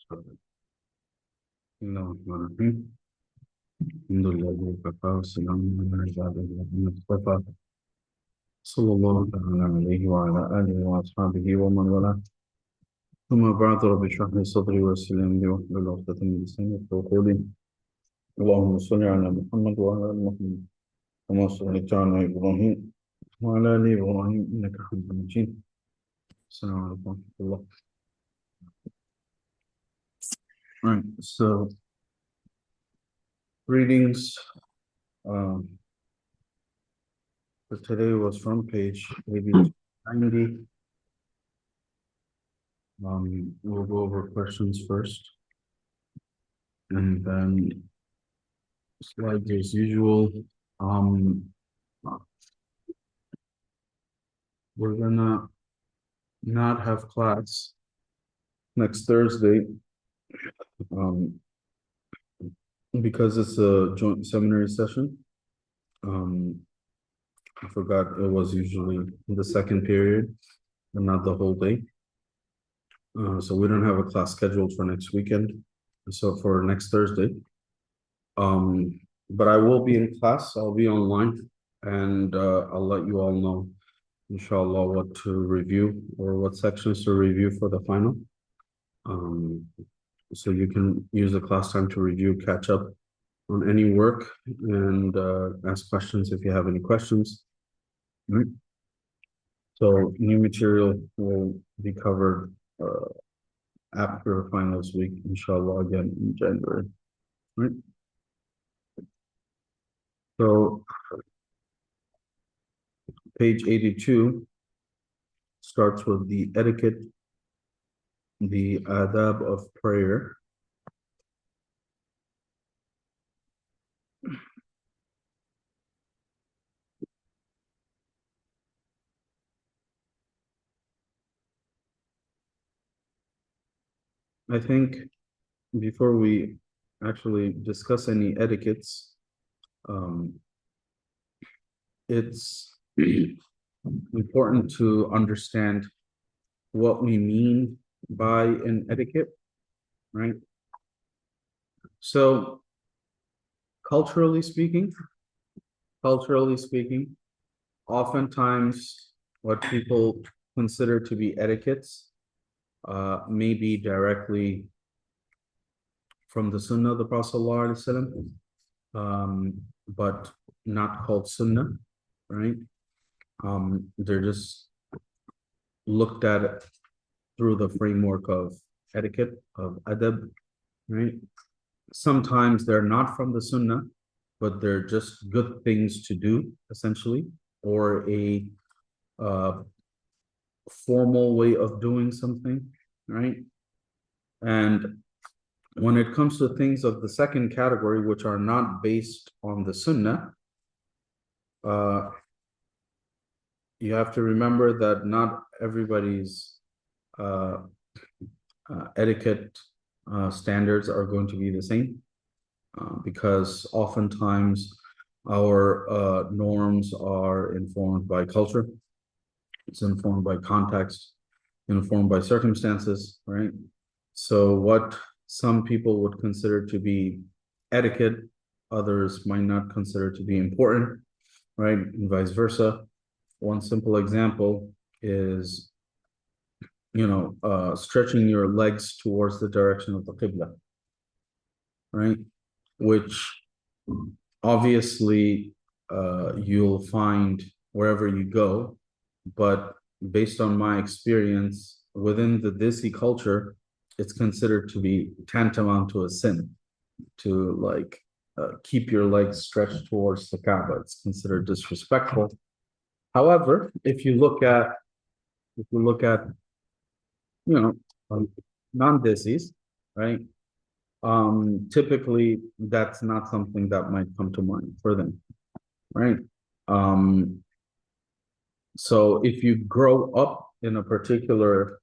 بسم الله الرحمن الرحيم. الحمد لله وكفى والسلام على عباده الذين اصطفى صلى الله تعالى عليه وعلى آله وأصحابه ومن والاه. ثم بعد، رب اشرح لي صدري ويسر لي أمري واحلل عقدة من لساني يفقهوا قولي. اللهم صل على محمد وعلى آل محمد كما صليت على إبراهيم وعلى آل إبراهيم إنك حميد مجيد. السلام عليكم ورحمة الله. Right, so readings for today was from page 90. We'll go over questions first, and then slides as usual. We're gonna not have class next Thursday, because it's a joint seminary session. I forgot it was usually the second period and not the whole day. So we don't have a class scheduled for next weekend, so for next Thursday. But I will be in class. I'll be online, and I'll let you all know, inshallah, what to review or what sections to review for the final. So you can use the class time to review, catch up on any work, and ask questions if you have any questions. Right. So new material will be covered after finals week, inshallah, again in January. Right. So page 82 starts with the etiquette, the adab of prayer. I think before we actually discuss any etiquettes, it's important to understand what we mean by an etiquette, right? So culturally speaking, oftentimes what people consider to be etiquettes may be directly from the Sunnah of the Prophet ﷺ, but not called Sunnah, right? They're just looked at it through the framework of etiquette, of adab, right? Sometimes they're not from the Sunnah, but they're just good things to do, essentially, or a formal way of doing something, right? And when it comes to things of the second category, which are not based on the Sunnah, you have to remember that not everybody's etiquette standards are going to be the same, because oftentimes our norms are informed by culture, it's informed by context, informed by circumstances, right? So what some people would consider to be etiquette, others might not consider to be important, right? And vice versa. One simple example is, stretching your legs towards the direction of the Qibla, right? Which obviously you'll find wherever you go, but based on my experience within the Desi culture, it's considered to be tantamount to a sin to keep your legs stretched towards the Kaaba. It's considered disrespectful. However, if you look at non-Desis, right? Typically that's not something that might come to mind for them, right? So if you grow up in a particular,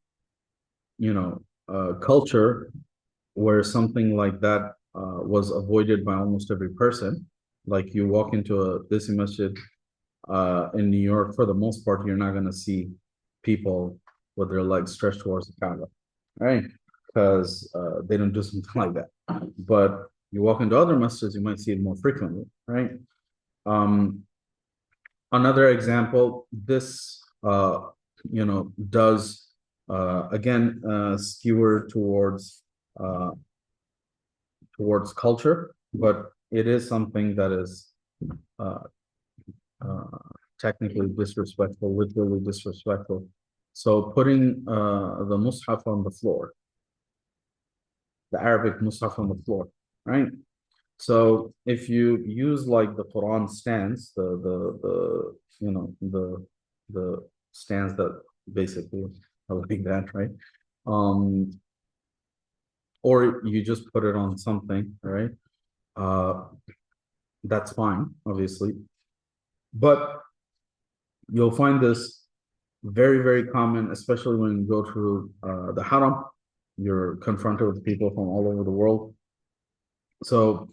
culture where something like that was avoided by almost every person, like you walk into a Desi masjid in New York, for the most part, you're not going to see people with their legs stretched towards the Kaaba, right? because they don't do something like that. But you walk into other masjids, you might see it more frequently, right? Another example, this does again skewer towards culture, but it is something that is uh, technically disrespectful, literally disrespectful. So putting the mushaf on the floor, the Arabic mushaf on the floor, right? So if you use like the Quran stands, the stands that basically are like that, right? Um, or you just put it on something, right? Uh, that's fine, obviously. But you'll find this very, very common, especially when you go through the Haram. You're confronted with people from all over the world. So,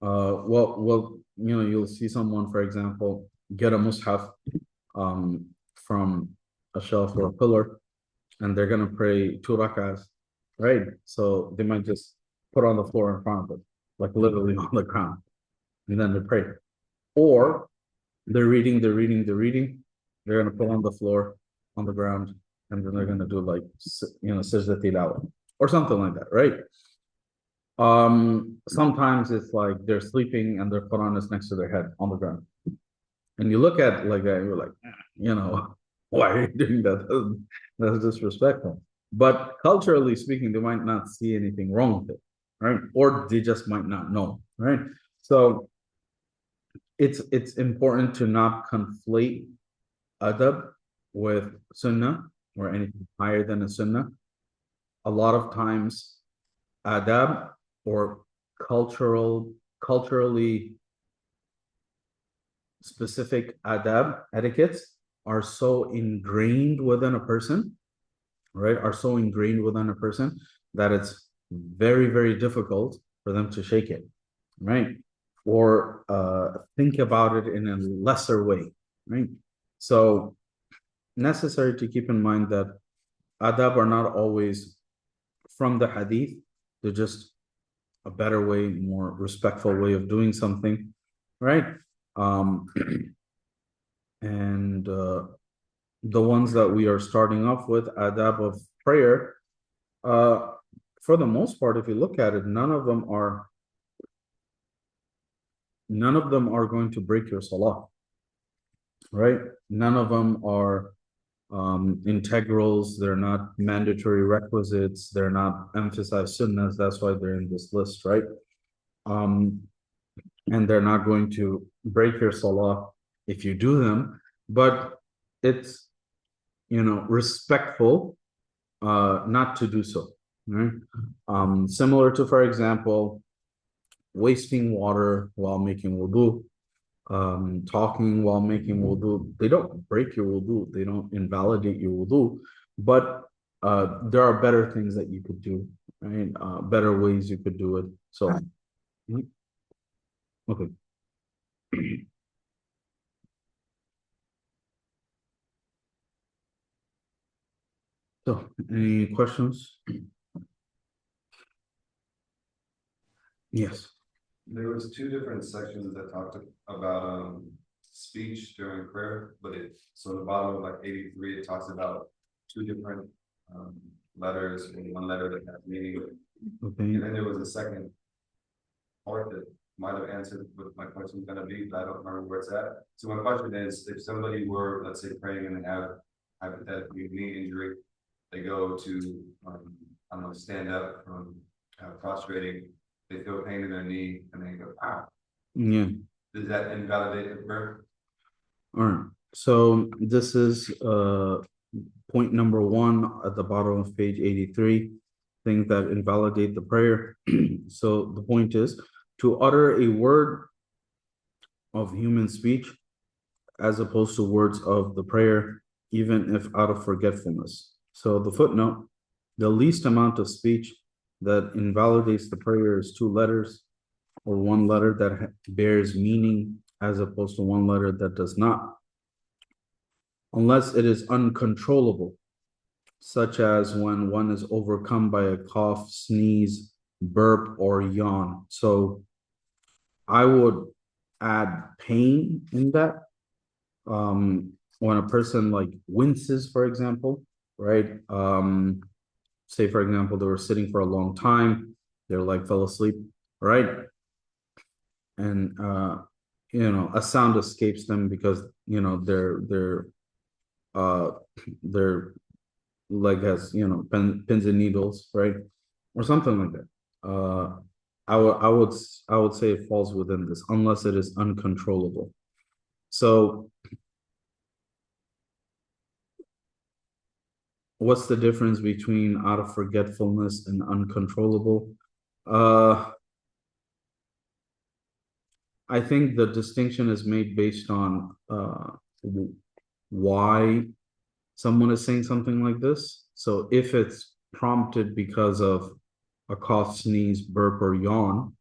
you'll see someone, for example, get a mushaf from a shelf or a pillar, and they're gonna pray 2 rakahs, right? So they might just put on the floor in front of it, like literally on the ground, and then they pray. Or they're reading, they're gonna put on the floor, on the ground, and then they're gonna do like sajda tilawah or something like that, right? Sometimes it's like they're sleeping and their Quran is next to their head on the ground. And you look at like that, you're like, why are you doing that? That's disrespectful. But culturally speaking, they might not see anything wrong with it, right? Or they just might not know, right? So it's important to not conflate adab with sunnah or anything higher than a sunnah. A lot of times, adab or culturally specific adab etiquettes are so ingrained within a person, right? Are so ingrained within a person that it's very, very difficult for them to shake it, right? Or think about it in a lesser way, right? So necessary to keep in mind that adab are not always from the hadith. They're just a better way, more respectful way of doing something, right? And the ones that we are starting off with, adab of prayer, for the most part, if you look at it, none of them are going to break your salah, right? None of them are integrals. They're not mandatory requisites. They're not emphasized sunnahs. That's why they're in this list, right? And they're not going to break your salah if you do them, but it's respectful not to do so, right? Similar to, for example, wasting water while making wudu, talking while making wudu. They don't break your wudu, they don't invalidate your wudu, but there are better things that you could do, right? Better ways you could do it. So, okay. So, any questions? Yes. There was 2 different sections that talked about speech during prayer, but so the bottom of like 83, it talks about 2 different letters and one letter that has meaning. Okay. And then there was a second part that might have answered what my question is going to be, but I don't remember where it's at. So my question is, if somebody were, let's say, praying and they have hypothetically knee injury, they go to I don't know, stand up from prostrating, they feel pain in their knee and they go, ah. Yeah. Does that invalidate the prayer? All right. So this is point number 1 at the bottom of page 83, things that invalidate the prayer. So the point is to utter a word of human speech as opposed to words of the prayer, even if out of forgetfulness. So the footnote, the least amount of speech that invalidates the prayer is 2 letters or 1 letter that bears meaning as opposed to 1 letter that does not, unless it is uncontrollable. such as when one is overcome by a cough, sneeze, burp, or yawn. So I would add pain in that. When a person like winces, for example, right? Say for example, they were sitting for a long time, they're like fell asleep, right? And a sound escapes them because uh their leg has pins and needles, right? Or something like that. I would say it falls within this unless it is uncontrollable. So what's the difference between out of forgetfulness and uncontrollable? Uh, I think the distinction is made based on why someone is saying something like this. So if it's prompted because of a cough, sneeze, burp, or yawn,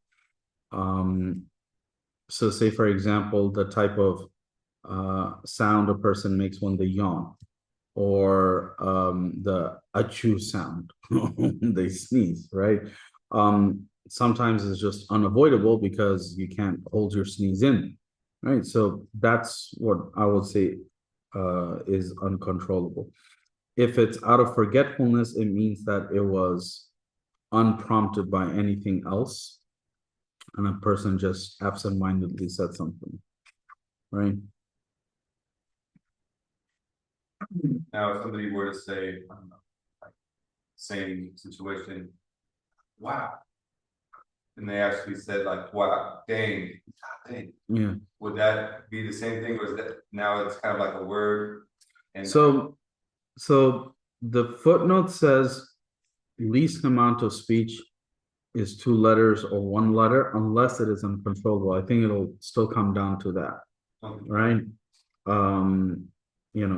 so say for example, the type of sound a person makes when they yawn, or the achoo sound they sneeze, right? Sometimes it's just unavoidable because you can't hold your sneeze in, right? So that's what I would say is uncontrollable. If it's out of forgetfulness, it means that it was unprompted by anything else, and a person just absentmindedly said something, right? Now, if somebody were to say, I don't know, like, same situation, wow. And they actually said like, wow, dang, dang. Yeah. Would that be the same thing, or is that now it's kind of like a word? And So the footnote says least amount of speech is 2 letters or 1 letter, unless it is uncontrollable. I think it'll still come down to that, right?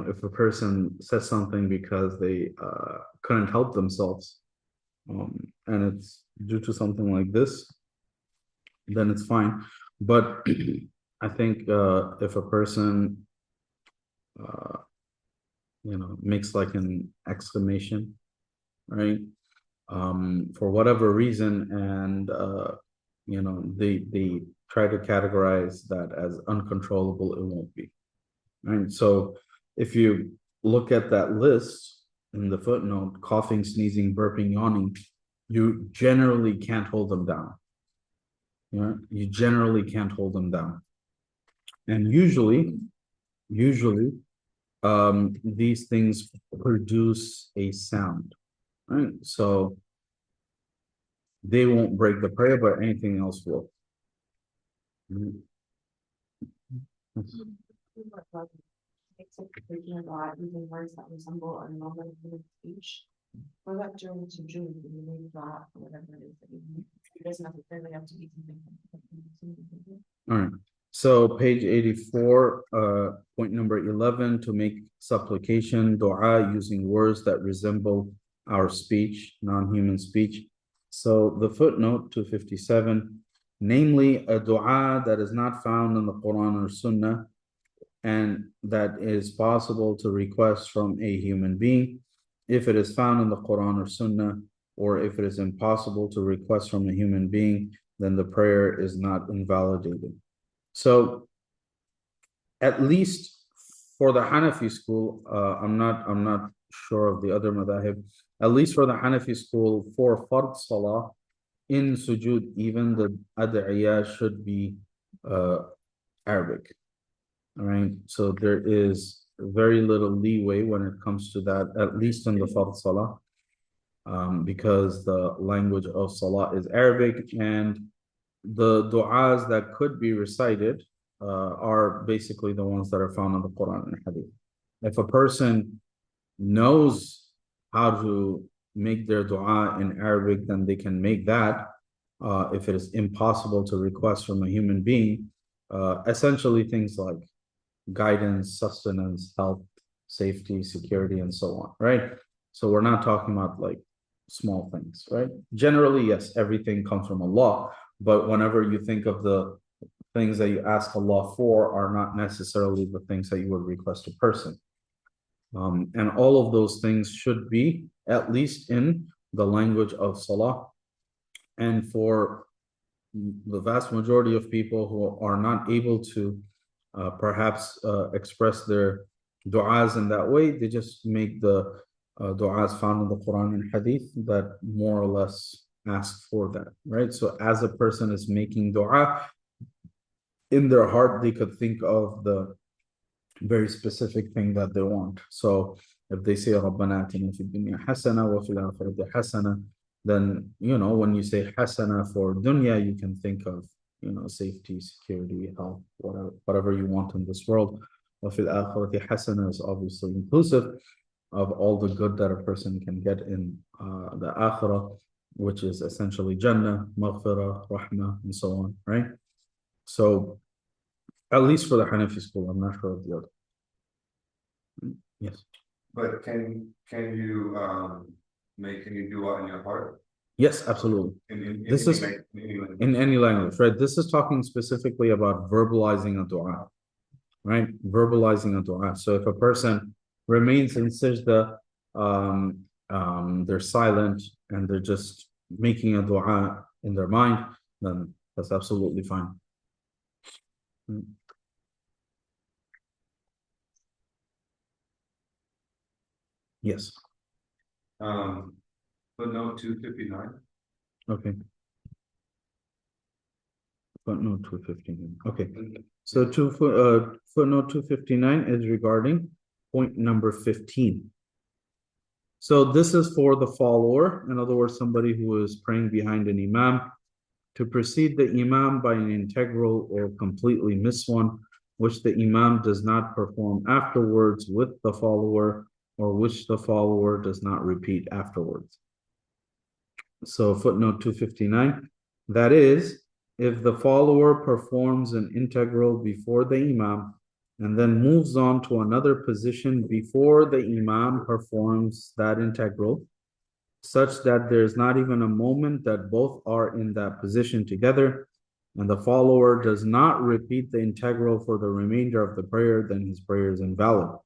If a person says something because they couldn't help themselves, and it's due to something like this, then it's fine. But I think if a person uh, makes like an exclamation, right? For whatever reason, and they try to categorize that as uncontrollable, it won't be, right? So if you look at that list in the footnote, coughing, sneezing, burping, yawning, you generally can't hold them down. You generally can't hold them down. And usually, these things produce a sound, right? So they won't break the prayer, but anything else will. Speaking a lot, using words that resemble a normal human speech. What about during to June, when you read that, or whatever it is that you need? It doesn't necessarily have to be something. All right. So page 84, point number 11, to make supplication, dua, using words that resemble our speech, non-human speech. So the footnote 257, namely a dua that is not found in the Quran or Sunnah, and that is possible to request from a human being. If it is found in the Quran or Sunnah, or if it is impossible to request from a human being, then the prayer is not invalidated. So at least for the Hanafi school, I'm not sure of the other madhahib. At least for the Hanafi school, for fard salah in sujud, even the ad'iyah should be Arabic. All right, so there is very little leeway when it comes to that, at least in the fard salah, because the language of salah is Arabic, and the du'as that could be recited are basically the ones that are found in the Quran and Hadith. If a person knows how to make their du'a in Arabic, then they can make that. If it is impossible to request from a human being, essentially things like guidance, sustenance, health, safety, security, and so on, right? So we're not talking about like small things, right? Generally, yes, everything comes from Allah, but whenever you think of the things that you ask Allah for are not necessarily the things that you would request a person. And all of those things should be at least in the language of salah. And for the vast majority of people who are not able to perhaps express their du'as in that way, they just make the du'as found in the Quran and Hadith that more or less ask for that, right? So as a person is making du'a, in their heart, they could think of the very specific thing that they want. So if they say رَبَّنَا آتِنَا فِي الدُّنْيَا حَسَنَةً وَفِي الْآخِرَةِ حَسَنَةً, then, you know, when you say hasana for dunya, you can think of, you know, safety, security, health, whatever you want in this world. وَفِي الْآخِرَةِ حَسَنَةً is obviously inclusive of all the good that a person can get in the akhirah, which is essentially Jannah, Maghfirah, Rahmah, and so on, right? So, at least for the Hanafi school, I'm not sure of the other. Yes. But can you do it in your heart? Yes, absolutely. This is in any language, right? This is talking specifically about verbalizing a dua, right? Verbalizing a dua. So if a person remains in sajda, they're silent and they're just making a dua in their mind, then that's absolutely fine. Yes. Footnote 259. Okay. Footnote 259. Okay. So footnote 259 is regarding point number 15. So this is for the follower, in other words, somebody who is praying behind an imam, to precede the imam by an integral or completely miss one, which the imam does not perform afterwards with the follower, or which the follower does not repeat afterwards. So footnote 259, that is, if the follower performs an integral before the imam and then moves on to another position before the imam performs that integral, such that there's not even a moment that both are in that position together, and the follower does not repeat the integral for the remainder of the prayer, then his prayer is invalid.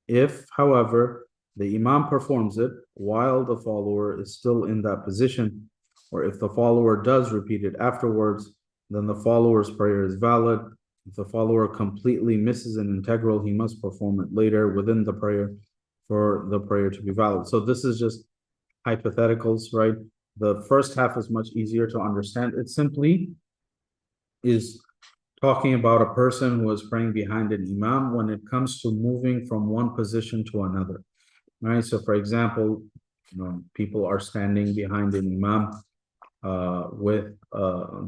If, however, the imam performs it while the follower is still in that position, or if the follower does repeat it afterwards, then the follower's prayer is valid. If the follower completely misses an integral, he must perform it later within the prayer for the prayer to be valid. So this is just hypotheticals, right? The first half is much easier to understand. It simply is talking about a person who is praying behind an imam when it comes to moving from one position to another, right? So for example, you know, people are standing behind an imam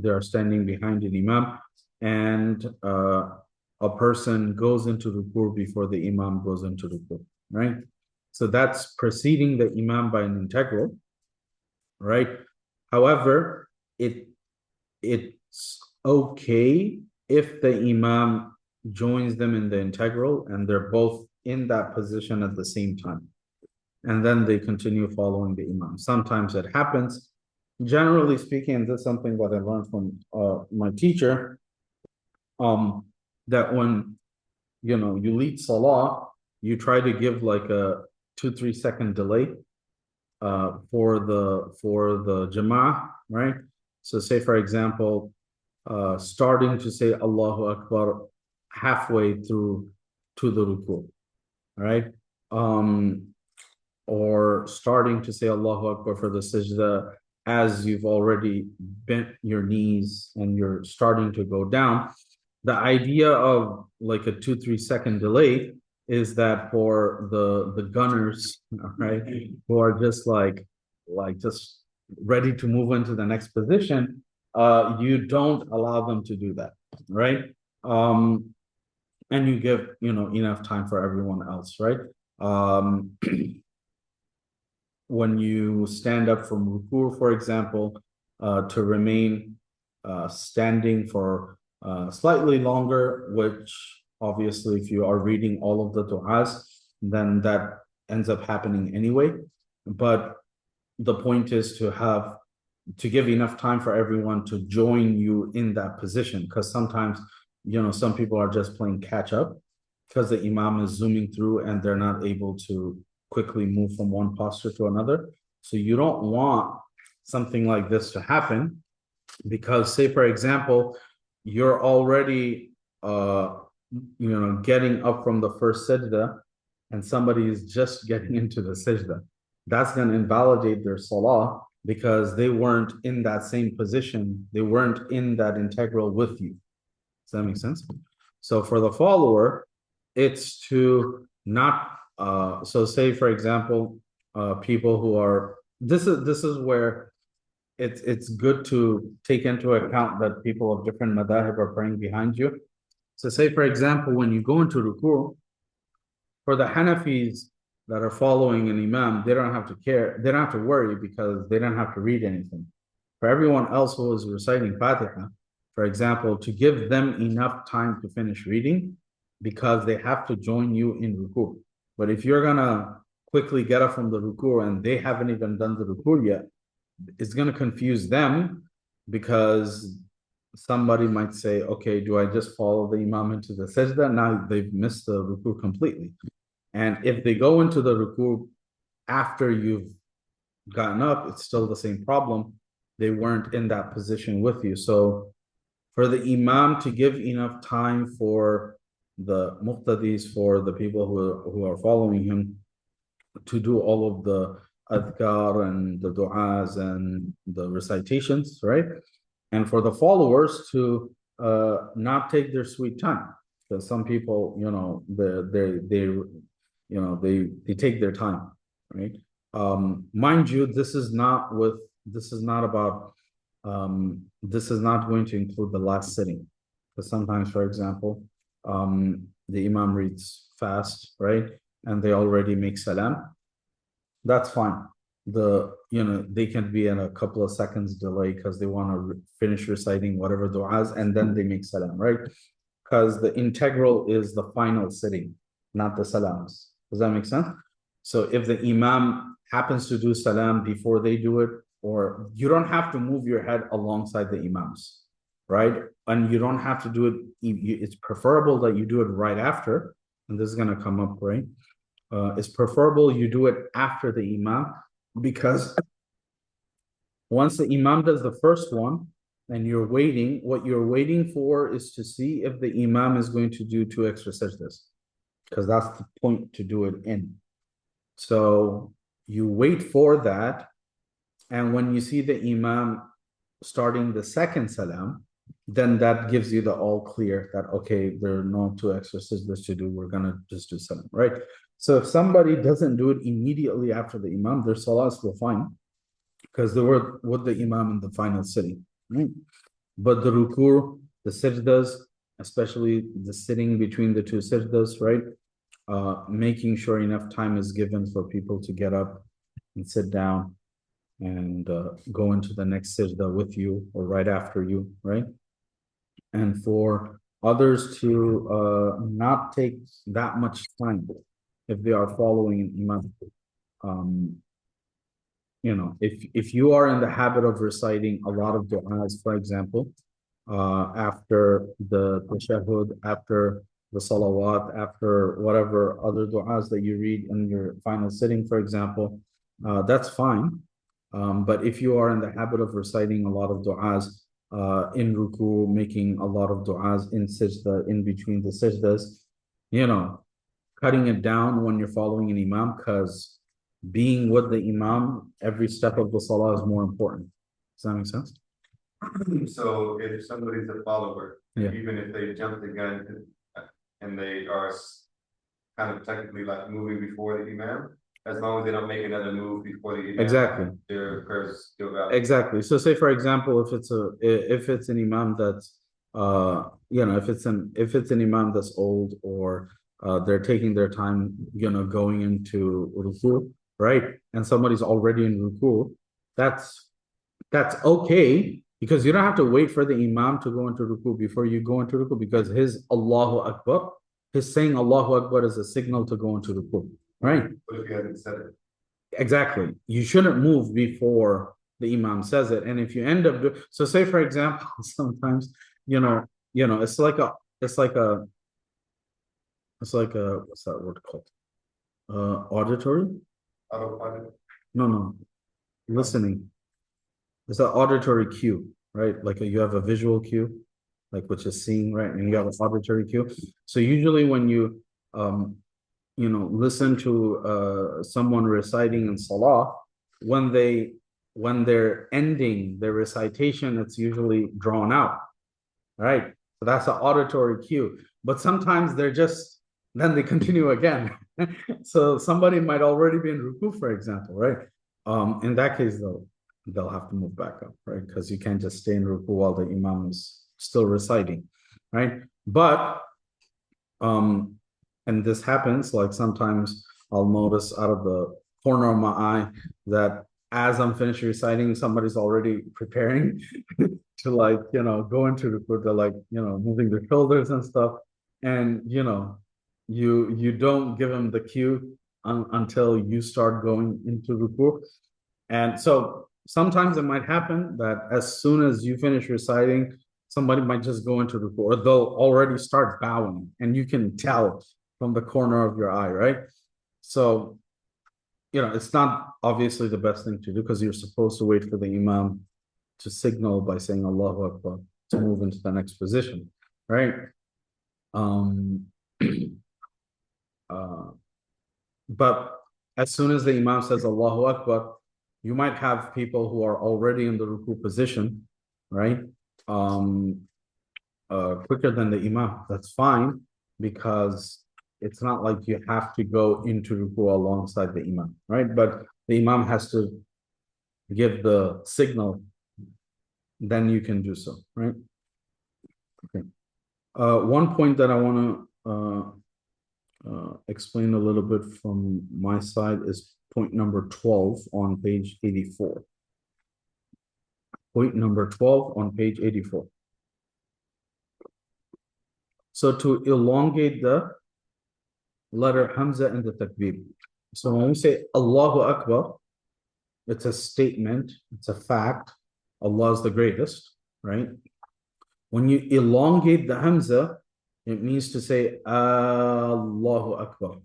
they are standing behind an imam, and a person goes into ruku before the imam goes into ruku, right? So that's preceding the imam by an integral, right? However, it's okay if the imam joins them in the integral and they're both in that position at the same time, and then they continue following the imam. Sometimes it happens. Generally speaking, this is something that I learned from my teacher, that when, you know, you lead salah, you try to give like a 2-3 second delay for the jama'ah, right? So say for example, starting to say Allahu Akbar halfway through to the ruku, right? Or starting to say Allahu Akbar for the sajda as you've already bent your knees and you're starting to go down. The idea of like a 2-3 second delay is that for the gunners, right, who are just like just ready to move into the next position, you don't allow them to do that, right? And you give, you know, enough time for everyone else, right? When you stand up from ruku, for example, to remain standing for slightly longer, which obviously if you are reading all of the du'as, then that ends up happening anyway. But the point is to give enough time for everyone to join you in that position, because sometimes, you know, some people are just playing catch up because the imam is zooming through and they're not able to quickly move from one posture to another. So you don't want something like this to happen, because say, for example, you're already getting up from the first sajda and somebody is just getting into the sajda. That's going to invalidate their salah because they weren't in that same position. They weren't in that integral with you. Does that make sense? So for the follower, it's to not so say, for example, people who are this is where it's good to take into account that people of different madhahib are praying behind you. So say, for example, when you go into ruku, for the Hanafis that are following an imam, they don't have to care, they don't have to worry because they don't have to read anything. For everyone else who is reciting Fatiha, for example, to give them enough time to finish reading, because they have to join you in ruku. But if you're gonna quickly get up from the ruku and they haven't even done the ruku yet, it's gonna confuse them, because somebody might say, okay, do I just follow the imam into the sajda? Now they've missed the ruku completely. And if they go into the ruku after you've gotten up, it's still the same problem. They weren't in that position with you. So for the imam to give enough time for the muqtadis, for the people who are following him, to do all of the adhkar and the du'as and the recitations, right? And for the followers to not take their sweet time, because some people, they take their time, right? Mind you, this is not about this is not going to include the last sitting, because sometimes, for example, the imam reads fast, right, and they already make salam. That's fine. They can be in a couple of seconds delay because they want to finish reciting whatever du'as and then they make salam, right? Because the integral is the final sitting, not the salams. Does that make sense? So if the imam happens to do salam before they do it, or you don't have to move your head alongside the imams, right? And you don't have to do it. It's preferable that you do it right after. And this is going to come up, right? It's preferable you do it after the imam, because once the imam does the first one and you're waiting, what you're waiting for is to see if the imam is going to do 2 extra sajdas, because that's the point to do it in. So you wait for that, and when you see the imam starting the second salam, then that gives you the all clear that, okay, there are no 2 extra sajdas to do, we're gonna just do salam, right? So if somebody doesn't do it immediately after the imam, their salah is still fine, because they were with the imam in the final sitting, right? But the ruku, the sajdas, especially the sitting between the 2 sajdas, right? Making sure enough time is given for people to get up and sit down and go into the next sajda with you or right after you, right? And for others to not take that much time if they are following an imam. If you are in the habit of reciting a lot of du'as, for example, after the tashahhud, after the salawat, after whatever other du'as that you read in your final sitting, for example, that's fine. But if you are in the habit of reciting a lot of du'as in ruku, making a lot of du'as in sajda, in between the sajdas, cutting it down when you're following an imam, because being with the imam every step of the salah is more important. Does that make sense? So if somebody's a follower, Yeah. even if they jump the gun and they are kind of technically like moving before the imam, as long as they don't make another move before the imam, Exactly. their prayers still valid. Exactly. So say, for example, if it's an imam that's if it's an imam that's old, or they're taking their time, going into ruku, right? And somebody's already in ruku, that's okay, because you don't have to wait for the imam to go into ruku before you go into ruku, because his Allahu Akbar, his saying Allahu Akbar is a signal to go into ruku, right? But if you haven't said it. Exactly. You shouldn't move before the imam says it. And if you end up so say, for example, sometimes, it's like a It's like a, what's that word called? Auditory? Autopilot. No, listening. It's an auditory cue, right? Like you have a visual cue, like which is seeing, right? And you have an auditory cue. So usually when you listen to someone reciting in salah, when they're ending their recitation, it's usually drawn out, right? So that's an auditory cue. But sometimes then they continue again. So somebody might already be in ruku, for example, right? In that case, they'll have to move back up, right? Because you can't just stay in ruku while the imam is still reciting, right? But and this happens, like sometimes I'll notice out of the corner of my eye that as I'm finished reciting, somebody's already preparing to go into ruku. They're moving their shoulders and stuff, and you don't give them the cue until you start going into ruku. And so sometimes it might happen that as soon as you finish reciting, somebody might just go into ruku, or they'll already start bowing, and you can tell from the corner of your eye, right? So, it's not obviously the best thing to do, because you're supposed to wait for the imam to signal by saying Allahu Akbar to move into the next position, right? But as soon as the imam says Allahu Akbar, you might have people who are already in the ruku position, right? Quicker than the imam. That's fine, because it's not like you have to go into ruku alongside the imam, right? But the imam has to give the signal, then you can do so, right? Okay. One point that I want to explain a little bit from my side is point number 12 on page 84. Point number 12 on page 84. So to elongate the letter Hamza in the takbir. So when we say Allahu Akbar, it's a statement, it's a fact. Allah is the greatest, right? When you elongate the Hamza, it means to say Allahu Akbar.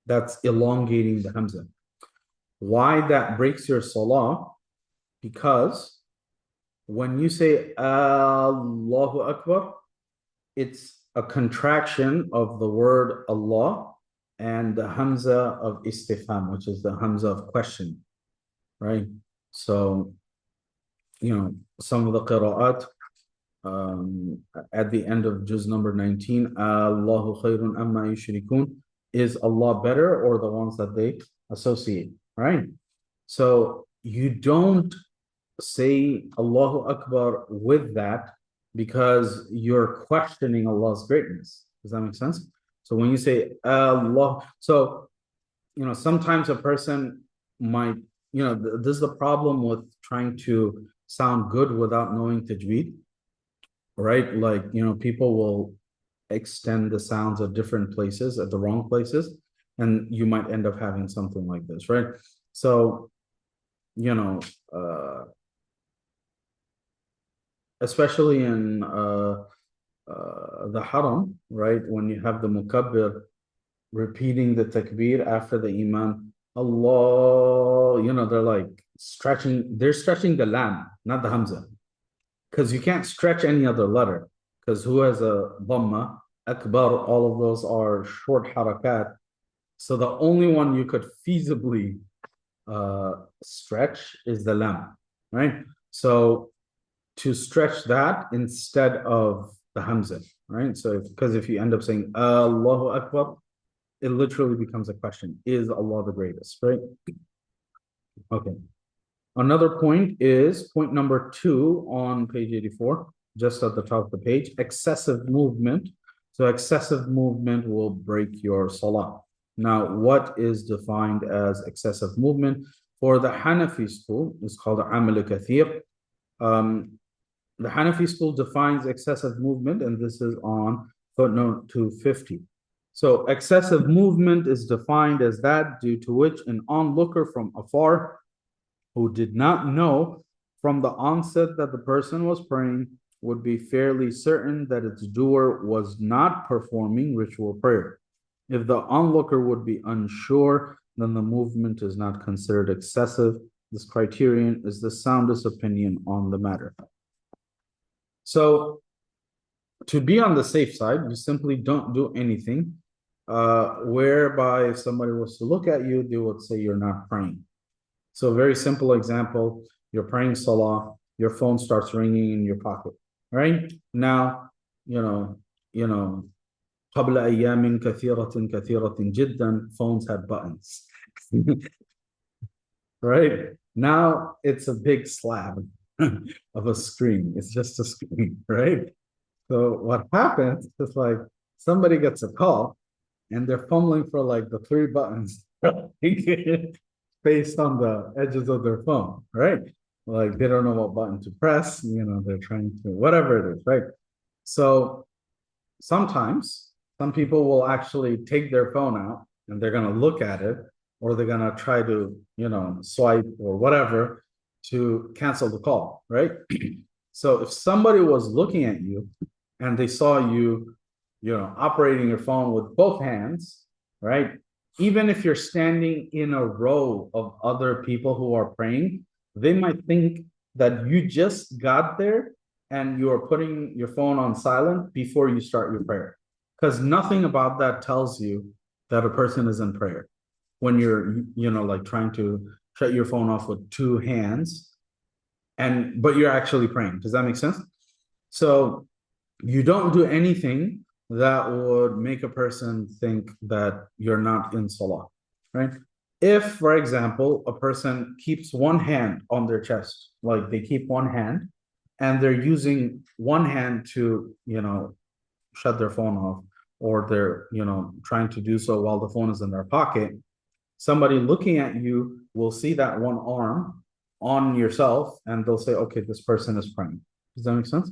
That's elongating the Hamza. Why that breaks your salah? Because when you say Allahu Akbar, it's a contraction of the word Allah and the Hamza of istifham, which is the Hamza of question, right? So, some of the qira'at at the end of juz number 19, Allahu khayrun amma yushrikun, is Allah better, or the ones that they associate, right? So you don't say Allahu Akbar with that, because you're questioning Allah's greatness. Does that make sense? So when you say Allah, so sometimes a person might, this is the problem with trying to sound good without knowing tajweed, right? Like, people will extend the sounds of different places at the wrong places, and you might end up having something like this, right? So, especially in the haram, right? When you have the mukabbir repeating the takbir after the imam, Allah, they're stretching the lam, not the hamza. Because you can't stretch any other letter. Because who has a dhamma, akbar, all of those are short harakat. So the only one you could feasibly stretch is the lam, right? So to stretch that instead of the hamza, right? So because if you end up saying Allahu Akbar, it literally becomes a question. Is Allah the greatest, right? Okay. Another point is point number 2 on page 84, just at the top of the page, excessive movement. So excessive movement will break your salah. Now, what is defined as excessive movement? For the Hanafi school, it's called Amal Kathir. The Hanafi school defines excessive movement, and this is on footnote 250. So excessive movement is defined as that due to which an onlooker from afar who did not know from the onset that the person was praying would be fairly certain that its doer was not performing ritual prayer. If the onlooker would be unsure, then the movement is not considered excessive. This criterion is the soundest opinion on the matter. So, to be on the safe side, you simply don't do anything, whereby if somebody was to look at you, they would say you're not praying. So, very simple example, you're praying salah, your phone starts ringing in your pocket, right? Now, قبل أيام كثيرة جدا, phones had buttons. Right? Now it's a big slab of a screen. It's just a screen, right? So what happens is like somebody gets a call and they're fumbling for like the 3 buttons based on the edges of their phone, right? Like they don't know what button to press, they're trying to, whatever it is, right? So sometimes some people will actually take their phone out and they're going to look at it, or they're going to try to, swipe or whatever to cancel the call, right? So if somebody was looking at you and they saw you, operating your phone with both hands, right? Even if you're standing in a row of other people who are praying, they might think that you just got there and you are putting your phone on silent before you start your prayer. Because nothing about that tells you that a person is in prayer. When you're, like trying to shut your phone off with 2 hands, but you're actually praying. Does that make sense? So you don't do anything that would make a person think that you're not in salah, right? If, for example, a person keeps one hand on their chest, like they keep one hand, and they're using one hand to, shut their phone off, or they're, trying to do so while the phone is in their pocket, somebody looking at you will see that one arm on yourself and they'll say, okay, this person is praying. Does that make sense?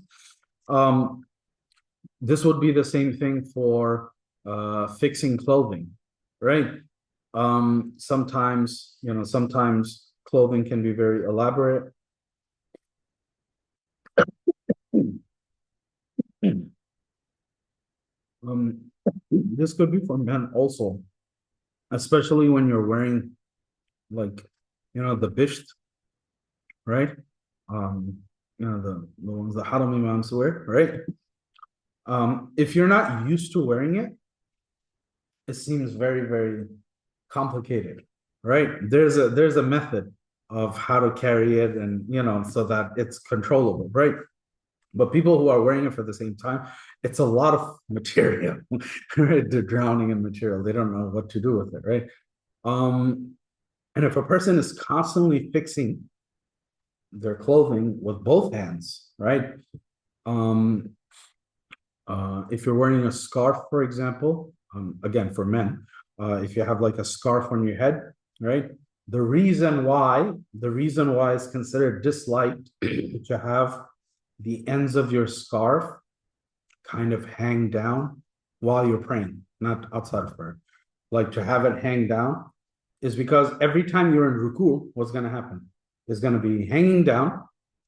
This would be the same thing for fixing clothing, right? Sometimes clothing can be very elaborate. This could be for men also, especially when you're wearing like, the bisht, right? The ones that Haram Imams wear, right? If you're not used to wearing it, it seems very, very complicated, right? There's a method of how to carry it and, so that it's controllable, right? But people who are wearing it for the same time, it's a lot of material, right? They're drowning in material. They don't know what to do with it, right? And if a person is constantly fixing their clothing with both hands, right? If you're wearing a scarf, for example, again, for men, if you have like a scarf on your head, right? The reason why is considered disliked to have the ends of your scarf kind of hang down while you're praying, not outside of prayer. Like to have it hang down is because every time you're in ruku, what's going to happen? It's going to be hanging down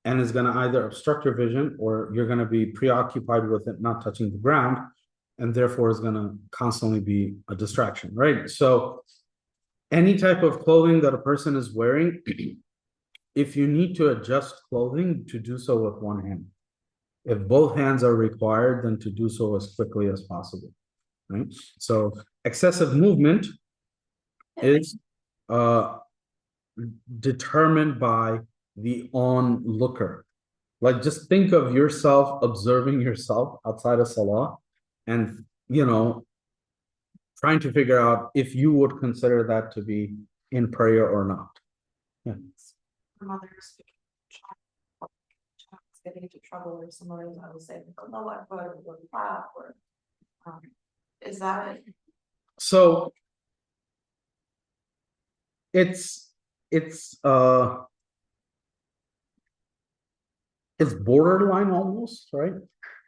and it's going to either obstruct your vision or you're going to be preoccupied with it not touching the ground, and therefore is going to constantly be a distraction, right? So any type of clothing that a person is wearing, if you need to adjust clothing, to do so with one hand. If both hands are required, then to do so as quickly as possible, right? So excessive movement is determined by the onlooker. Like just think of yourself observing yourself outside of salah and, trying to figure out if you would consider that to be in prayer or not. Yeah. Mothers getting into trouble, or some others I will say, oh no, what, or clap, or is that it? So it's borderline almost, right?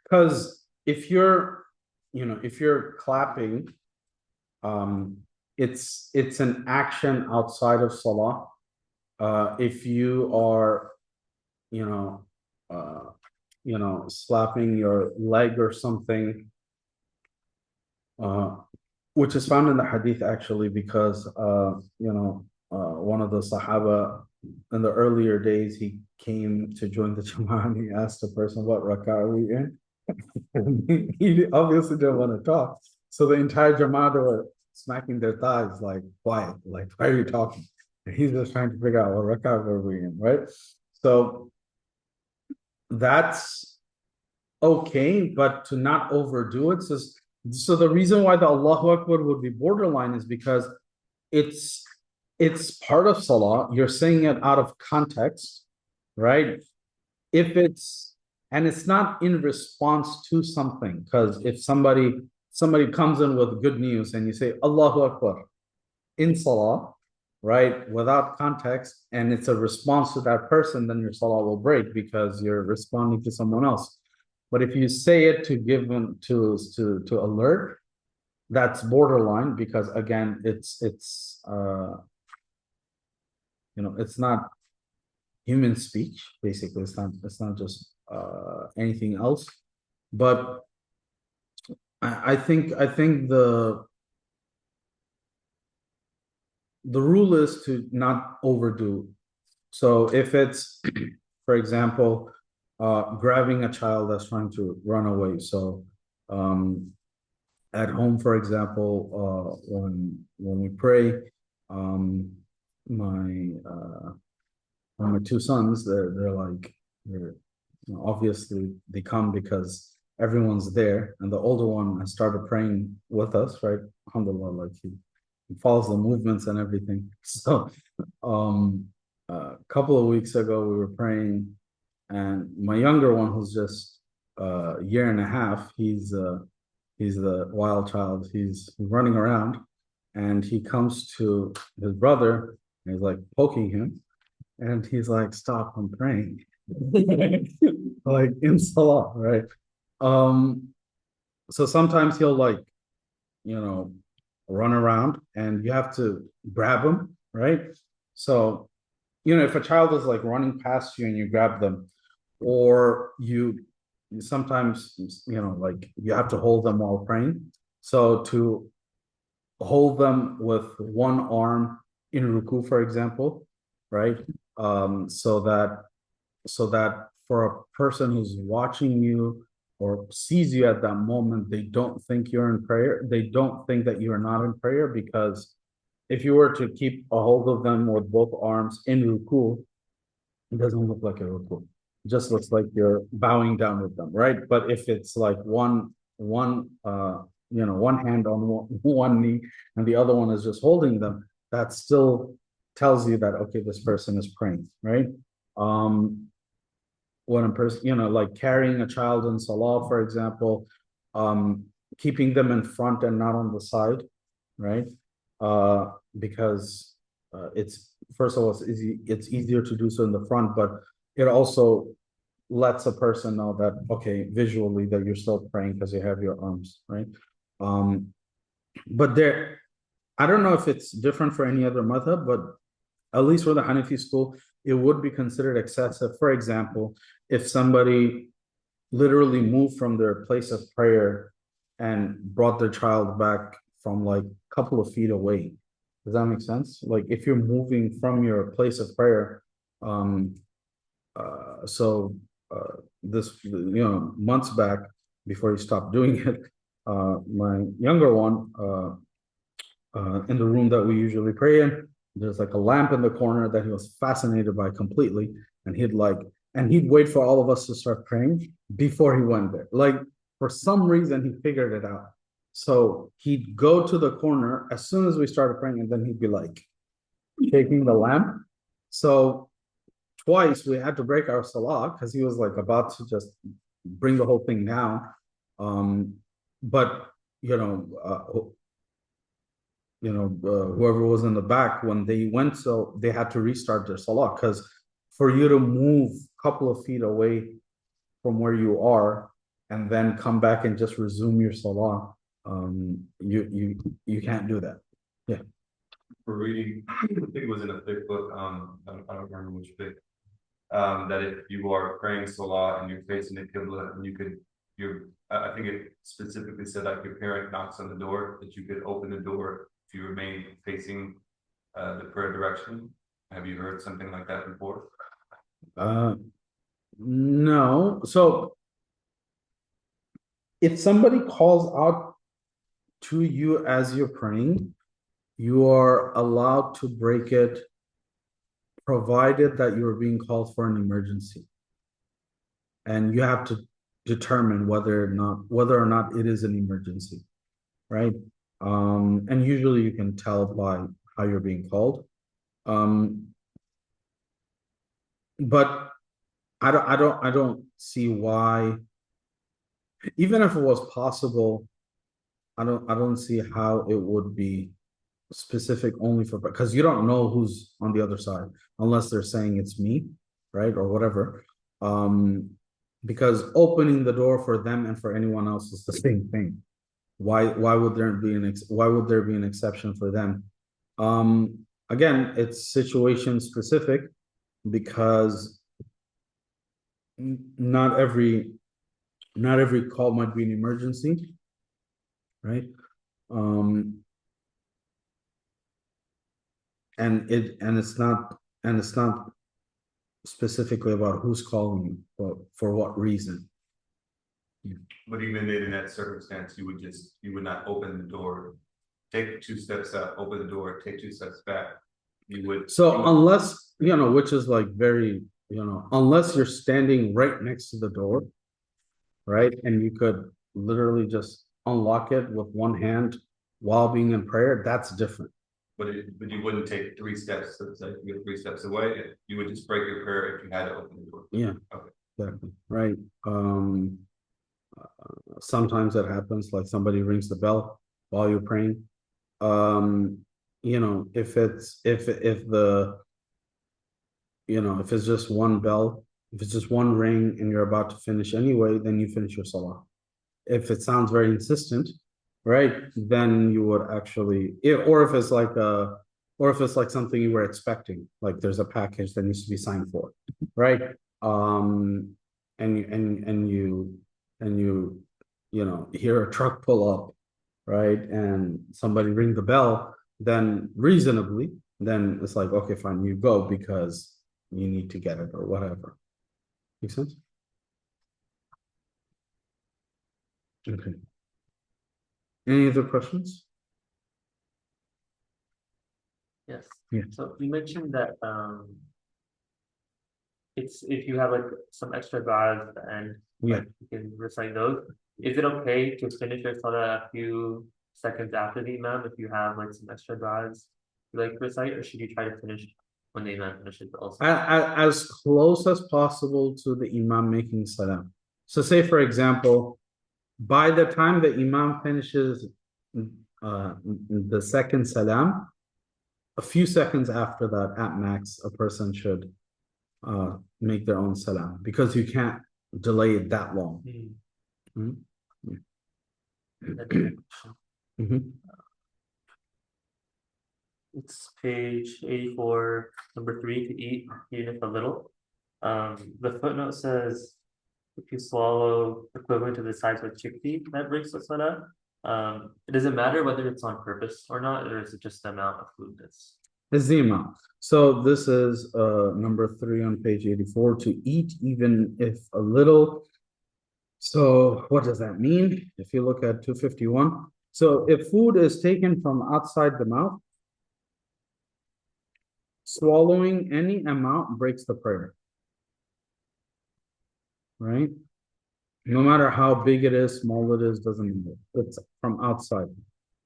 Because if you're clapping, it's an action outside of salah. If you are, slapping your leg or something, which is found in the hadith actually, because one of the Sahaba in the earlier days, he came to join the Jama'ah and he asked the person, what rak'ah are we in? And he obviously didn't want to talk. So the entire Jama'ah were smacking their thighs, like, quiet, like, why are you talking? And he's just trying to figure out what rak'ah are we in, right? So that's okay, but to not overdo it. So the reason why the Allahu Akbar would be borderline is because it's part of Salah. You're saying it out of context, right? If it's not in response to something, because if somebody comes in with good news and you say Allahu Akbar in Salah, right, without context, and it's a response to that person, then your Salah will break because you're responding to someone else. But if you say it to give them to alert, that's borderline, because again, it's it's not human speech, basically. It's not just anything else. But I think the rule is to not overdo. So if it's, for example, grabbing a child that's trying to run away. So at home, for example, when we pray, my two sons, they're obviously they come because everyone's there, and the older one has started praying with us, right? Alhamdulillah, like he follows the movements and everything. So a couple of weeks ago we were praying, and my younger one, who's just a year and a half, he's the wild child. He's running around, and he comes to his brother and he's like poking him, and he's like, stop, I'm praying. Like in Salah, right? So sometimes he'll run around and you have to grab him, right? So, if a child is like running past you and you grab them, or you sometimes, you have to hold them while praying. So to hold them with one arm in ruku, for example, right? So that for a person who's watching you or sees you at that moment, they don't think you're in prayer. They don't think that you're not in prayer, because if you were to keep a hold of them with both arms in ruku, it doesn't look like a ruku. It just looks like you're bowing down with them, right? But if it's like one hand on one knee and the other one is just holding them, that still tells you that, okay, this person is praying, right? When a person, like carrying a child in Salah, for example, keeping them in front and not on the side, right? Because it's, first of all, it's easier to do so in the front, but it also lets a person know that, okay, visually, that you're still praying because you have your arms, right? But I don't know if it's different for any other madhab, but at least for the Hanafi school, it would be considered excessive. For example, if somebody literally moved from their place of prayer and brought their child back from like a couple of feet away. Does that make sense? Like if you're moving from your place of prayer, this, months back, before he stopped doing it, my younger one, in the room that we usually pray in, there's like a lamp in the corner that he was fascinated by completely, and he'd wait for all of us to start praying before he went there. Like for some reason, he figured it out. So he'd go to the corner as soon as we started praying, and then he'd be like shaking the lamp. So twice we had to break our salah because he was like about to just bring the whole thing down. But whoever was in the back, when they went, so they had to restart their salah, because for you to move a couple of feet away from where you are and then come back and just resume your salah, you can't do that. Yeah. For reading, I think it was in a thick book, I don't remember which book. that if you are praying Salah and you're facing the Qibla, and you could, I think it specifically said like your parent knocks on the door, that you could open the door if you remain facing the prayer direction. Have you heard something like that before? No. So if somebody calls out to you as you're praying, you are allowed to break it, provided that you are being called for an emergency. And you have to determine whether or not it is an emergency, right? And usually you can tell by how you're being called. But I don't see why, even if it was possible, I don't see how it would be specific only for, because you don't know who's on the other side unless they're saying it's me, right, or whatever. Because opening the door for them and for anyone else is the same thing. Why would there be an exception for them? Again, it's situation specific, because not every call might be an emergency, right? And it's not specifically about who's calling you, but for what reason. But even in that circumstance, you would not open the door, take 2 steps up, open the door, take 2 steps back. Unless, which is like very, unless you're standing right next to the door, right? And you could literally just unlock it with one hand while being in prayer, that's different. But you wouldn't take 3 steps, so it's like you're 3 steps away, you would just break your prayer if you had to open the door. Yeah. Okay. Exactly. Right. Sometimes that happens, like somebody rings the bell while you're praying. If it's just one bell, if it's just one ring and you're about to finish anyway, then you finish your salah. If it sounds very insistent, right, then you would actually, or if it's like something you were expecting, like there's a package that needs to be signed for, right? And you hear a truck pull up, right, and somebody ring the bell, then reasonably, then it's like, okay, fine, you go because you need to get it or whatever. Make sense? Okay. Any other questions? Yes. Yeah. So you mentioned that it's if you have like some extra du'as at the end, Yeah. like you can recite those. Is it okay to finish your salah a few seconds after the imam if you have like some extra du'as you like recite, or should you try to finish when the imam finishes also? As close as possible to the imam making salam. So say, for example, by the time the imam finishes the second salam, a few seconds after that, at max, a person should make their own salam, because you can't delay it that long. It's page 84, number 3, to eat even if a little. The footnote says if you swallow equivalent to the size of a chickpea, that breaks the salah. Does it matter whether it's on purpose or not, or is it just the amount of food that's It's the amount. So this is number 3 on page 84, to eat even if a little. So what does that mean? If you look at 251, so if food is taken from outside the mouth, swallowing any amount breaks the prayer, right? No matter how big it is, small it is, doesn't matter. It's from outside.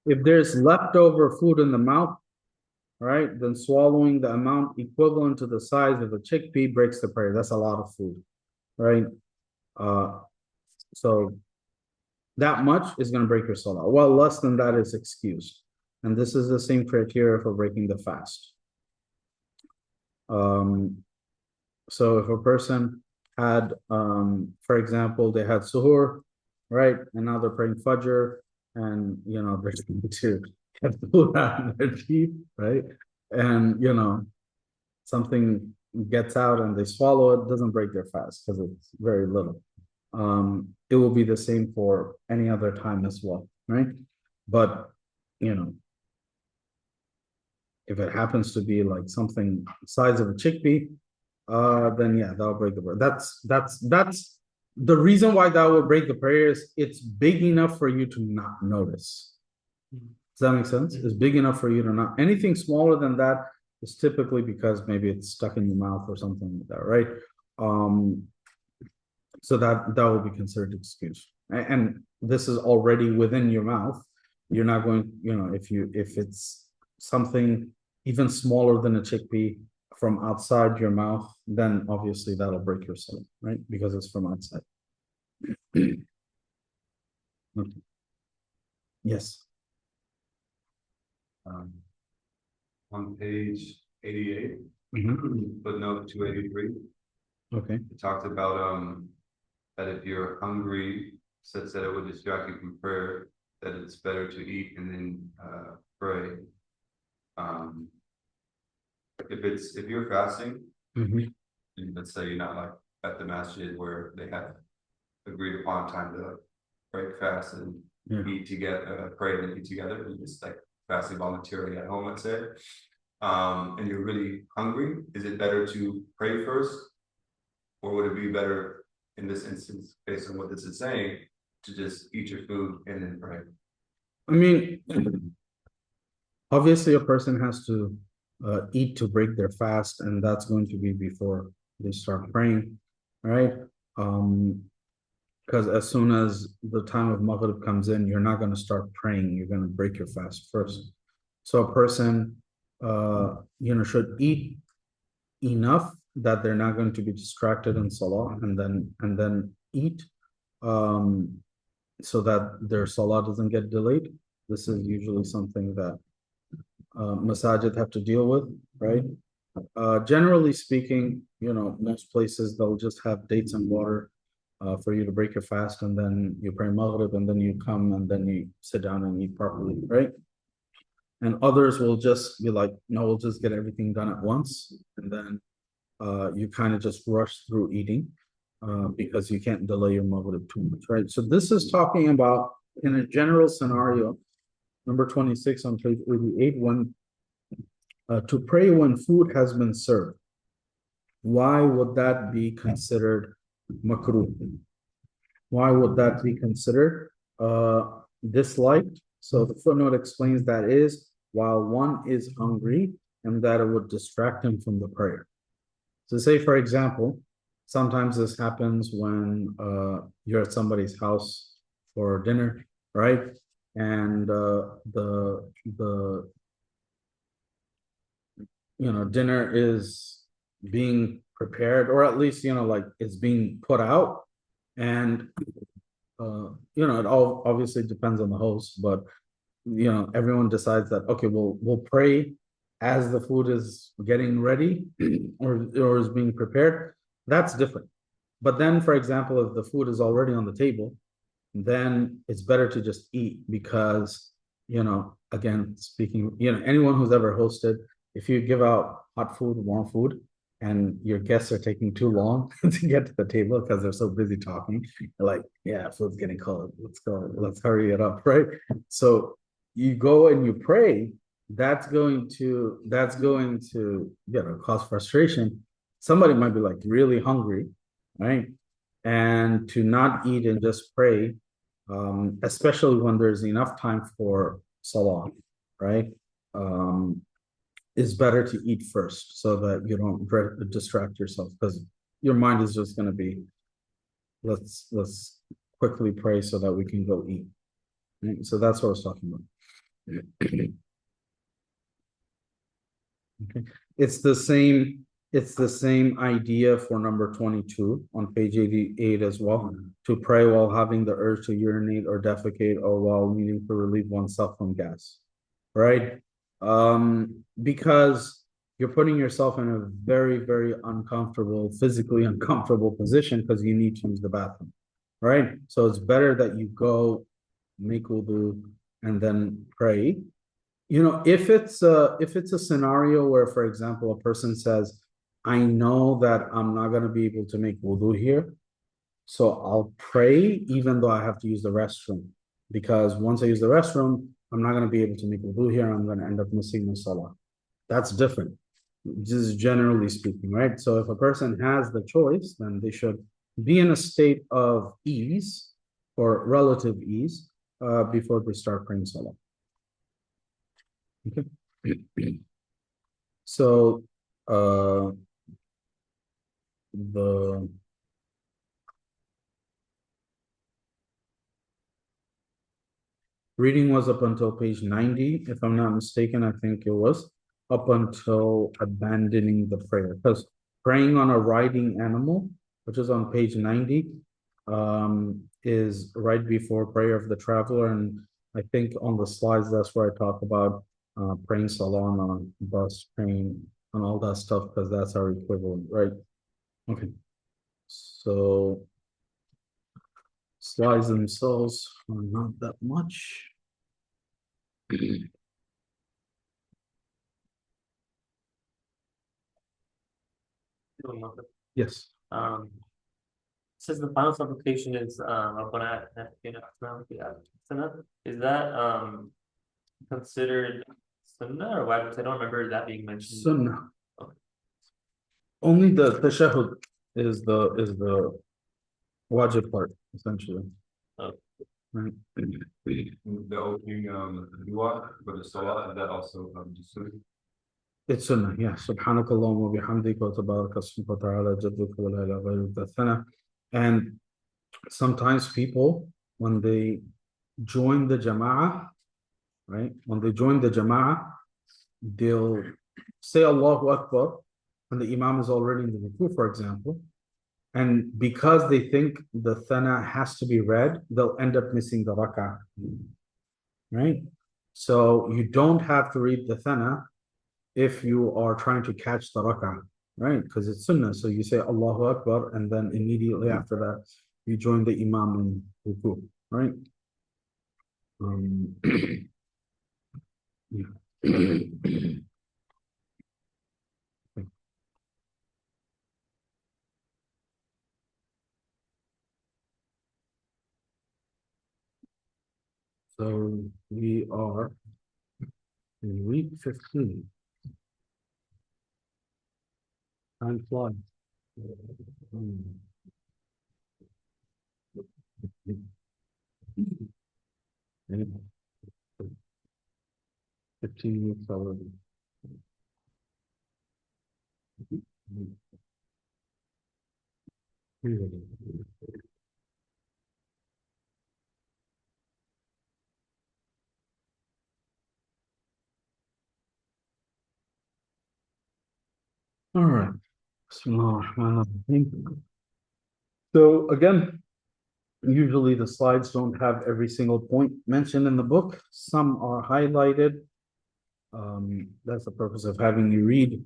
If there's leftover food in the mouth, right, then swallowing the amount equivalent to the size of a chickpea breaks the prayer. That's a lot of food, right? So that much is going to break your salah. Well, less than that is excused. And this is the same criteria for breaking the fast. So if a person had, for example, they had suhoor, right, and now they're praying fajr, and they're going to have food out in their teeth, right, and something gets out and they swallow it, doesn't break their fast because it's very little. It will be the same for any other time as well, right? But, you know, if it happens to be like something size of a chickpea, then yeah, that'll break the prayer. That's the reason why that will break the prayer is it's big enough for you to not notice. Does that make sense? It's big enough for you to not, anything smaller than that is typically because maybe it's stuck in your mouth or something like that, right? So that will be considered excused. And this is already within your mouth. You're not going, you know, if it's something even smaller than a chickpea from outside your mouth, then obviously that'll break your salah, right? Because it's from outside. Okay. Yes. On page 88, Mhm. footnote 283, Okay. it talked about that if you're hungry, says that it would distract you from prayer, that it's better to eat and then pray. If you're fasting, Mhm. and let's say you're not like at the masjid where they have agreed upon time to break fast and Yeah. eat together, pray and eat together, you just like fasting voluntarily at home, let's say. And you're really hungry, is it better to pray first? Or would it be better in this instance, based on what this is saying, to just eat your food and then pray? I mean, obviously a person has to eat to break their fast, and that's going to be before they start praying, right? Because as soon as the time of Maghrib comes in, you're not going to start praying, you're going to break your fast first. So a person, should eat enough that they're not going to be distracted in salah, and then eat, so that their salah doesn't get delayed. This is usually something that masajid have to deal with, right? Generally speaking, most places they'll just have dates and water for you to break your fast, and then you pray Maghrib, and then you come and then you sit down and eat properly, right? And others will just be like, no, we'll just get everything done at once, and then you kind of just rush through eating because you can't delay your Maghrib too much, right? So this is talking about in a general scenario, number 26 on page 88, when to pray when food has been served. Why would that be considered makruh? Why would that be considered disliked? So the footnote explains that is while one is hungry and that it would distract him from the prayer. So say, for example, sometimes this happens when you're at somebody's house for dinner, right? And the dinner is being prepared, or at least like it's being put out, and it all obviously depends on the host, but everyone decides that okay, we'll pray as the food is getting ready or is being prepared. That's different. But then, for example, if the food is already on the table, then it's better to just eat because again, speaking, anyone who's ever hosted, if you give out hot food, warm food, and your guests are taking too long to get to the table because they're so busy talking, you're like, yeah, food's getting cold. Let's go. Let's hurry it up, right? So you go and you pray. That's going to cause frustration. Somebody might be like really hungry, right? And to not eat and just pray, especially when there's enough time for salah, right? It's better to eat first so that you don't distract yourself, because your mind is just going to be, let's quickly pray so that we can go eat. Right? So that's what I was talking about. Okay, it's the same idea for number 22 on page 88 as well. To pray while having the urge to urinate or defecate, or while needing to relieve oneself from gas, right? Because you're putting yourself in a very, very physically uncomfortable position because you need to use the bathroom, right? So it's better that you go make wudu and then pray. If it's a scenario where, for example, a person says, I know that I'm not gonna be able to make wudu here. So I'll pray even though I have to use the restroom. Because once I use the restroom, I'm not gonna be able to make wudu here, I'm gonna end up missing my salah. That's different. Just generally speaking, right? So if a person has the choice, then they should be in a state of ease or relative ease before they start praying salah. Okay. So the reading was up until page 90, if I'm not mistaken, I think it was up until abandoning the prayer. Because praying on a riding animal, which is on page 90, is right before prayer of the traveler. And I think on the slides, that's where I talk about praying salah on a bus, train, and all that stuff, because that's our equivalent, right? Okay. So slides themselves are not that much. Yes. Says the final supplication is Rabbana is that considered sunnah or wajib? I don't remember that being mentioned. Sunnah. Only the tashahhud is the wajib part, essentially. Oh. Right. The opening, dua for the salah, and that also, just so It's sunnah, yeah. Subhanaka Allahumma bihamdika wa tabaraka ismuka wa ta'ala jadduka wa la ilaha ghayruka thana. And sometimes people, when they join the jama'ah, right? When they join the jama'ah, they'll say Allahu Akbar when the imam is already in the ruku, for example. And because they think the thana has to be read, they'll end up missing the rak'ah, right? So you don't have to read the thana if you are trying to catch the rak'ah, right? Because it's sunnah. So you say Allahu Akbar, and then immediately after that, you join the imam in ruku, right? Yeah. So we are in week 15. Time flies. Anyway, 15 weeks already. All right. So again, usually the slides don't have every single point mentioned in the book. Some are highlighted. That's the purpose of having you read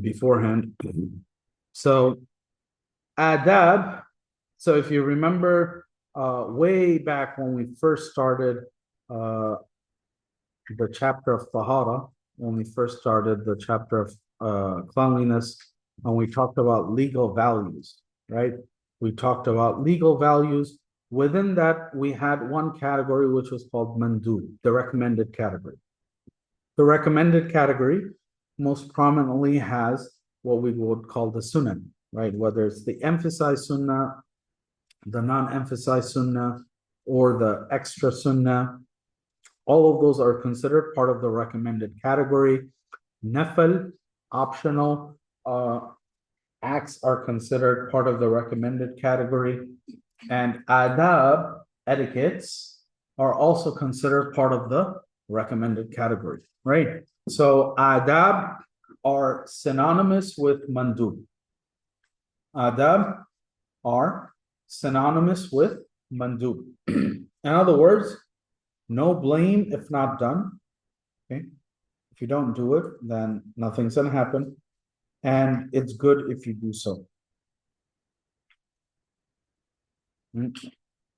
beforehand. So adab. So if you remember way back when we first started the chapter of Tahara, when we first started the chapter of cleanliness, and we talked about legal values, right? We talked about legal values. Within that, we had one category which was called mandub, the recommended category. The recommended category most prominently has what we would call the sunnah, right? Whether it's the emphasized sunnah, the non-emphasized sunnah, or the extra sunnah. All of those are considered part of the recommended category. Nafal, optional acts are considered part of the recommended category. And adab, etiquettes, are also considered part of the recommended category, right? So adab are synonymous with mandub. Adab are synonymous with mandub. In other words, no blame if not done. Okay. If you don't do it, then nothing's gonna happen. And it's good if you do so.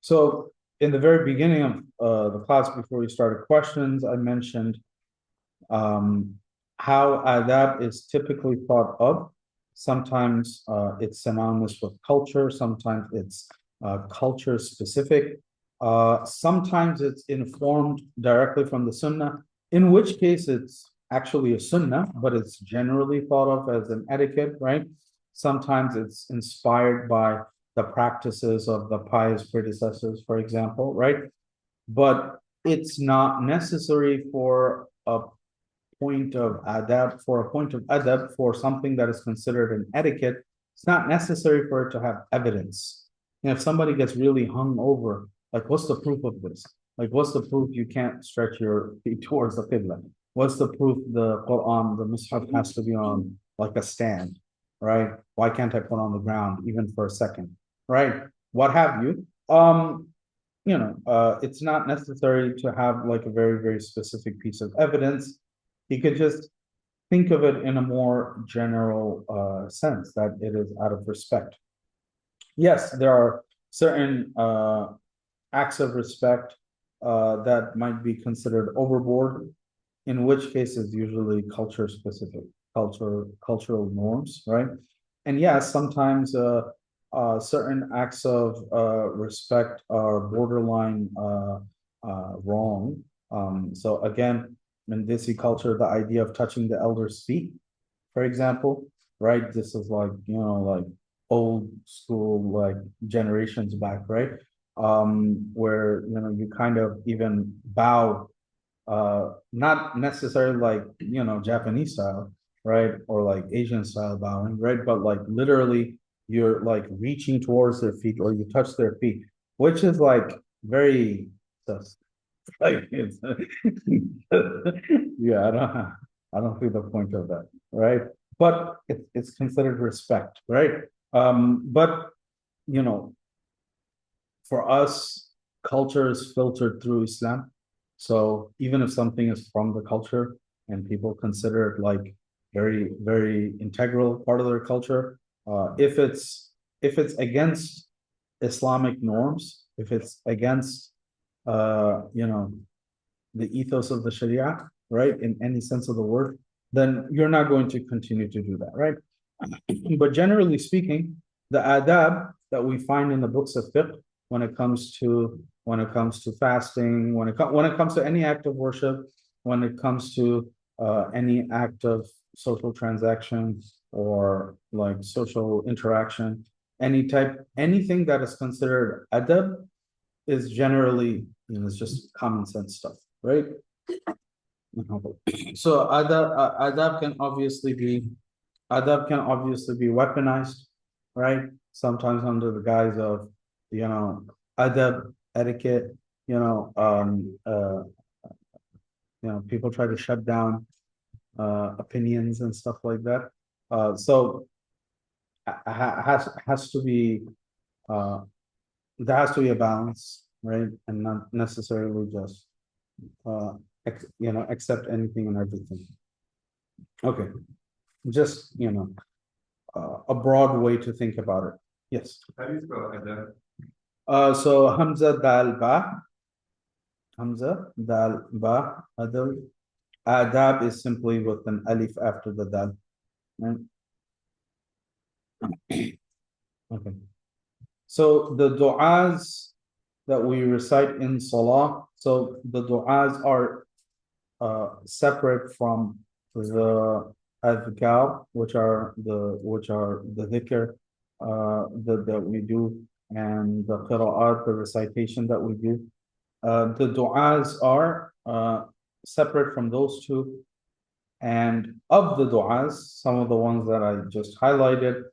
So in the very beginning of the class, before we started questions, I mentioned how adab is typically thought of. Sometimes it's synonymous with culture, sometimes it's culture specific. Sometimes it's informed directly from the sunnah, in which case it's actually a sunnah, but it's generally thought of as an etiquette, right? Sometimes it's inspired by the practices of the pious predecessors, for example, right? But it's not necessary for a point of adab, for something that is considered an etiquette. It's not necessary for it to have evidence. And if somebody gets really hung over, like, what's the proof of this? Like, what's the proof you can't stretch your feet towards the qibla? What's the proof the Quran, the Mus'haf has to be on like a stand, right? Why can't I put on the ground even for a second, right? What have you? It's not necessary to have like a very, very specific piece of evidence. You could just think of it in a more general sense that it is out of respect. Yes, there are certain acts of respect that might be considered overboard, in which case it's usually culture specific, cultural norms, right? And yes, sometimes certain acts of respect are borderline wrong. So again, in Desi culture, the idea of touching the elder's feet, for example, right? This is like, like old school, like generations back, right? Where, you kind of even bow, not necessarily like, Japanese style, right? Or like Asian style bowing, right? But like literally you're like reaching towards their feet or you touch their feet, which is like very sus. Like it's yeah, I don't see the point of that, right? But it's considered respect, right? But you know, for us, culture is filtered through Islam. So even if something is from the culture and people consider it like very, very integral part of their culture, if it's against Islamic norms, if it's against the ethos of the Sharia, right, in any sense of the word, then you're not going to continue to do that, right? But generally speaking, the adab that we find in the books of fiqh when it comes to fasting, when it comes to any act of worship, when it comes to any act of social transaction or like social interaction, anything that is considered adab is generally, it's just common sense stuff, right? So adab can obviously be weaponized, right? Sometimes under the guise of, adab, etiquette, people try to shut down opinions and stuff like that. So has to be there has to be a balance, right? And not necessarily just accept anything and everything. Okay, just a broad way to think about it. Yes. How do you spell adab? So Hamza Dal Ba. Hamza Dal Ba. Adab is simply with an alif after the dal. Right? Okay. So the du'as that we recite in Salah, so the du'as are separate from the adhkar, which are the dhikr that we do, and the qira'at, the recitation that we do. The du'as are separate from those two. And of the du'as, some of the ones that I just highlighted,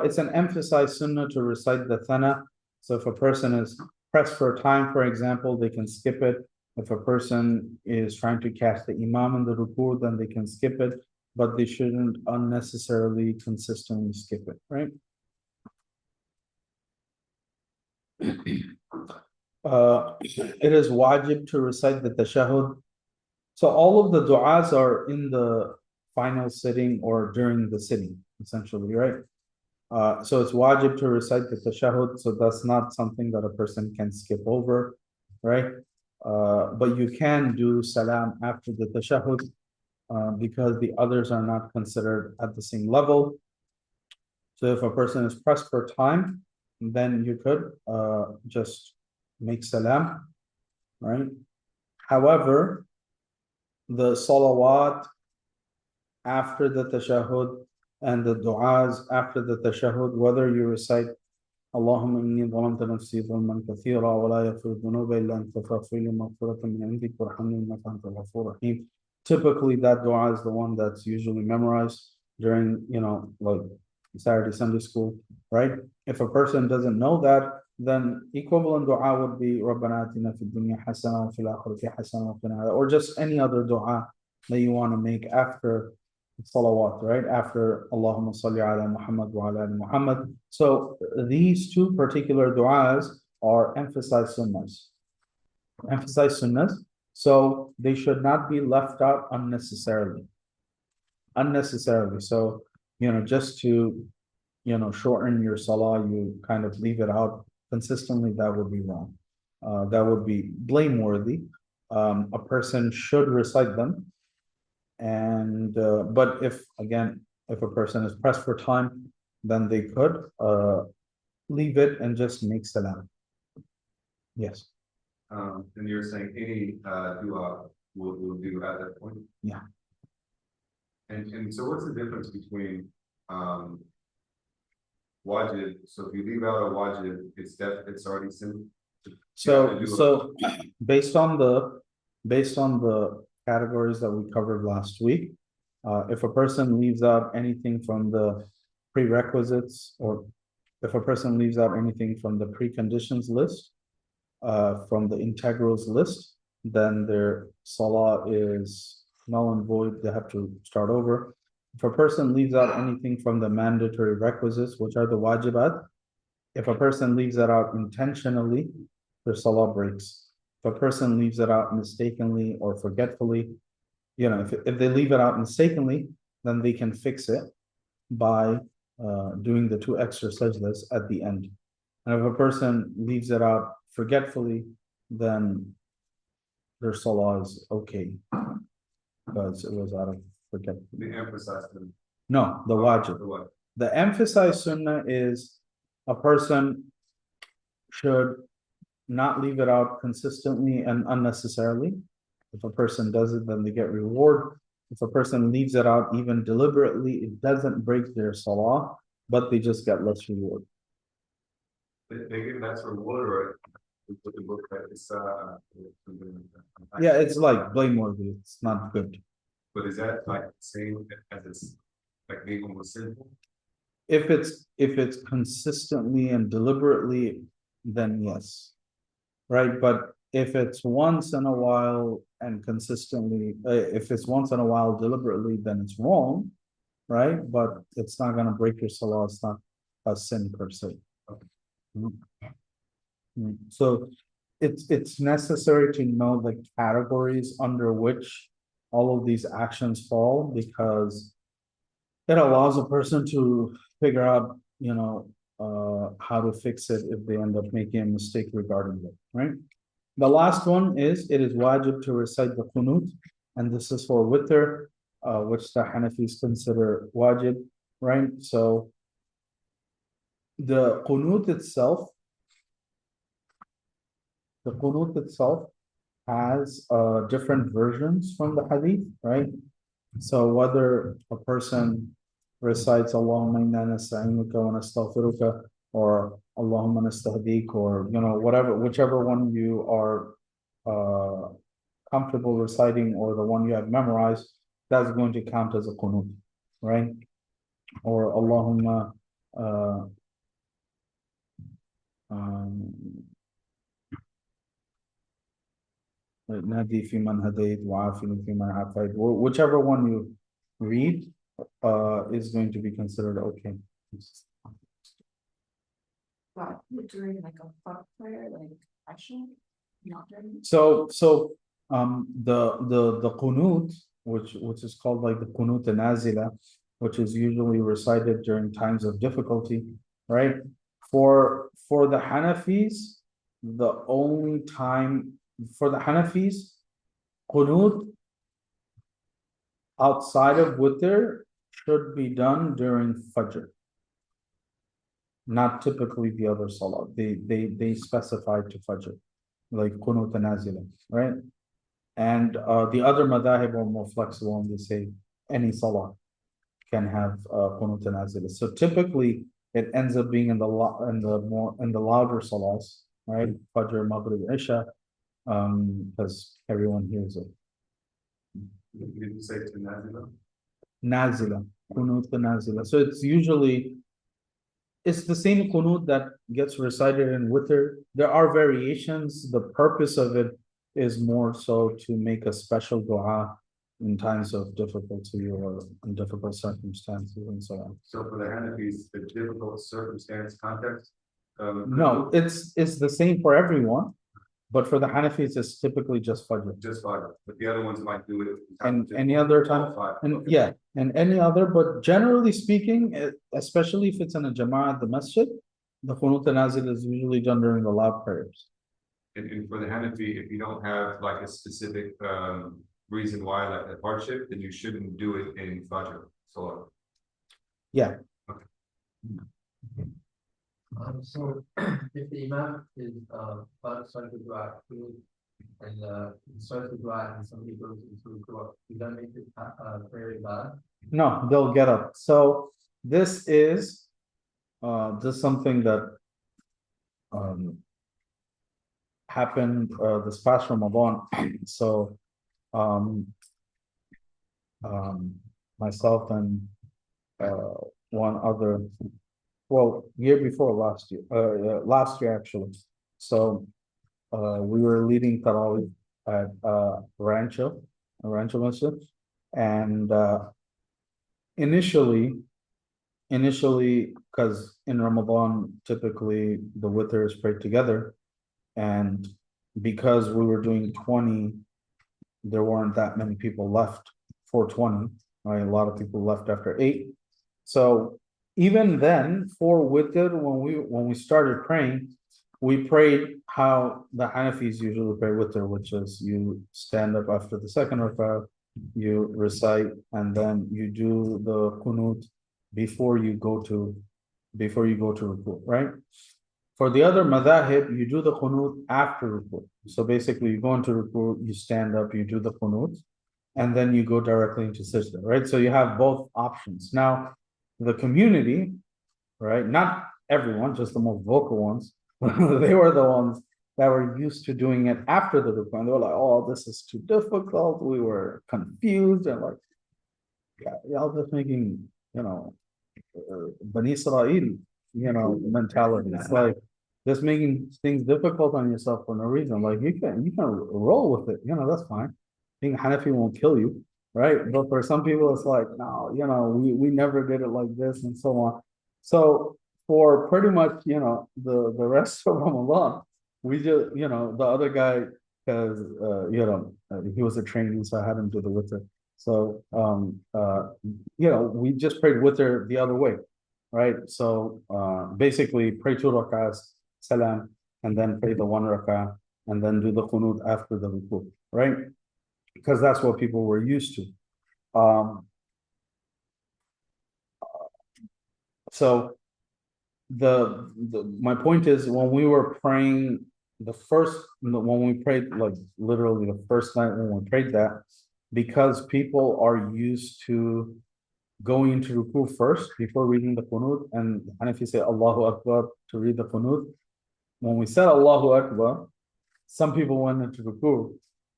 it's an emphasized sunnah to recite the thana. So if a person is pressed for time, for example, they can skip it. If a person is trying to catch the imam in the ruku, then they can skip it, but they shouldn't unnecessarily consistently skip it, right? It is wajib to recite the tashahhud. So all of the du'as are in the final sitting or during the sitting, essentially, right? So it's wajib to recite the tashahhud, so that's not something that a person can skip over, right? But you can do salam after the tashahhud. because the others are not considered at the same level. So if a person is pressed for time, then you could just make salam, right? However, the salawat after the tashahhud and the du'as after the tashahhud, whether you recite اللهم إني ظلمت نفسي ظلما كثيرا ولا يغفر الذنوب إلا أنت فاغفر لي مغفرة من عندك وارحمني إنك أنت الغفور الرحيم. Typically, that dua is the one that's usually memorized during, like Saturday Sunday school, right? If a person doesn't know that, then equivalent dua would be ربنا آتنا في الدنيا حسنة وفي الآخرة حسنة وقنا عذاب, or just any other dua that you want to make after salawat, right? After Allahumma salli ala Muhammad wa ala ali Muhammad. So these two particular du'as are emphasized sunnahs. So they should not be left out unnecessarily. So, just to, shorten your salah, you kind of leave it out consistently, that would be wrong. That would be blameworthy. A person should recite them. And but if a person is pressed for time, then they could leave it and just make salam. Yes. And you're saying any dua will do at that point? Yeah. And so what's the difference between wajib? So if you leave out a wajib, it's already sin. So based on the categories that we covered last week, if a person leaves out anything from the prerequisites, or if a person leaves out anything from the preconditions list, from the integrals list, then their salah is null and void. They have to start over. If a person leaves out anything from the mandatory requisites, which are the wajibat, if a person leaves that out intentionally, their salah breaks. If a person leaves it out mistakenly or forgetfully, if they leave it out mistakenly, then they can fix it by doing the 2 extra sajdas at the end. And if a person leaves it out forgetfully, then their salah is okay, because it was out of forgetfulness. The emphasized them. No, the wajib. The emphasized sunnah is a person should not leave it out consistently and unnecessarily. If a person does it, then they get reward. If a person leaves it out even deliberately, it doesn't break their salah, but they just get less reward. They give less reward, or put the book that is yeah, it's like blameworthy. It's not good. But is that like same as it's like being almost sinful? If it's consistently and deliberately, then yes. Right, but if it's once in a while and consistently, if it's once in a while deliberately, then it's wrong, right? But it's not going to break your salah. It's not a sin per se. So it's necessary to know the categories under which all of these actions fall, because it allows a person to figure out, how to fix it if they end up making a mistake regarding it, right? The last one is, it is wajib to recite the qunut, and this is for witr, which the Hanafis consider wajib, right? So the qunut itself has different versions from the hadith, right? So whether a person recites Allahumma inna nasta'inuka wa nastaghfiruka, or Allahumma nastahdik, or whichever one you are comfortable reciting, or the one you have memorized, that's going to count as a qunut, right? Or Allahumma nadi fi man hadayt wa afini fi man afayt, whichever one you read is going to be considered okay. But during like a fuck prayer, like actually, not during. So the qunut, which is called like the qunut nazila, which is usually recited during times of difficulty, right? For the Hanafis, the only time for the Hanafis, qunut outside of witr should be done during Fajr. Not typically the other salah. They specify to Fajr, like Qunut and Nazila, right? And the other madhahib are more flexible and they say any salah can have Qunut and Nazila. So typically it ends up being in the louder salahs, right? Fajr, Maghrib, Isha, because everyone hears it. Did you say to Nazila? Nazila, Qunut and Nazila. So it's the same Qunut that gets recited in witr. There are variations. The purpose of it is more so to make a special dua in times of difficulty or in difficult circumstances and so on. So for the Hanafis, the difficult circumstance context. No, it's the same for everyone, but for the Hanafis, it's typically just Fajr. Just five, but the other ones might do it. And any other time, All five, and okay. yeah, and any other, but generally speaking, especially if it's in a Jama'ah at the masjid, the Qunut and Nazil is usually done during the loud prayers. And for the Hanafi, if you don't have like a specific reason why, like a hardship, then you shouldn't do it in Fajr. So Yeah, So if the imam is starting to dua and starts to dua and somebody goes into dua, does that make it very bad? no, they'll get up. So this is just something that happened this past Ramadan. So myself and one other, well, year before last year actually. So we were leading Tarawih at Rancho Masjid, and initially, because in Ramadan typically the witr is prayed together, and because we were doing 20, there weren't that many people left for 20, right? A lot of people left after 8. So even then, for witr, when we started praying, we prayed how the Hanafis usually pray witr, which is you stand up after the second rak'ah, you recite, and then you do the qunut before you go to ruku, right? For the other madhahib, you do the qunut after ruku. So basically, you go into ruku, you stand up, you do the qunut, and then you go directly into sajda, right? So you have both options. Now, the community, right? Not everyone, just the most vocal ones. They were the ones that were used to doing it after the ruku, and they were like, "Oh, this is too difficult." We were confused and like, "Yeah, y'all just making, Bani Israel, mentality. It's like just making things difficult on yourself for no reason. Like you can roll with it, that's fine. Being Hanafi won't kill you, right? But for some people, it's like, no, we never did it like this and so on. So for pretty much, the rest of Ramadan, we just, the other guy, because he was a trainee, so I had him do the witr. So we just prayed witr the other way, right? So basically pray 2 rak'ahs, salam, and then pray the 1 rak'ah, and then do the qunut after the ruku, right? Because that's what people were used to. So my point is, when we were praying when we prayed, like literally the first night when we prayed that, because people are used to going into ruku first before reading the qunut, and Hanafi say Allahu Akbar to read the qunut. When we said Allahu Akbar, some people went into ruku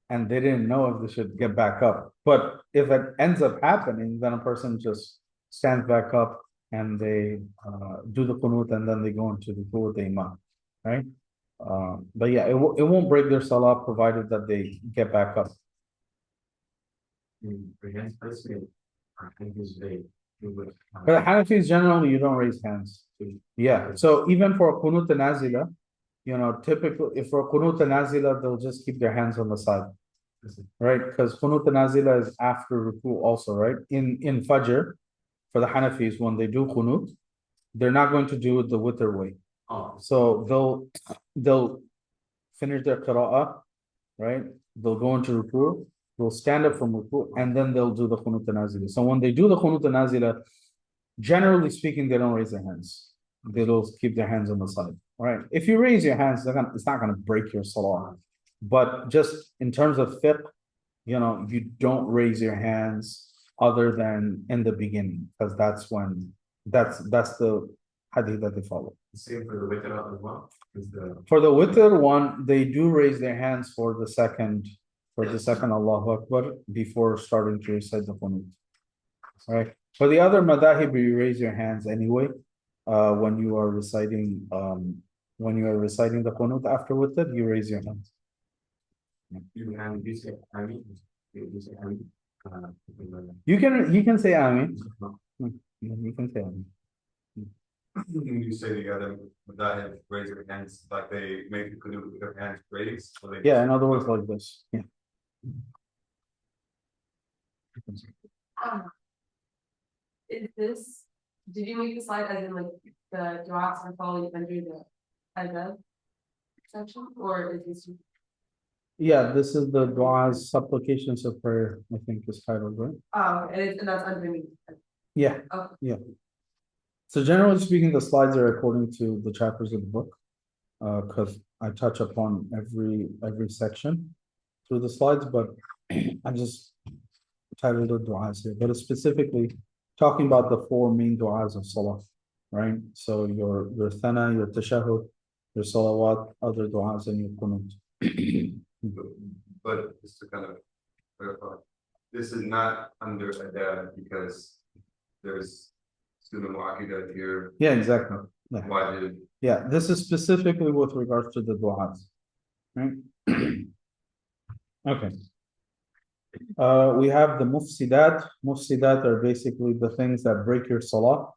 and they didn't know if they should get back up. But if it ends up happening, then a person just stands back up and they do the qunut and then they go into ruku with the imam, right? But yeah, it won't break their salah provided that they get back up. For the Hanafis, generally, you don't raise hands. Yeah, so even for Qunut and Nazila, typically, if for Qunut and Nazila, they'll just keep their hands on the side. Right, because Qunut and Nazila is after Ruku also, right? In Fajr, for the Hanafis, when they do Qunut, they're not going to do it the witr way. So they'll finish their qira'ah, right? They'll go into Ruku, will stand up from ruku, and then they'll do the Qunut al-Nazila. So when they do the Qunut al-Nazila, generally speaking, they don't raise their hands. They'll keep their hands on the side, right? If you raise your hands, it's not gonna break your salah. But just in terms of fiqh, you don't raise your hands other than in the beginning, because that's when, that's the hadith that they follow. Same for the witr as well, is the. For the witr one, they do raise their hands for the second Allahu Akbar before starting to recite the Qunut. Right? For the other madahib, you raise your hands anyway, when you are reciting the Qunut after witr, you raise your hands. You say, I mean, you say, I mean, You can say Amin. You can say Amin. when you say the other, that have raised their hands, like they make the Qunut with their hands raised, so they. Yeah, in other words, like this. Yeah. Is this, did you make the slide as in like the du'as are falling under the adab section, or is this? Yeah, this is the du'as, supplications of prayer, I think is titled, right? Oh, and that's underneath. Yeah, Okay. yeah. So generally speaking, the slides are according to the chapters of the book. Because I touch upon every section through the slides, but I just titled it du'as here, but it's specifically talking about the four main du'as of salah, right? So your thana, your tashahhud, your salawat, other du'as, and your qunut. But just to kind of clarify, this is not under adab because there's student mu'akidah here. Yeah, exactly. Yeah. Why Yeah, this is specifically with regards to the du'as, right? Okay. We have the mufsidat. Mufsidat are basically the things that break your salah.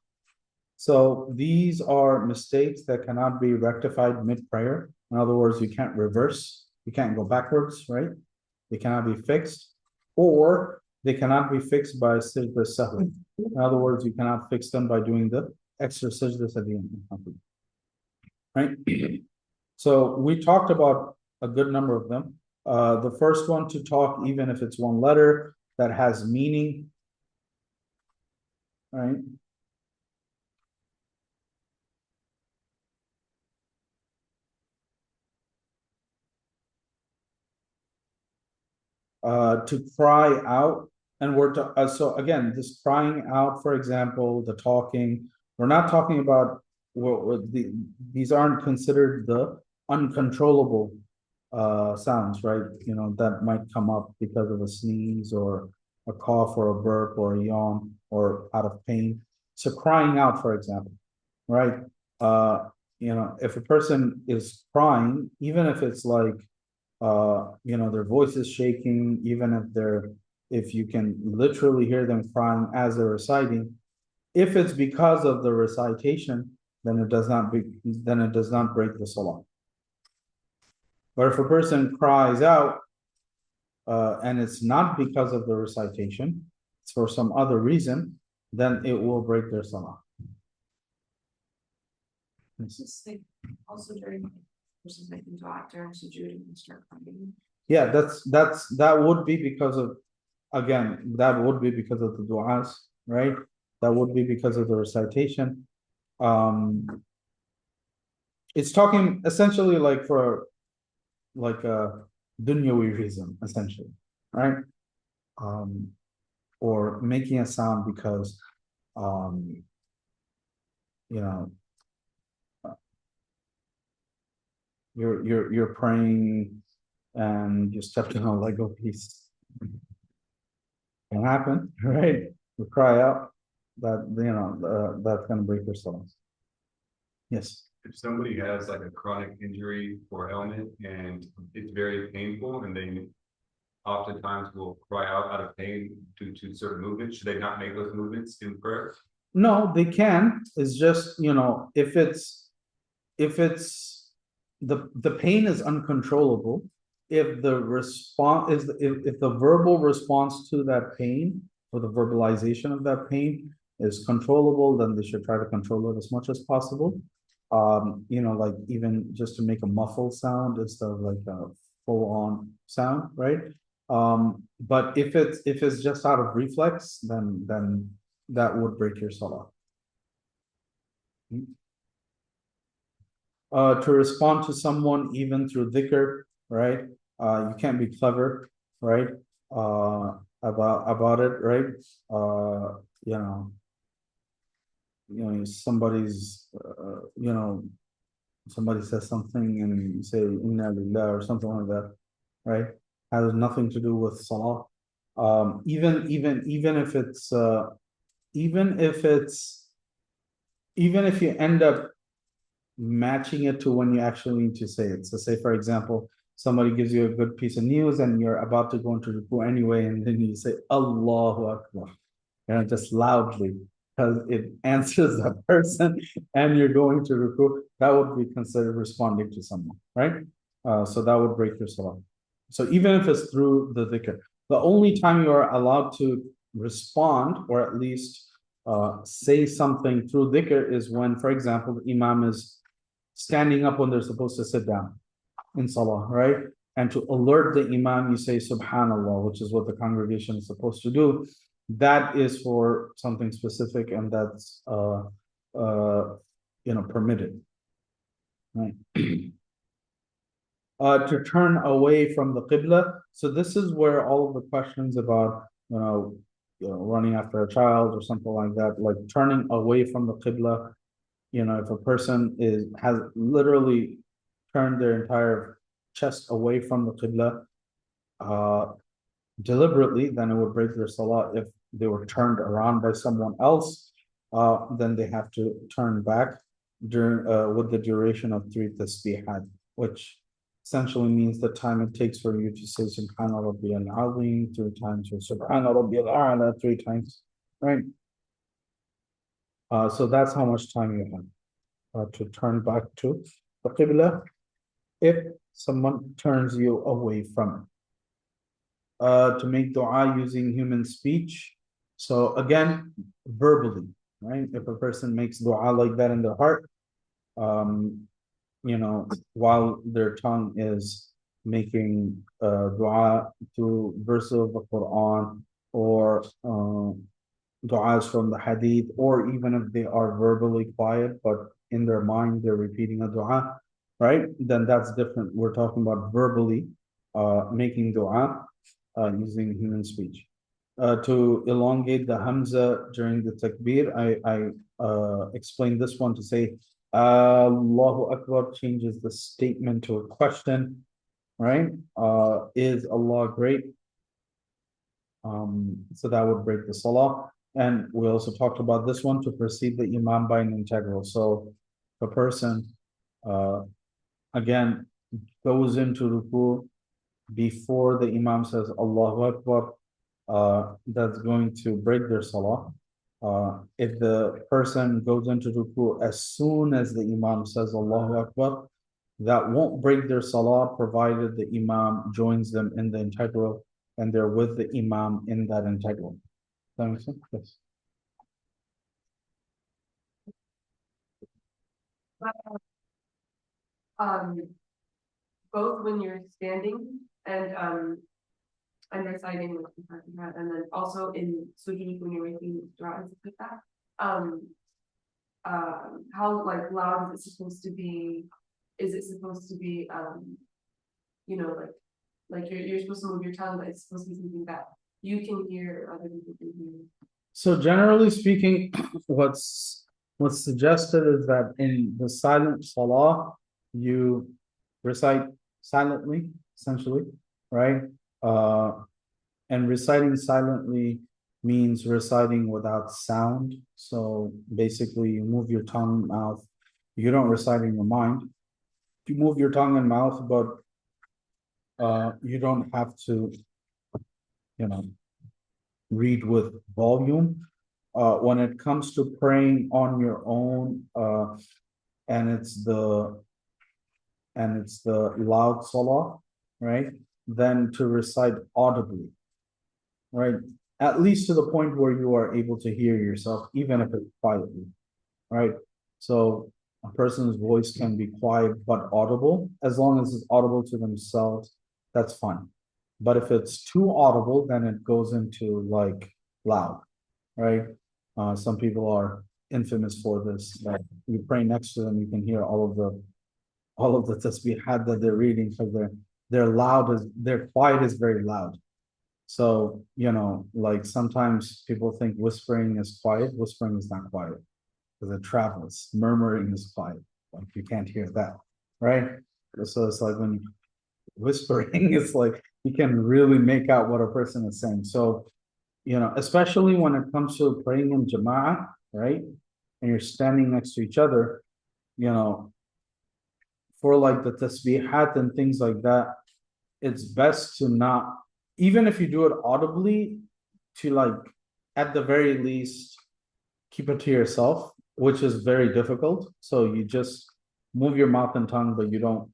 So these are mistakes that cannot be rectified mid-prayer. In other words, you can't reverse, you can't go backwards, right? They cannot be fixed, or they cannot be fixed by sajda sahwi. In other words, you cannot fix them by doing the extra sajdas at the end. Right? So we talked about a good number of them. The first one to talk, even if it's one letter that has meaning, right? To cry out, and so again, this crying out, for example, the talking, we're not talking about these aren't considered the uncontrollable sounds, right? That might come up because of a sneeze or a cough or a burp or a yawn or out of pain. So crying out, for example, right? If a person is crying, even if it's like their voice is shaking, even if you can literally hear them crying as they're reciting, if it's because of the recitation, then it does not break the salah. But if a person cries out, and it's not because of the recitation, it's for some other reason, then it will break their salah. Just like also during versus making dua during sujood and start crying. Yeah, that would be because of, again, that would be because of the du'as, right? That would be because of the recitation. It's talking essentially like for like a dunyawi reason, essentially, right? Or making a sound because you're praying and you stepped on a Lego piece. Can happen, right? You cry out, that's gonna break your salah. Yes. If somebody has like a chronic injury or ailment and it's very painful and they oftentimes will cry out of pain due to certain movements, should they not make those movements in prayer? No, they can. It's just, if it's the pain is uncontrollable, if the response is if the verbal response to that pain or the verbalization of that pain is controllable, then they should try to control it as much as possible. Like even just to make a muffled sound instead of like a full-on sound, right? But if it's just out of reflex, then that would break your salah. To respond to someone even through dhikr, right? You can't be clever, right? About it, right? You know, somebody's, somebody says something and you say inna lillah or something like that, right? Has nothing to do with salah. Even if it's even if you end up matching it to when you actually need to say it. So say, for example, somebody gives you a good piece of news and you're about to go into ruku anyway, and then you say Allahu Akbar, just loudly, because it answers the person and you're going to ruku, that would be considered responding to someone, right? So that would break your salah. So even if it's through the dhikr, the only time you are allowed to respond, or at least say something through dhikr, is when, for example, the imam is standing up when they're supposed to sit down in salah, right? And to alert the imam, you say subhanallah, which is what the congregation is supposed to do. That is for something specific, and that's permitted, right? To turn away from the qibla. So this is where all of the questions about running after a child or something like that, like turning away from the qibla. If a person has literally turned their entire chest away from the qibla deliberately, then it would break their salah. If they were turned around by someone else, then they have to turn back during with the duration of 3 tasbihat, which essentially means the time it takes for you to say Subhana Rabbiyal Azim 3 times, or Subhana Rabbiyal A'la 3 times, right? So that's how much time you have to turn back to the Qibla if someone turns you away from it. To make dua using human speech. So again, verbally, right? If a person makes dua like that in their heart, while their tongue is making dua through verses of the Quran, or du'as from the hadith, or even if they are verbally quiet, but in their mind they're repeating a dua, right? Then that's different. We're talking about verbally making dua using human speech. To elongate the hamza during the takbir, I explained this one to say Allahu Akbar changes the statement to a question, right? Is Allah great? So that would break the salah. And we also talked about this one, to precede the imam by an integral. So the person again goes into ruku before the imam says Allahu Akbar, that's going to break their salah. If the person goes into ruku as soon as the imam says Allahu Akbar, that won't break their salah, provided the imam joins them in the integral and they're with the imam in that integral. Does that make sense? Yes. Both when you're standing and reciting what you're talking about, and then also in sujood when you're making dua and stuff like that. How loud is it supposed to be? Is it supposed to be you're supposed to move your tongue, but it's supposed to be something that you can hear or other people can hear? So generally speaking, what's suggested is that in the silent salah, you recite silently, essentially, right? And reciting silently means reciting without sound. So basically, you move your tongue and mouth. You don't recite in your mind. You move your tongue and mouth, but you don't have to, read with volume. When it comes to praying on your own, and it's the loud salah, right? Then to recite audibly, right? At least to the point where you are able to hear yourself, even if it's quietly, right? So a person's voice can be quiet but audible. As long as it's audible to themselves, that's fine. But if it's too audible, then it goes into like loud, right? Some people are infamous for this, that you pray next to them, you can hear all of the tasbihat that they're reading, because they're loud, their quiet is very loud. So, like sometimes people think whispering is quiet. Whispering is not quiet, because it travels. Murmuring is quiet. Like you can't hear that, right? So it's like when whispering is like you can really make out what a person is saying. So, especially when it comes to praying in jama'ah, right? And you're standing next to each other, for like the tasbihat and things like that, it's best to not, even if you do it audibly, to like at the very least keep it to yourself, which is very difficult. So you just move your mouth and tongue, but you don't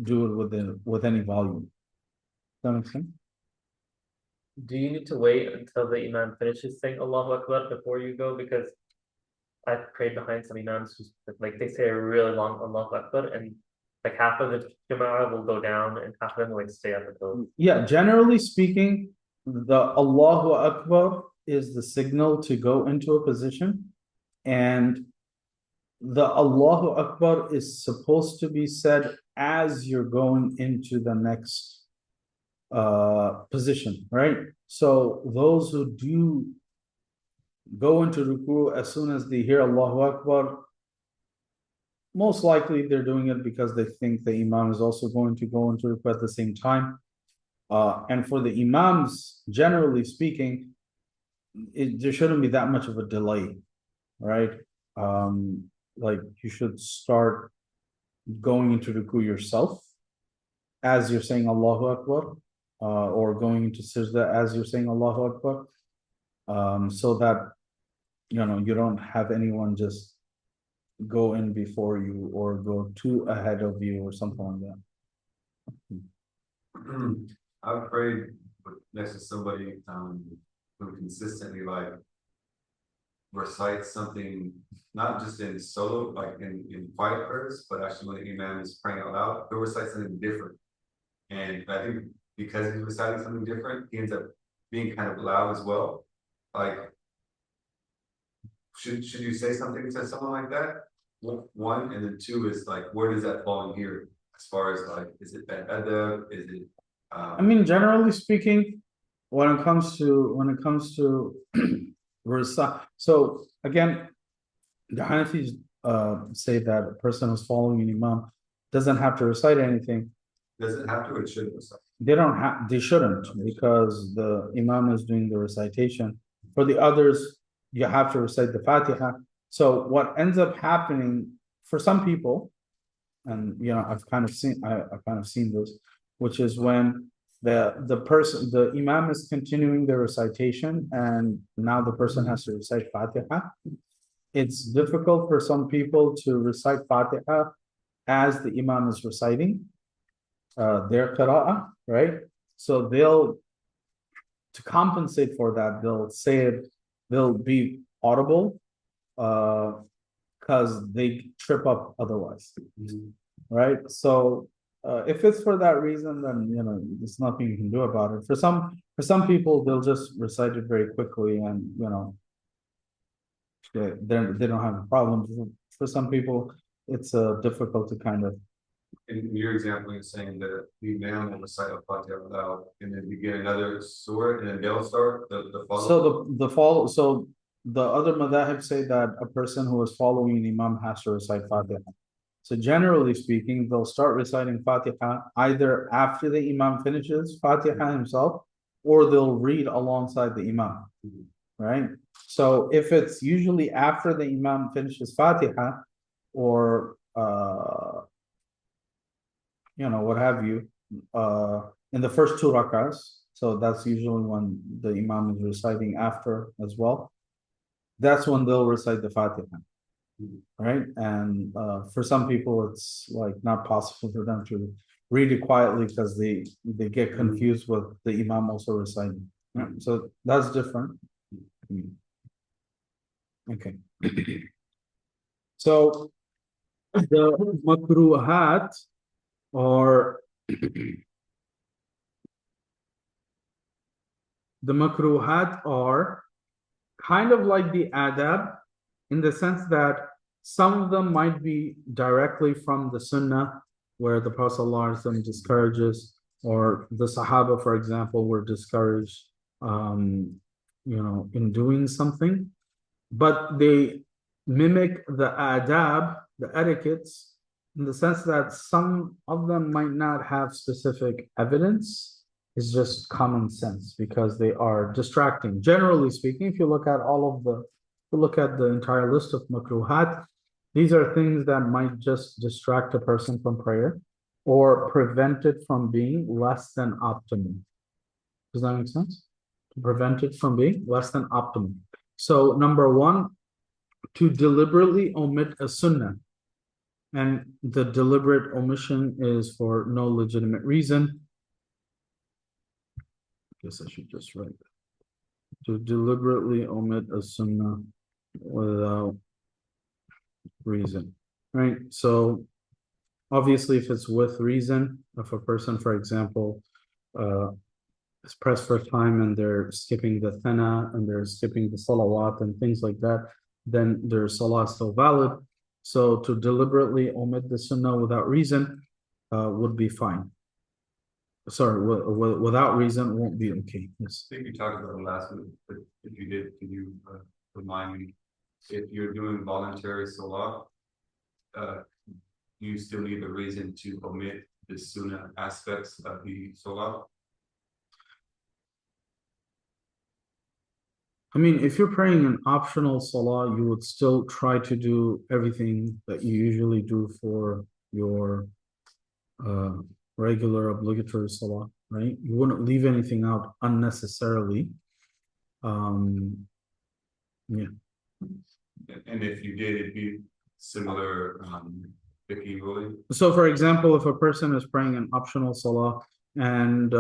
do it with any volume. Does that make sense? Do you need to wait until the imam finishes saying Allahu Akbar before you go? Because I've prayed behind some imams who like they say a really long Allahu Akbar, and like half of the Jama'ah will go down and half of them will like stay up until. Yeah, generally speaking, the Allahu Akbar is the signal to go into a position, and the Allahu Akbar is supposed to be said as you're going into the next position, right? So those who do go into ruku as soon as they hear Allahu Akbar, most likely they're doing it because they think the imam is also going to go into ruku at the same time. And for the imams, generally speaking, there shouldn't be that much of a delay, right? Like you should start going into ruku yourself as you're saying Allahu Akbar, or going into sajda as you're saying Allahu Akbar, so that you don't have anyone just go in before you or go too ahead of you or something like that. I've prayed next to somebody who consistently like recites something, not just in solo, like in quiet prayers, but actually when the imam is praying out loud, he'll recite something different. And I think because he's reciting something different, he ends up being kind of loud as well. Like, should you say something to someone like that? One, and then two is like, where does that fall in here? As far as like, is it bad adab? Is it? I mean, generally speaking, when it comes to recite, so again, the Hanafis say that a person who's following an imam doesn't have to recite anything. Does it have to or it shouldn't recite? They shouldn't, because the imam is doing the recitation. For the others, you have to recite the Fatiha. So what ends up happening for some people, and I've kind of seen this, which is when the imam is continuing the recitation and now the person has to recite Fatiha. It's difficult for some people to recite Fatiha as the imam is reciting their qira'ah, right? So to compensate for that, they'll be audible, because they trip up otherwise, right? So if it's for that reason, then there's nothing you can do about it. For some people, they'll just recite it very quickly, and they don't have a problem. For some people, it's difficult to kind of. In your example, you're saying that the imam will recite a Fatiha aloud, and then you get another surah, and then they'll start the follow. So the other madhahib say that a person who is following an imam has to recite Fatiha. So generally speaking, they'll start reciting Fatiha either after the imam finishes Fatiha himself, or they'll read alongside the imam, right? So if it's usually after the imam finishes Fatiha, or what have you, in the first two rakahs, so that's usually when the imam is reciting after as well. That's when they'll recite the Fatiha, right? And for some people, it's like not possible for them to read it quietly because they get confused with the imam also reciting. Right? So that's different. Okay. So the makruhat, or the makruhat are kind of like the adab, in the sense that some of them might be directly from the sunnah, where the Prophet ﷺ discourages, or the Sahaba, for example, were discouraged, in doing something, but they mimic the adab, the etiquettes, in the sense that some of them might not have specific evidence. It's just common sense because they are distracting. Generally speaking, if you look at the entire list of makruhat, these are things that might just distract a person from prayer or prevent it from being less than optimal. Does that make sense? To prevent it from being less than optimal. So number one, to deliberately omit a sunnah. And the deliberate omission is for no legitimate reason. I guess I should just write that. To deliberately omit a sunnah without reason, right? So obviously, if it's with reason, if a person, for example, is pressed for time and they're skipping the thana and they're skipping the salawat and things like that, then their salah is still valid. So to deliberately omit the sunnah without reason would be fine. Sorry, without reason won't be okay. Yes. I think you talked about it last week, but if you did, can you remind me, if you're doing voluntary salah, you still need a reason to omit the sunnah aspects of the salah? I mean, if you're praying an optional salah, you would still try to do everything that you usually do for your regular obligatory salah, right? You wouldn't leave anything out unnecessarily. Yeah. And if you did, it'd be similar, fiqh ruling? So for example, if a person is praying an optional salah and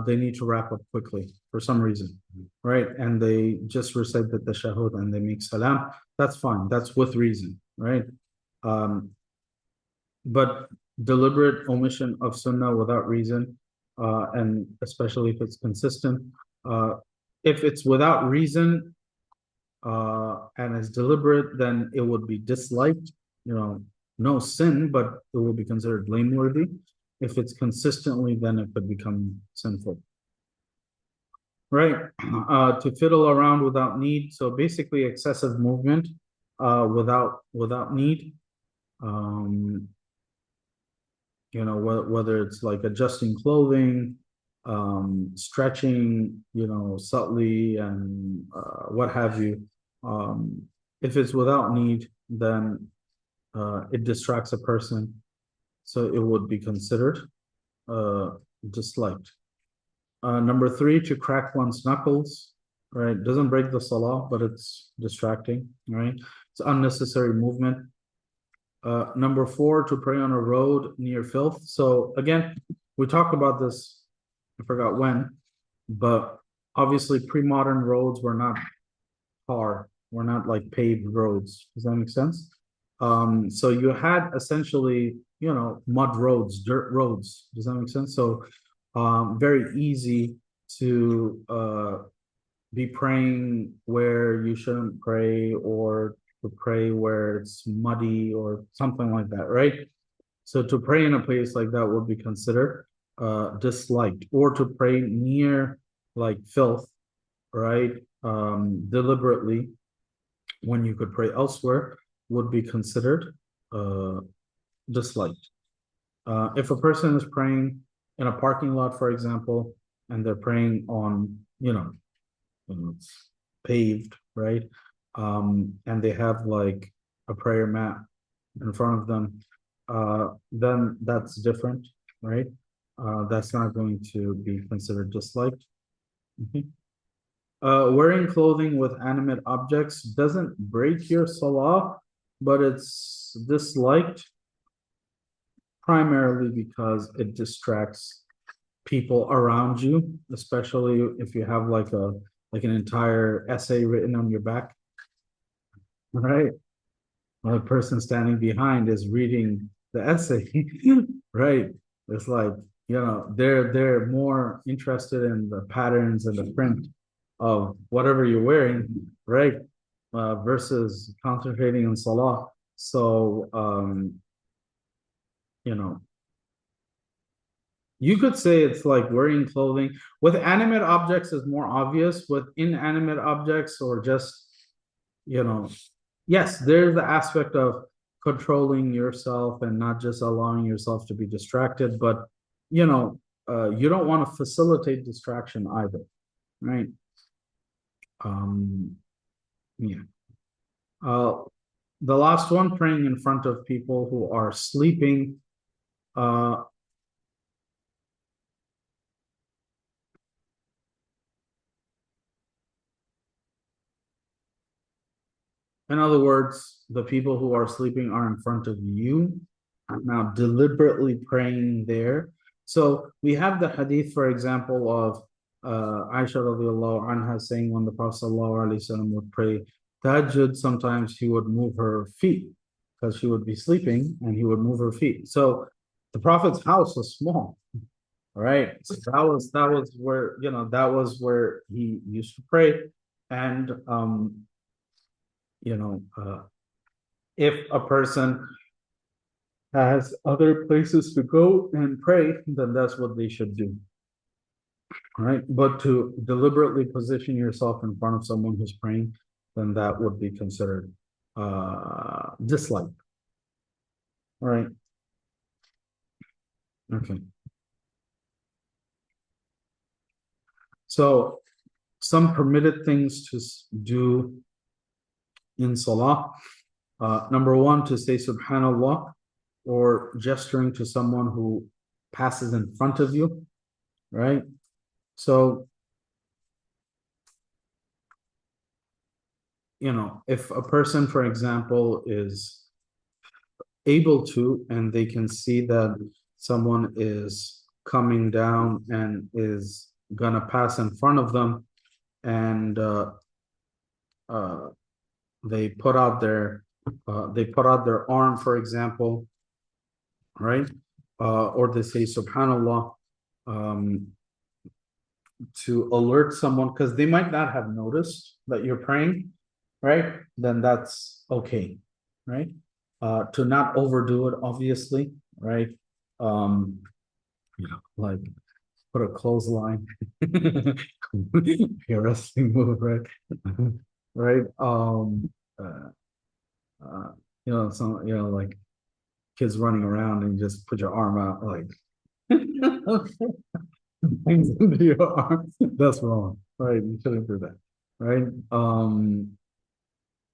they need to wrap up quickly for some reason, right? And they just recite the tashahhud and they make salam, that's fine. That's with reason, right? But deliberate omission of sunnah without reason, and especially if it's consistent, if it's without reason and is deliberate, then it would be disliked, no sin, but it will be considered blameworthy. If it's consistently, then it could become sinful. Right. To fiddle around without need. So basically excessive movement without need. Whether it's like adjusting clothing, stretching, subtly and what have you. If it's without need, then it distracts a person. So it would be considered disliked. Number three, to crack one's knuckles, right? Doesn't break the salah, but it's distracting, right? It's unnecessary movement. Number four, to pray on a road near filth. So again, we talked about this, I forgot when, but obviously pre-modern roads were not like paved roads. Does that make sense? So you had essentially, mud roads, dirt roads. Does that make sense? So very easy to be praying where you shouldn't pray, or to pray where it's muddy or something like that, right? So to pray in a place like that would be considered disliked, or to pray near like filth, right? Deliberately, when you could pray elsewhere, would be considered disliked. If a person is praying in a parking lot, for example, and they're praying on, it's paved, right? And they have like a prayer mat in front of them, then that's different, right? That's not going to be considered disliked. Wearing clothing with animate objects doesn't break your salah, but it's disliked primarily because it distracts people around you, especially if you have like an entire essay written on your back, right? The person standing behind is reading the essay, right? It's like, they're more interested in the patterns and the print of whatever you're wearing, right? Versus concentrating on salah. So, you know, you could say it's like wearing clothing. With animate objects is more obvious. With inanimate objects or just, you know, yes, there's the aspect of controlling yourself and not just allowing yourself to be distracted, but you know, you don't want to facilitate distraction either, right? Yeah. The last one, praying in front of people who are sleeping. In other words, the people who are sleeping are in front of you, now deliberately praying there. So we have the hadith, for example, of Aisha radiallahu anha saying when the Prophet sallallahu alaihi wasallam would pray tahajjud, sometimes he would move her feet because she would be sleeping and he would move her feet. So the Prophet's house was small, right? So that was where, you know, that was where he used to pray. And you know, if a person has other places to go and pray, then that's what they should do. Right? But to deliberately position yourself in front of someone who's praying, then that would be considered dislike. All right. Okay. So some permitted things to do in salah. Number one, to say subhanallah or gesturing to someone who passes in front of you, right? So, you know, if a person, for example, is able to, and they can see that someone is coming down and is gonna pass in front of them, and they put out their arm, for example, right? Or they say subhanallah to alert someone because they might not have noticed that you're praying, right? Then that's okay, right? To not overdo it, obviously, right? You know, like put a clothesline, a wrestling move, right? Right? You know, some, you know, like kids running around and you just put your arm out, like things into your arm. That's wrong, right? You shouldn't do that, right?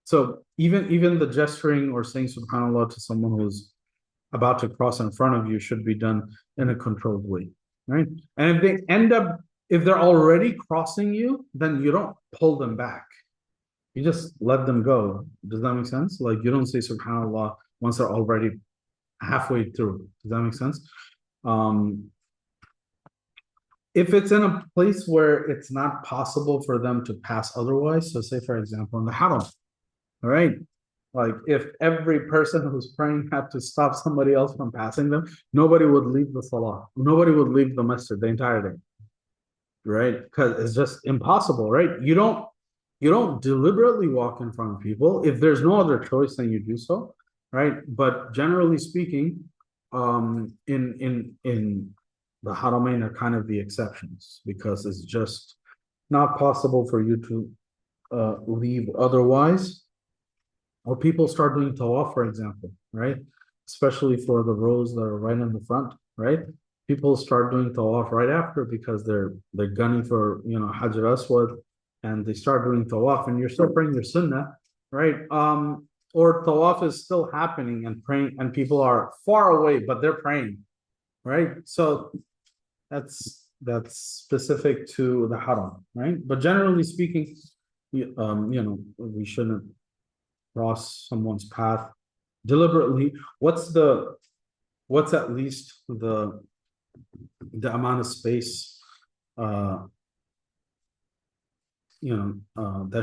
So even the gesturing or saying subhanallah to someone who's about to cross in front of you should be done in a controlled way, right? And if they end up, if they're already crossing you, then you don't pull them back. You just let them go. Does that make sense? Like you don't say subhanallah once they're already halfway through. Does that make sense? If it's in a place where it's not possible for them to pass otherwise, so say for example in the haram, all right, like if every person who's praying had to stop somebody else from passing them, nobody would leave the salah, nobody would leave the masjid the entire day, right? Because it's just impossible, right? You don't deliberately walk in front of people. If there's no other choice, then you do so, right? But generally speaking, in the Haramain are kind of the exceptions because it's just not possible for you to leave otherwise. Or people start doing tawaf, for example, right? Especially for the rows that are right in the front, right? People start doing tawaf right after because they're gunning for, you know, Hajar Aswad, and they start doing tawaf and you're still praying your sunnah, right? Or tawaf is still happening and praying and people are far away, but they're praying, right? So that's specific to the haram, right? But generally speaking, you know, we shouldn't cross someone's path deliberately. What's at least the amount of space that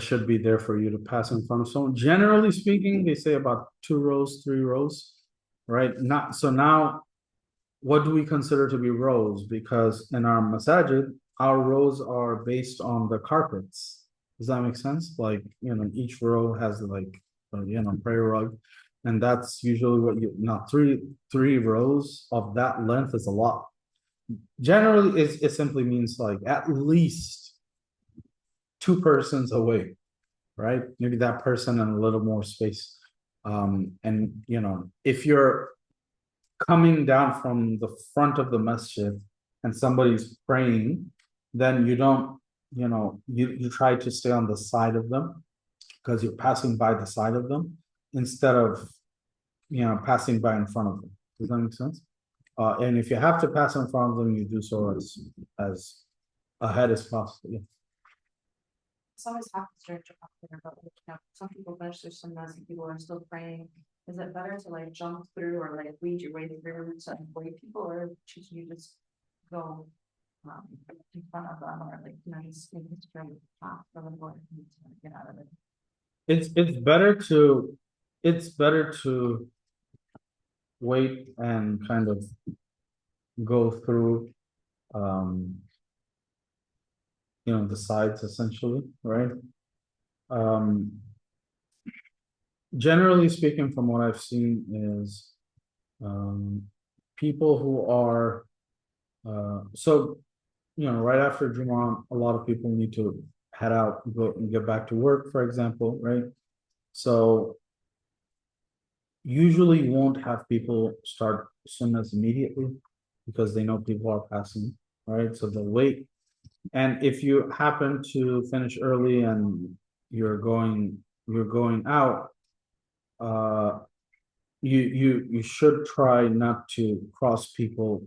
should be there for you to pass in front of someone? Generally speaking, they say about 2 rows, 3 rows, right? Not so now what do we consider to be rows? Because in our masajid, our rows are based on the carpets. Does that make sense? Like, each row has like, prayer rug. And that's usually what now three rows of that length is a lot. Generally, it simply means like at least two persons away, right? Maybe that person and a little more space. And if you're coming down from the front of the masjid and somebody's praying, then you don't, you try to stay on the side of them because you're passing by the side of them instead of, passing by in front of them. Does that make sense? And if you have to pass in front of them, you do so as ahead as possible. Yeah. It's always happens during Jumu'ah, but some people finish their sunnah, some people are still praying. Is it better to like jump through or like lead your way through to avoid people, or should you just go in front of them, or like just make a straight path for them going to get out of it? It's better to wait and kind of go through the sides essentially, right? Generally speaking, from what I've seen is people who are right after Jumu'ah, a lot of people need to head out, go and get back to work, for example, right? So usually you won't have people start sunnahs immediately because they know people are passing, right? So they'll wait. And if you happen to finish early and you're going out, you should try not to cross people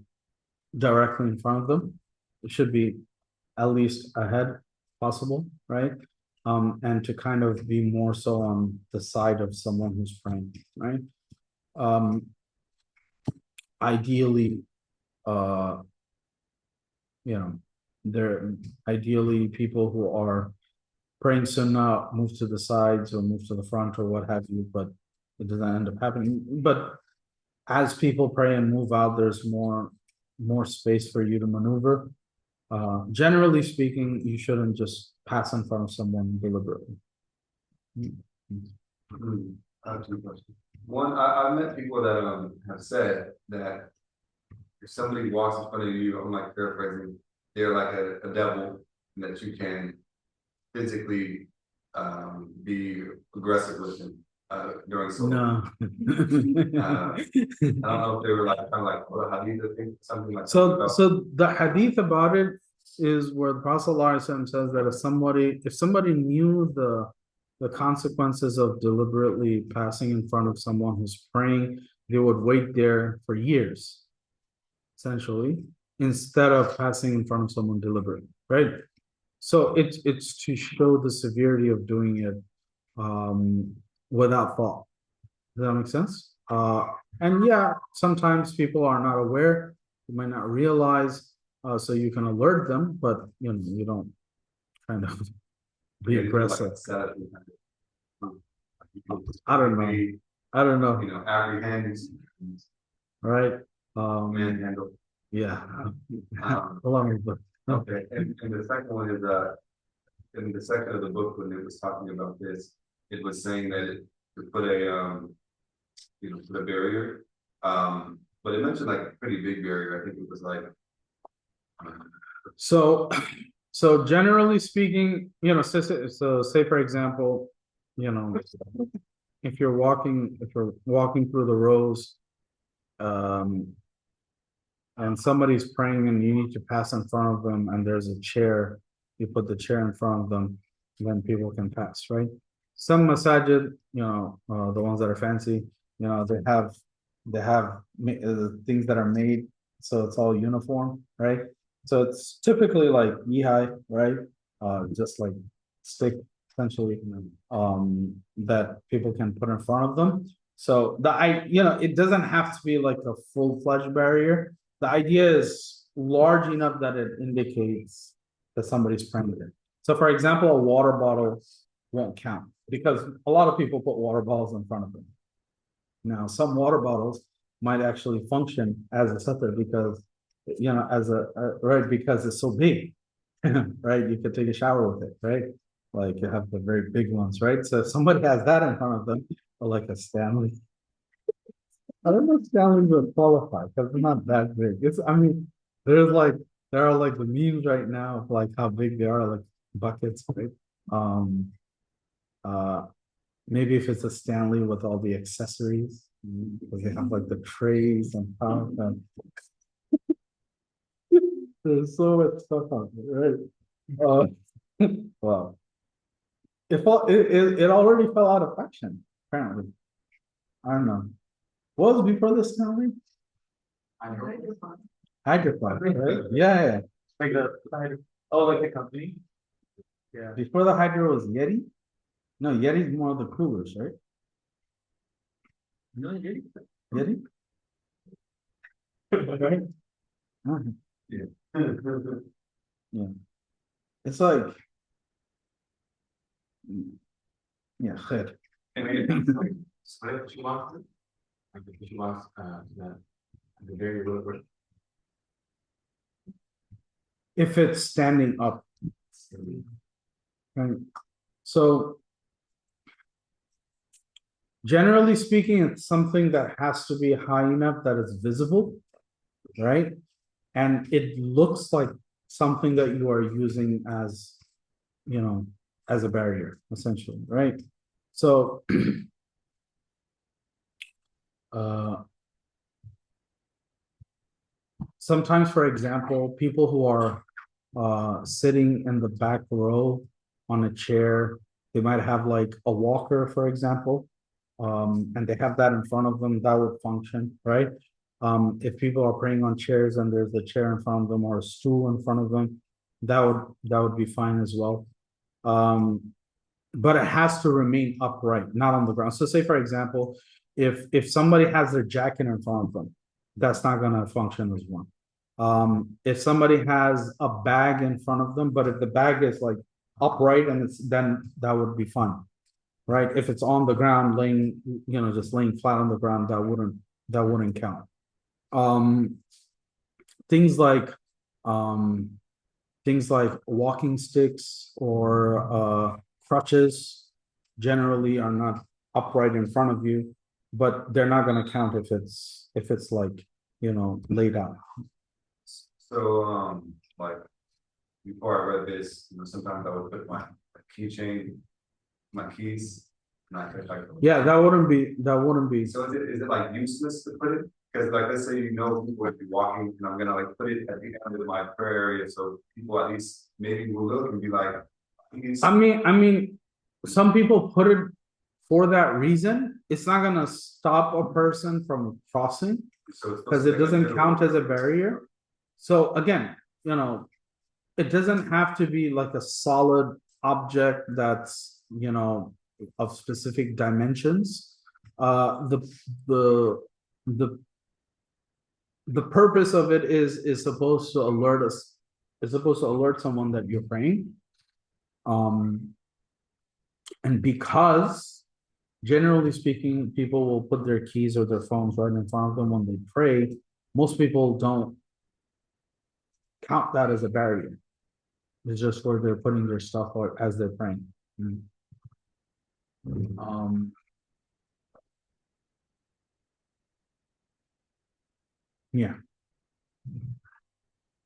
directly in front of them. It should be at least ahead possible, right? And to kind of be more so on the side of someone who's praying, right? Ideally, they're ideally people who are praying sunnah move to the sides or move to the front or what have you, but it doesn't end up happening. But as people pray and move out, there's more space for you to maneuver. Generally speaking, you shouldn't just pass in front of someone deliberately. I have two questions. One, I've met people that have said that if somebody walks in front of you, I'm like paraphrasing, they're like a devil, and that you can physically be aggressive with them during No. I don't know if they were like kind of like what hadith, I think something like So that. the hadith about it is where the Prophet ﷺ says that if somebody knew the consequences of deliberately passing in front of someone who's praying, they would wait there for years, essentially, instead of passing in front of someone deliberately, right? So it's to show the severity of doing it without thought. Does that make sense? And yeah, sometimes people are not aware, you might not realize, so you can alert them, but you don't kind of be Yeah, aggressive. like I don't know. Apprehend, Right? manhandle. Yeah. Um, Along with the Okay, and the second one is in the second of the book when it was talking about this, it was saying that it to put a put a barrier. But it mentioned like a pretty big barrier. I think it was like So generally speaking, so say for example, if you're walking through the rows, and somebody's praying and you need to pass in front of them and there's a chair, you put the chair in front of them, then people can pass, right? Some masajid, the ones that are fancy, they have things that are made so it's all uniform, right? So it's typically like yihai, right? Just like stick essentially, that people can put in front of them. So it doesn't have to be like a full-fledged barrier. The idea is large enough that it indicates that somebody's praying there. So for example, a water bottle won't count because a lot of people put water bottles in front of them. Now, some water bottles might actually function as a setter because, right, because it's so big. right? You could take a shower with it, right? Like you have the very big ones, right? So if somebody has that in front of them, or like a Stanley. I don't know if Stanley would qualify because it's not that big. I mean, there are like the memes right now of like how big they are, like buckets, right? Um, uh, maybe if it's a Stanley with all the accessories, because they have like the trays and stuff, and there's so much stuff on it, right? Well, it already fell out of fashion, apparently. I don't know. What was before the Stanley? Hydroflex, right? Yeah. Like oh, like the company? Yeah. Before the Hydro was Yeti? No, Yeti's more of the coolers, right? No, Yeti. Yeti? Right? Mhm. Yeah. It's like. Yeah, good. And again, it's like, split what you want. Like if you want, the very little. If it's standing up. Right. So. Generally speaking, it's something that has to be high enough that it's visible, right? And it looks like something that you are using as, as a barrier, essentially, right? So, sometimes, for example, people who are sitting in the back row on a chair, they might have like a walker, for example, and they have that in front of them, that would function, right? If people are praying on chairs and there's a chair in front of them or a stool in front of them, that would be fine as well. But it has to remain upright, not on the ground. So say, for example, if somebody has their jacket in front of them, that's not gonna function as one. If somebody has a bag in front of them, but if the bag is like upright and then that would be fine. Right? If it's on the ground, laying, just laying flat on the ground, that wouldn't count. Things like walking sticks or crutches generally are not upright in front of you, but they're not going to count if it's like laid out. So, like, before I read this, sometimes I would put my keychain, my keys, and I could like. Yeah, that wouldn't be. So is it like useless to put it? Because like, let's say people would be walking and I'm gonna like put it at the end of my prayer area, so people at least maybe will look and be like. I mean, some people put it for that reason. It's not gonna stop a person from crossing because it doesn't count as a barrier. So again, it doesn't have to be like a solid object that's of specific dimensions. The purpose of it is supposed to alert us. It's supposed to alert someone that you're praying. And because generally speaking, people will put their keys or their phones right in front of them when they pray. Most people don't count that as a barrier. It's just where they're putting their stuff or as they're praying. Yeah.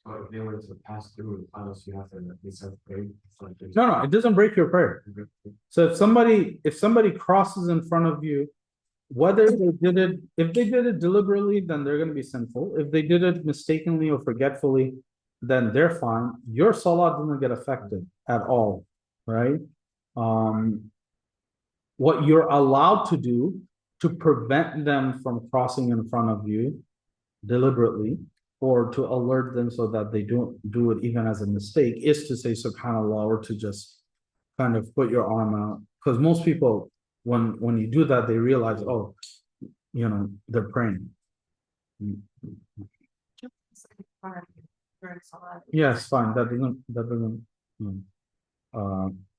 So if they were to pass through the tunnels, you have to pray. No, it doesn't break your prayer. So if somebody crosses in front of you, whether if they did it deliberately, then they're going to be sinful. If they did it mistakenly or forgetfully, then they're fine. Your salah doesn't get affected at all, right? What you're allowed to do to prevent them from crossing in front of you deliberately, or to alert them so that they don't do it even as a mistake, is to say subhanallah, or to just kind of put your arm out. Because most people, when you do that, they realize, oh, they're praying. Yeah, it's fine. That doesn't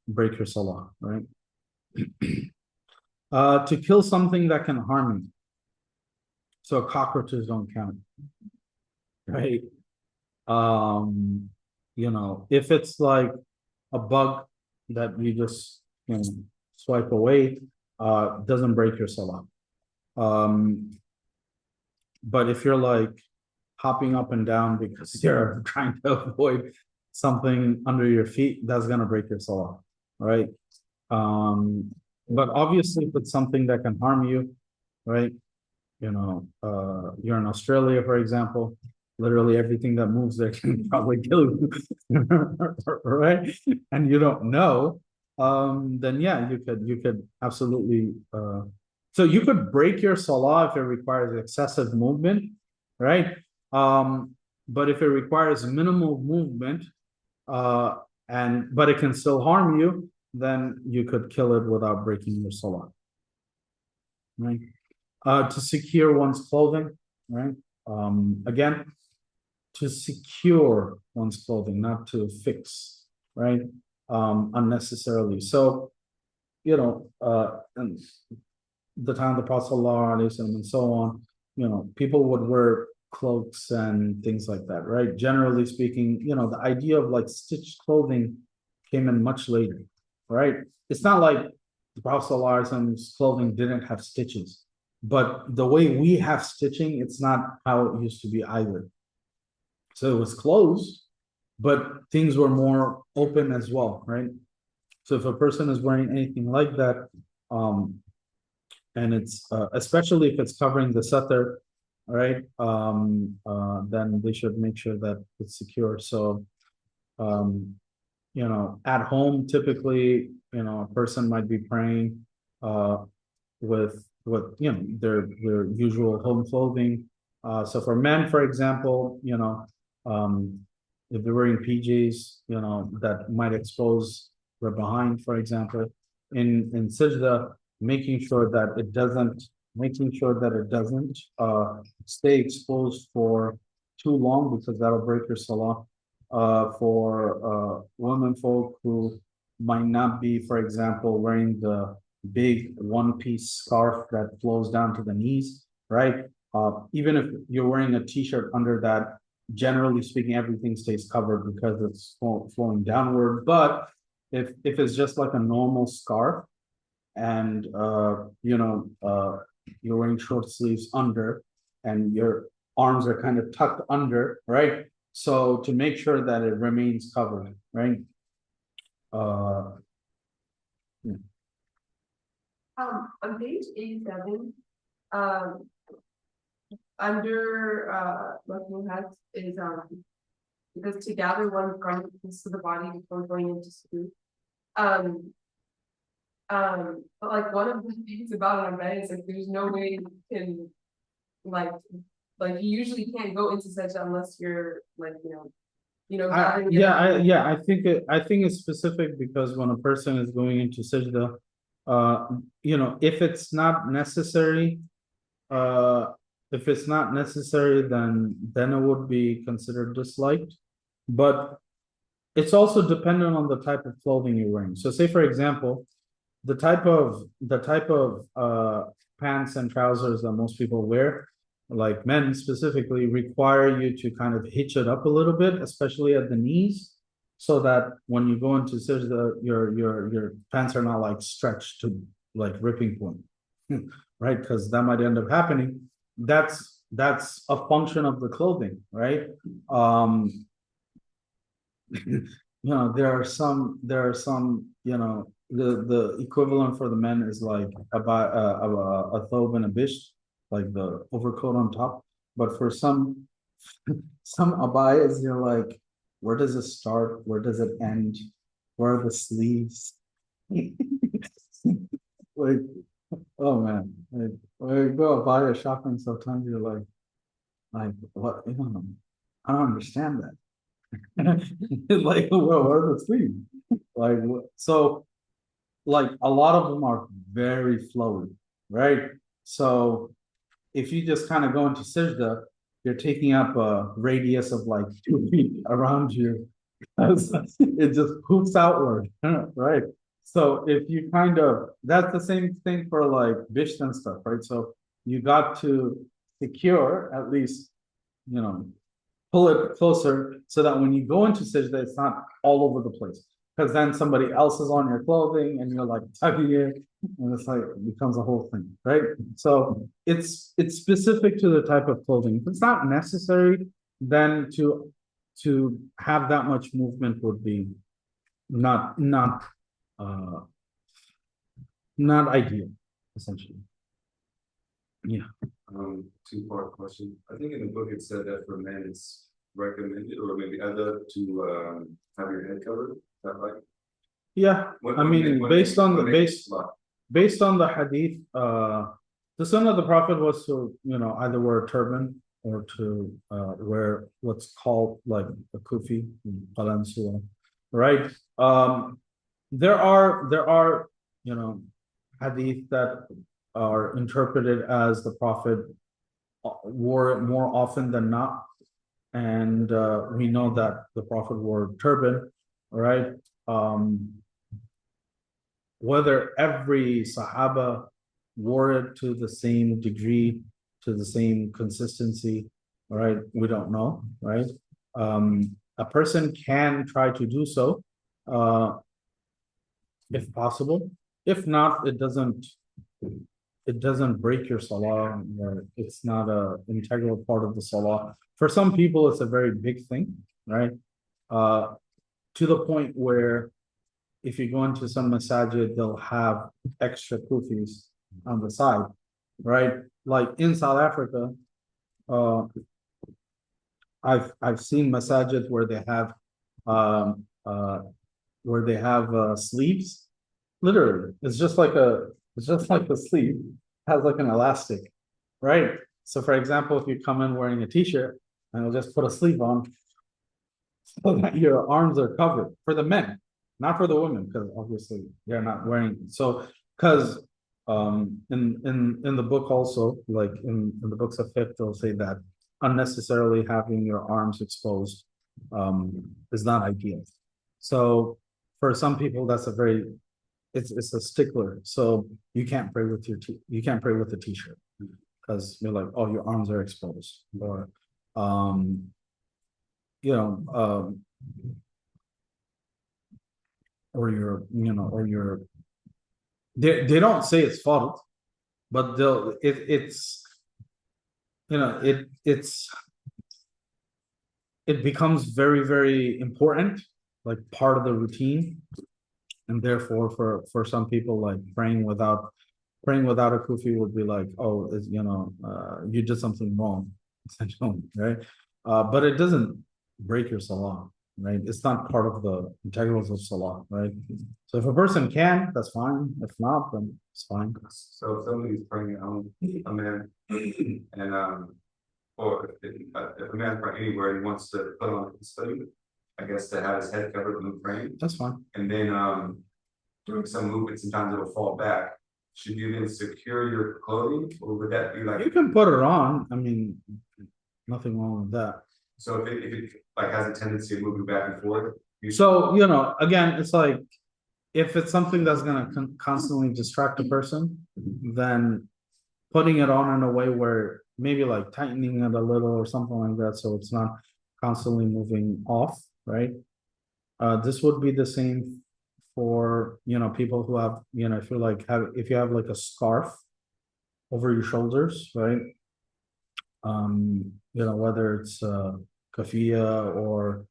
break your salah, right? To kill something that can harm you. So cockroaches don't count. Right. you know, if it's like a bug that you just, you know, swipe away, doesn't break your salah. But if you're like hopping up and down because you're trying to avoid something under your feet, that's gonna break your salah, right? But obviously, if it's something that can harm you, right? You know, you're in Australia, for example, literally everything that moves there can probably kill you, right? And you don't know, then yeah, you could absolutely, so you could break your salah if it requires excessive movement, right? But if it requires minimal movement, but it can still harm you, then you could kill it without breaking your salah, right? To secure one's clothing, right? Again, to secure one's clothing, not to fix, right? Unnecessarily. So, you know, and the time of the Prophet ﷺ and so on, you know, people would wear cloaks and things like that, right? Generally speaking, you know, the idea of like stitched clothing came in much later, right? It's not like the Prophet ﷺ's clothing didn't have stitches, but the way we have stitching, it's not how it used to be either. So it was closed, but things were more open as well, right? So if a person is wearing anything like that, and it's especially if it's covering the satar, right? Then they should make sure that it's secure. So, you know, at home, typically, you know, a person might be praying with you know their usual home clothing. So for men, for example, you know, if they're wearing PJs, you know, that might expose their behind, for example, in sajda, making sure that it doesn't stay exposed for too long, because that'll break your salah. For women folk who might not be, for example, wearing the big one-piece scarf that flows down to the knees, right? Even if you're wearing a t-shirt under that, generally speaking, everything stays covered because it's flowing downward. But if it's just like a normal scarf, and you know, you're wearing short sleeves under, and your arms are kind of tucked under, right? So to make sure that it remains covered, right? On page 87, under looking at is because to gather one's garments to the body before going into school. But like one of the things about an abaya is like there's no way you can like you usually can't go into such unless you're like gathering it up. I think it's specific because when a person is going into sajda, you know, if it's not necessary, then it would be considered disliked. But it's also dependent on the type of clothing you're wearing. So say, for example, the type of pants and trousers that most people wear, like men specifically, require you to kind of hitch it up a little bit, especially at the knees, so that when you go into sajda, your pants are not like stretched to like ripping point, right? Because that might end up happening. That's a function of the clothing, right? You know, there are some, you know, the equivalent for the men is like a thobe and a bisht, like the overcoat on top. But for some abayas, you're like, where does it start? Where does it end? Where are the sleeves? Like, oh man, like, when you go abaya shopping, sometimes you're like what? I don't understand that. Like, well, where are the sleeves? Like, so, like, a lot of them are very flowy, right? So if you just kind of go into sajda, you're taking up a radius of like 2 feet around you. It just poops outward, right? So if you that's the same thing for like bisht and stuff, right? So you got to secure at least, you know, pull it closer so that when you go into sajda, it's not all over the place. Because then somebody else is on your clothing and you're like tugging it, and it's like it becomes a whole thing, right? So it's specific to the type of clothing. If it's not necessary, then to have that much movement would be not ideal, essentially. Yeah. Two-part question. I think in the book it said that for men it's recommended or maybe other to have your head covered. Is that right? Yeah, I mean, based on the hadith, the sunnah of the Prophet was to, either wear a turban or to wear what's called like a kufi, qalansua, right? There are, hadith that are interpreted as the Prophet wore it more often than not. And we know that the Prophet wore turban, right? Whether every Sahaba wore it to the same degree, to the same consistency, right? We don't know, right? A person can try to do so, if possible. If not, it doesn't break your salah. It's not a integral part of the salah. For some people, it's a very big thing, right? To the point where if you go into some masajid, they'll have extra kufis on the side, right? Like in South Africa, I've seen masajid where they have sleeves. Literally, it's just like a sleeve, it has like an elastic, right? So for example, if you come in wearing a t-shirt and you'll just put a sleeve on so that your arms are covered for the men, not for the women, because obviously they're not wearing. So because in the book also, like in the books of fiqh, they'll say that unnecessarily having your arms exposed is not ideal. So for some people, that's it's a stickler. So you can't pray with the t-shirt because you're like, oh, your arms are exposed, or or your they don't say it's fault, but it becomes very, very important, like part of the routine. And therefore, for some people, like praying without a kufi would be like, oh, you did something wrong, essentially, right? But it doesn't break your salah, right? It's not part of the integrals of salah, right? So if a person can, that's fine. If not, then it's fine. So if somebody's praying at home, a man, and or if a man's praying anywhere and he wants to put on a study, I guess to have his head covered when praying, That's fine. and then doing some movement, sometimes it'll fall back. Should you then secure your clothing, or would that be like? You can put it on. I mean, nothing wrong with that. So if it like has a tendency of moving back and forth. So again, it's like if it's something that's gonna constantly distract a person, then putting it on in a way where maybe like tightening it a little or something like that, so it's not constantly moving off, right? This would be the same for people who have if you have like a scarf over your shoulders, right? Whether it's kafia or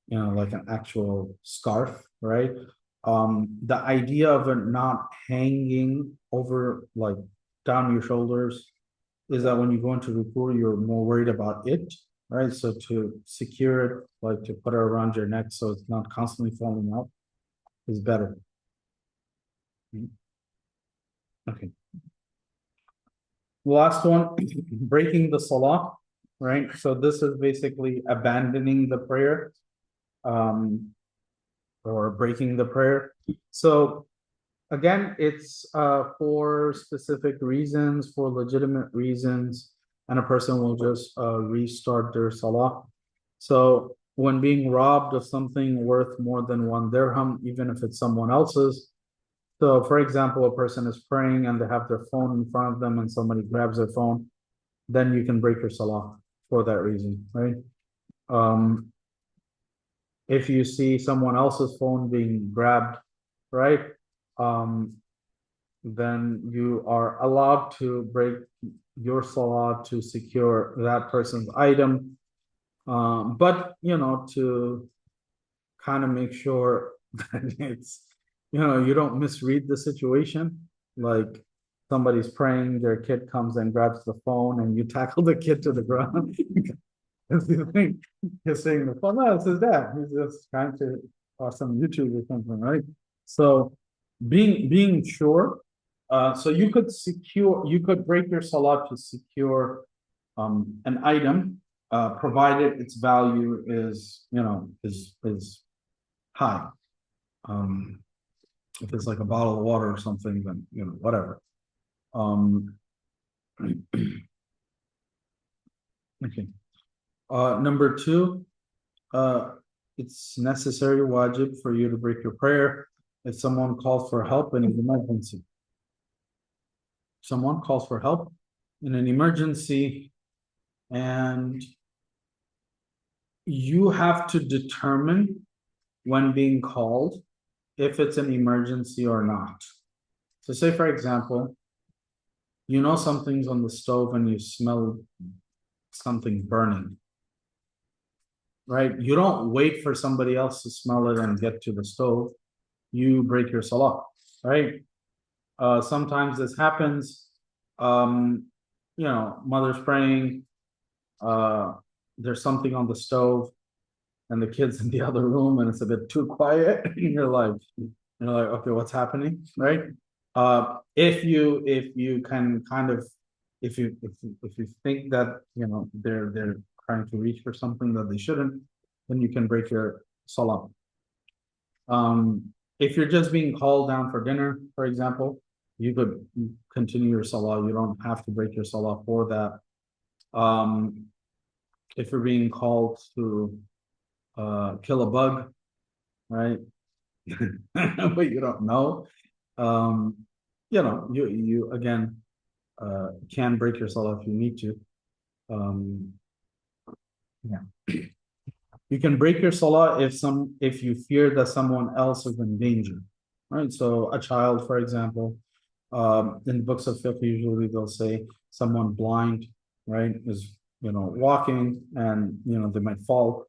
like an actual scarf, right? The idea of it not hanging over like down your shoulders is that when you go into ruku, you're more worried about it, right? So to secure it, like to put it around your neck so it's not constantly falling out, is better. Okay. Last one, breaking the salah, right? So this is basically abandoning the prayer, or breaking the prayer. So again, it's for specific reasons, for legitimate reasons, and a person will just restart their salah. So when being robbed of something worth more than 1 dirham, even if it's someone else's. So for example, a person is praying and they have their phone in front of them and somebody grabs their phone, then you can break your salah for that reason, right? If you see someone else's phone being grabbed, right? Then you are allowed to break your salah to secure that person's item. But to kind of make sure that you don't misread the situation. Like somebody's praying, their kid comes and grabs the phone and you tackle the kid to the ground. Because you think he's saying the phone, no, it's his dad. He's just trying to watch some YouTube or something, right? So being sure, so you could break your salah to secure an item, provided its value is high. If it's like a bottle of water or something, then whatever. Okay. Number two, it's necessary wajib for you to break your prayer if someone calls for help in an emergency. Someone calls for help in an emergency, and you have to determine when being called if it's an emergency or not. So say, for example, something's on the stove and you smell something burning, right? You don't wait for somebody else to smell it and get to the stove. You break your salah, right? Sometimes this happens. Mother's praying, there's something on the stove and the kids in the other room and it's a bit too quiet. And you're like, okay, what's happening, right? If you can kind of, if you think that they're trying to reach for something that they shouldn't, then you can break your salah. If you're just being called down for dinner, for example, you could continue your salah. You don't have to break your salah for that. If you're being called to kill a bug, right? But you don't know, you again can break your salah if you need to. You can break your salah if you fear that someone else is in danger, right? So a child, for example, in the books of fiqh, usually they'll say someone blind, right, is walking and they might fall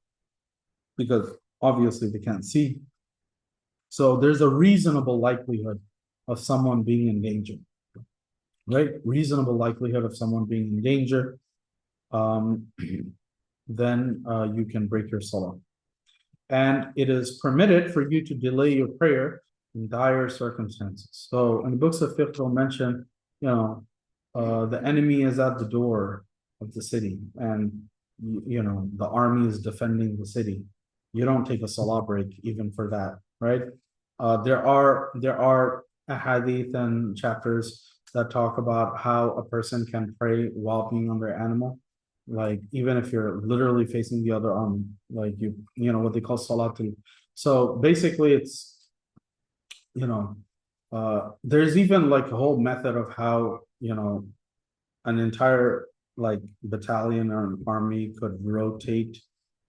because obviously they can't see. So there's a reasonable likelihood of someone being in danger, right? Reasonable likelihood of someone being in danger. Then you can break your salah. And it is permitted for you to delay your prayer in dire circumstances. So in the books of fiqh, they'll mention, the enemy is at the door of the city and, the army is defending the city. You don't take a salah break even for that, right? There are hadith and chapters that talk about how a person can pray while being on their animal. Like even if you're literally facing the other army, like what they call salatul. So basically it's, there's even like a whole method of how, an entire like battalion or an army could rotate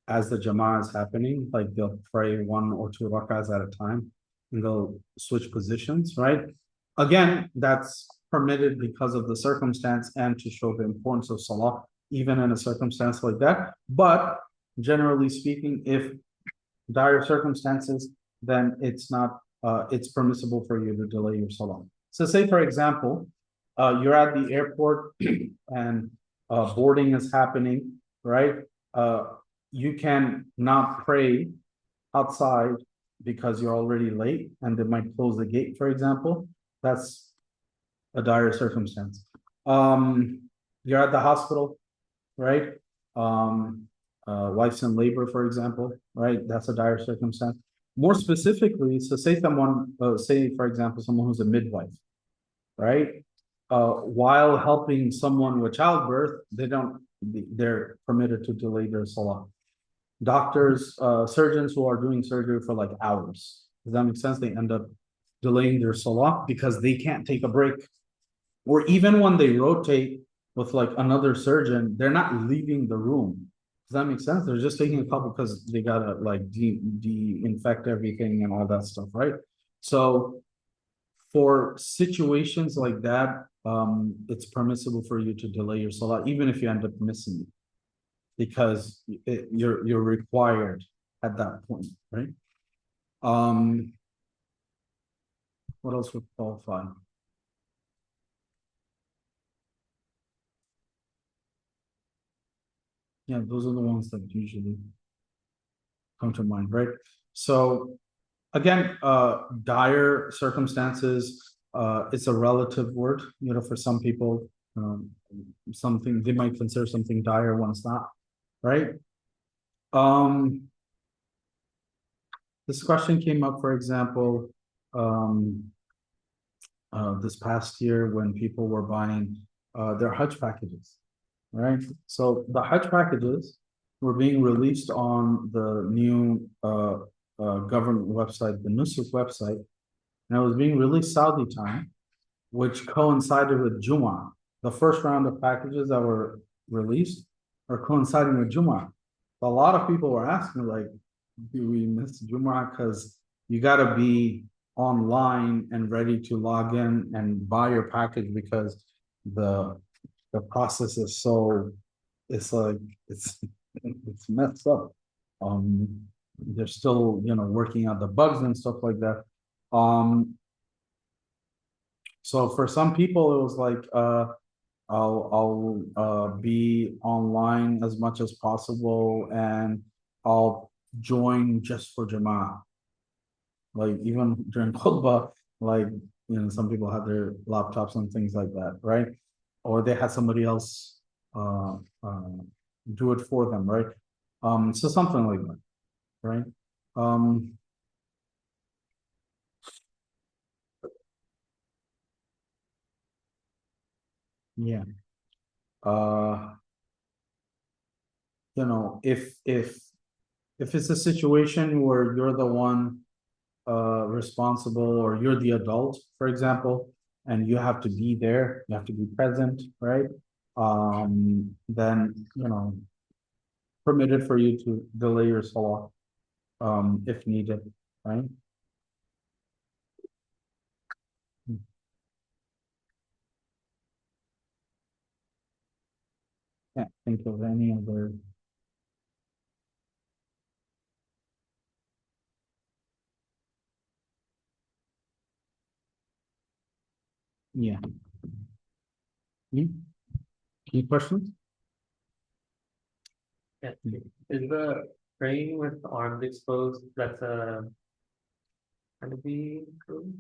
as the jama'ah is happening. Like they'll pray 1 or 2 rak'ahs at a time and they'll switch positions, right? Again, that's permitted because of the circumstance and to show the importance of salah, even in a circumstance like that. But generally speaking, if dire circumstances, then it's not, it's permissible for you to delay your salah. So say, for example, you're at the airport and boarding is happening, right? You can not pray outside because you're already late and they might close the gate, for example. That's a dire circumstance. You're at the hospital, right? Wife's in labor, for example, right? That's a dire circumstance. More specifically, so say someone, for example, someone who's a midwife, right? While helping someone with childbirth, they're permitted to delay their salah. Doctors, surgeons who are doing surgery for like hours, does that make sense? They end up delaying their salah because they can't take a break. Or even when they rotate with like another surgeon, they're not leaving the room. Does that make sense? They're just taking a couple because they gotta like de-infect everything and all that stuff, right? So for situations like that, it's permissible for you to delay your salah, even if you end up missing it. Because you're required at that point, right? What else would qualify? Yeah, those are the ones that usually come to mind, right? So again, dire circumstances, it's a relative word, you know, for some people, something they might consider something dire when it's not, right? This question came up, for example, this past year when people were buying their Hajj packages, right? So the Hajj packages were being released on the new government website, the Nusuk website, and it was being released Saudi time, which coincided with Jumu'ah. The first round of packages that were released are coinciding with Jumu'ah. A lot of people were asking, like, do we miss Jumu'ah? Because you got to be online and ready to log in and buy your package because the process is so it's like it's messed up. They're still, you know, working out the bugs and stuff like that. So for some people it was like I'll be online as much as possible and I'll join just for Jama'ah. Like even during khutbah, like, you know, some people had their laptops and things like that, right? Or they had somebody else do it for them, right? So something like that, right? Yeah. You know, if it's a situation where you're the one responsible or you're the adult, for example, and you have to be there, you have to be present, right? Then, you know, permitted for you to delay your salah if needed, right? Can't think of any other. Yeah. Any questions? Yeah. Is the praying with the arms exposed, that's gonna be true?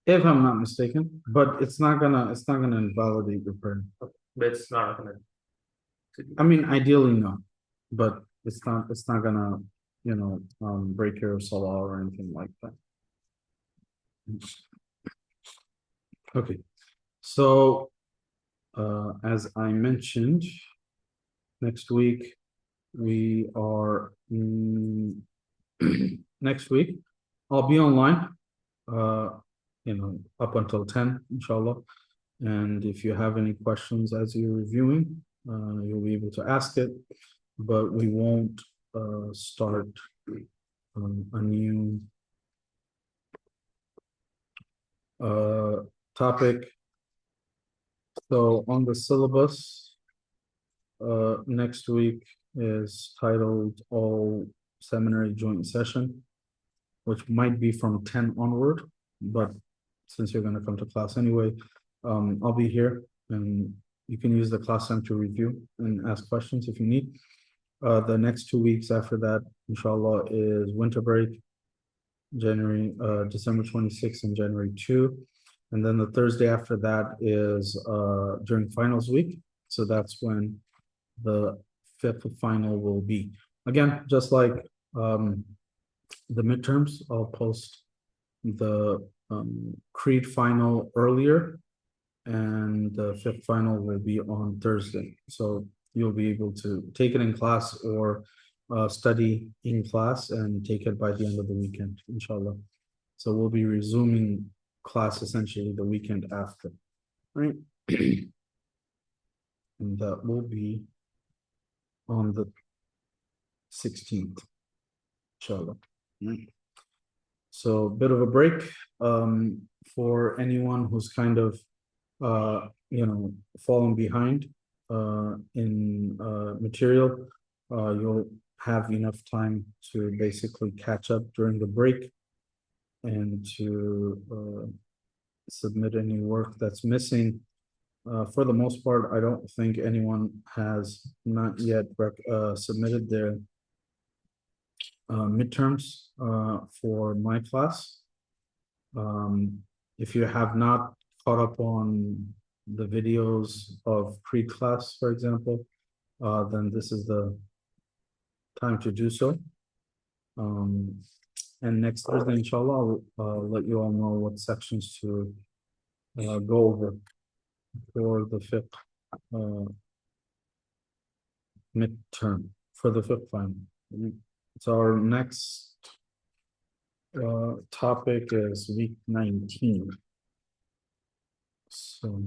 If I'm not mistaken, but it's not gonna invalidate your prayer. But it's not gonna. I mean, ideally no, but it's not gonna, you know, break your salah or anything like that. Okay, so as I mentioned, next week we are next week I'll be online, you know, up until 10, inshallah. And if you have any questions as you're reviewing, you'll be able to ask it, but we won't start a new topic. So on the syllabus, next week is titled All Seminary Joint Session, which might be from 10 onward, but since you're gonna come to class anyway, I'll be here and you can use the class time to review and ask questions if you need. The next 2 weeks after that, inshallah, is winter break, December 26th and January 2. And then the Thursday after that is during finals week. So that's when the fifth final will be. Again, just like the midterms, I'll post the Creed final earlier, and the fifth final will be on Thursday. So you'll be able to take it in class or study in class and take it by the end of the weekend, inshallah. So we'll be resuming class essentially the weekend after, right? And that will be on the 16th. Inshallah. Right. So bit of a break for anyone who's kind of falling behind in material. You'll have enough time to basically catch up during the break and to submit any work that's missing. For the most part, I don't think anyone has not yet submitted their midterms for my class. If you have not caught up on the videos of pre-class, for example, then this is the time to do so. And next Thursday, inshallah, I'll let you all know what sections to go over for the fiqh midterm, for the fiqh final. So our next topic is week 19. So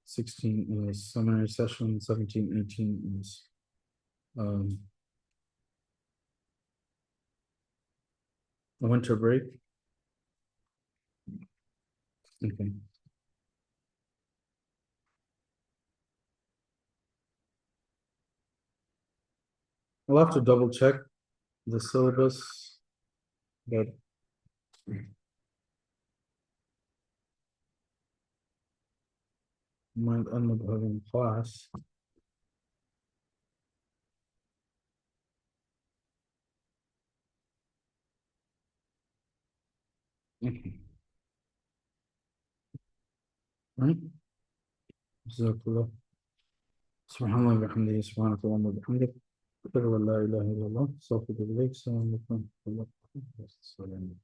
16 is seminary session, 17, 18 is winter break. Okay. I'll have to double check the syllabus, but might end up having class. Okay. Right. Jazakallah. Subhanallah wa bihamdihi, subhanakallah wa bihamdik. أشهد أن لا إله إلا الله أستغفرك إليك. السلام عليكم ورحمة الله وبركاته.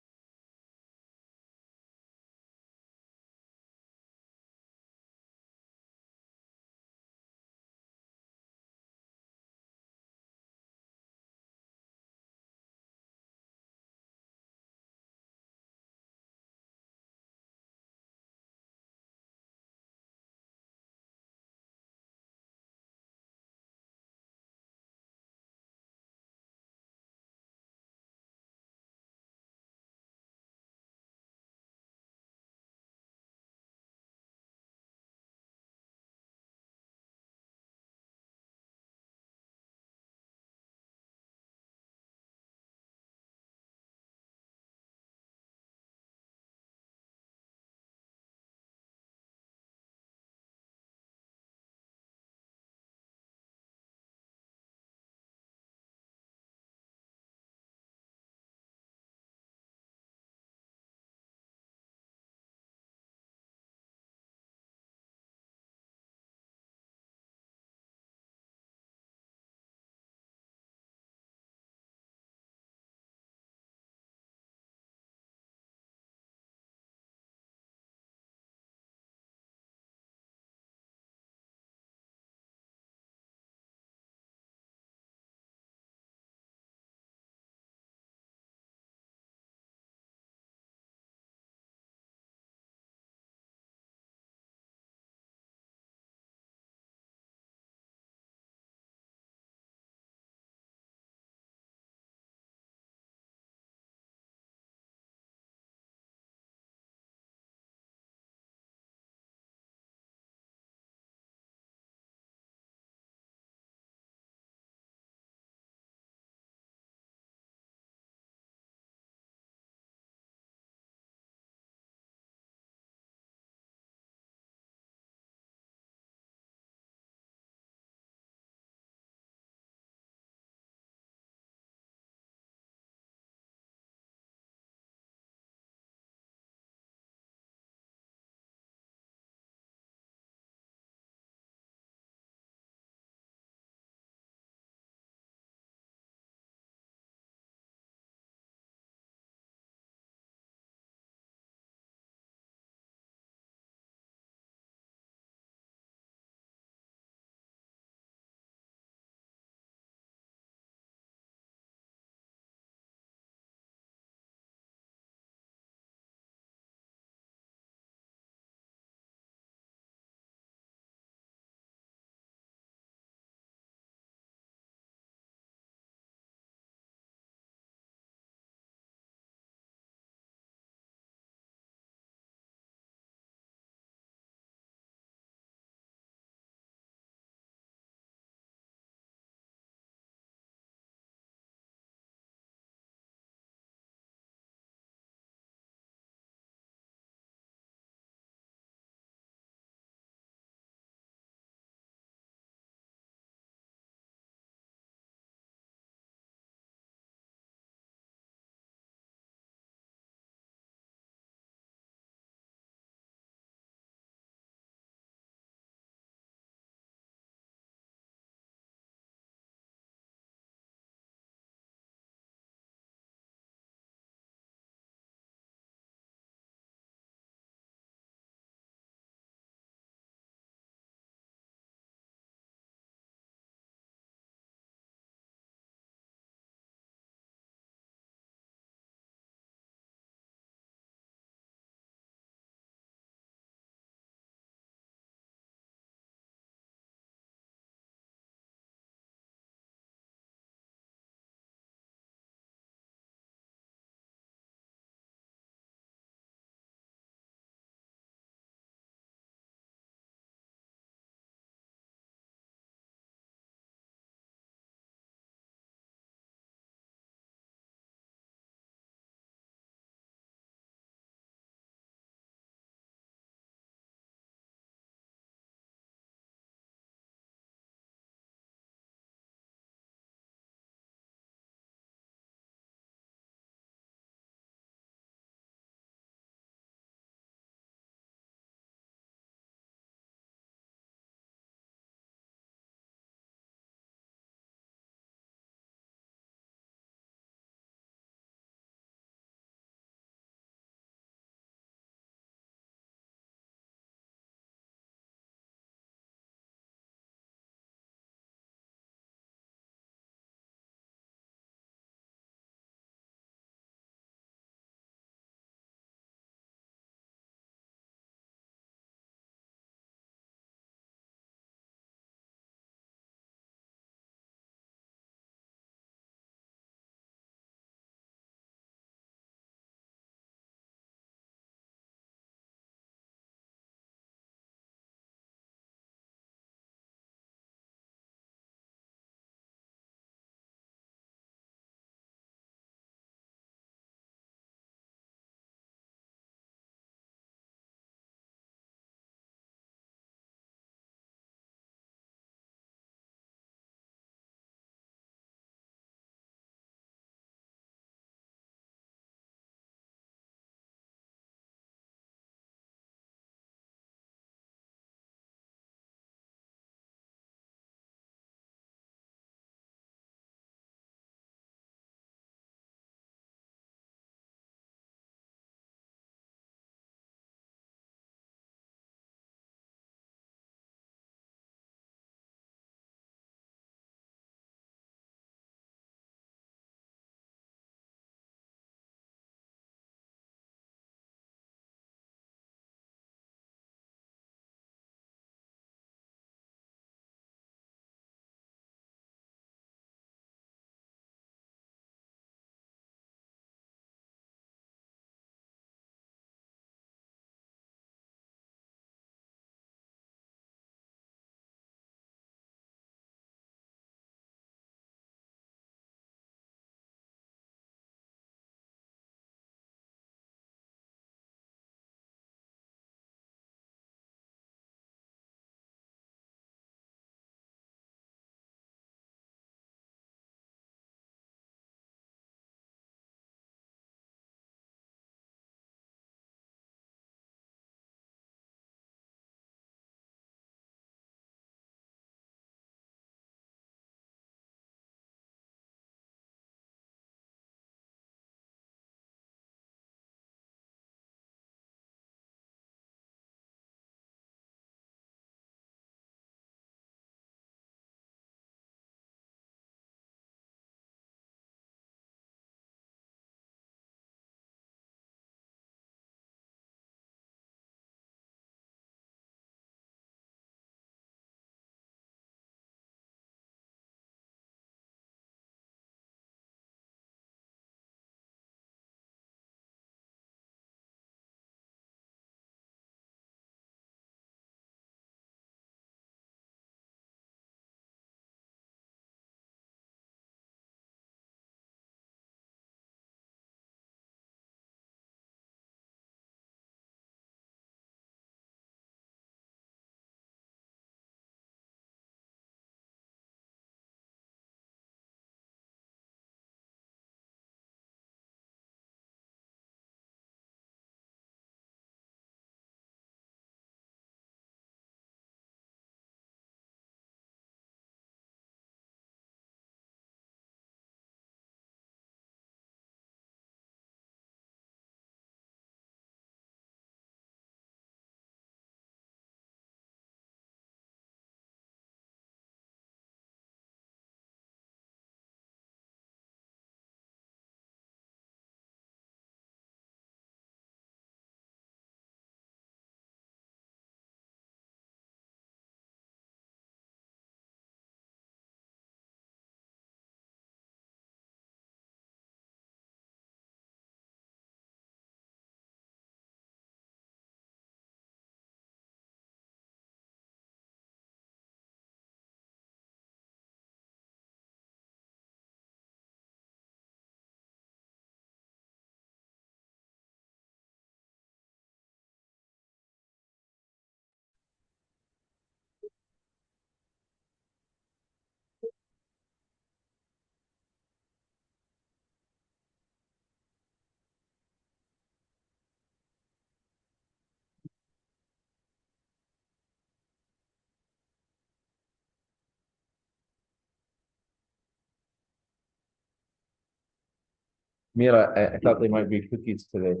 Mira, I thought they might be cookies today.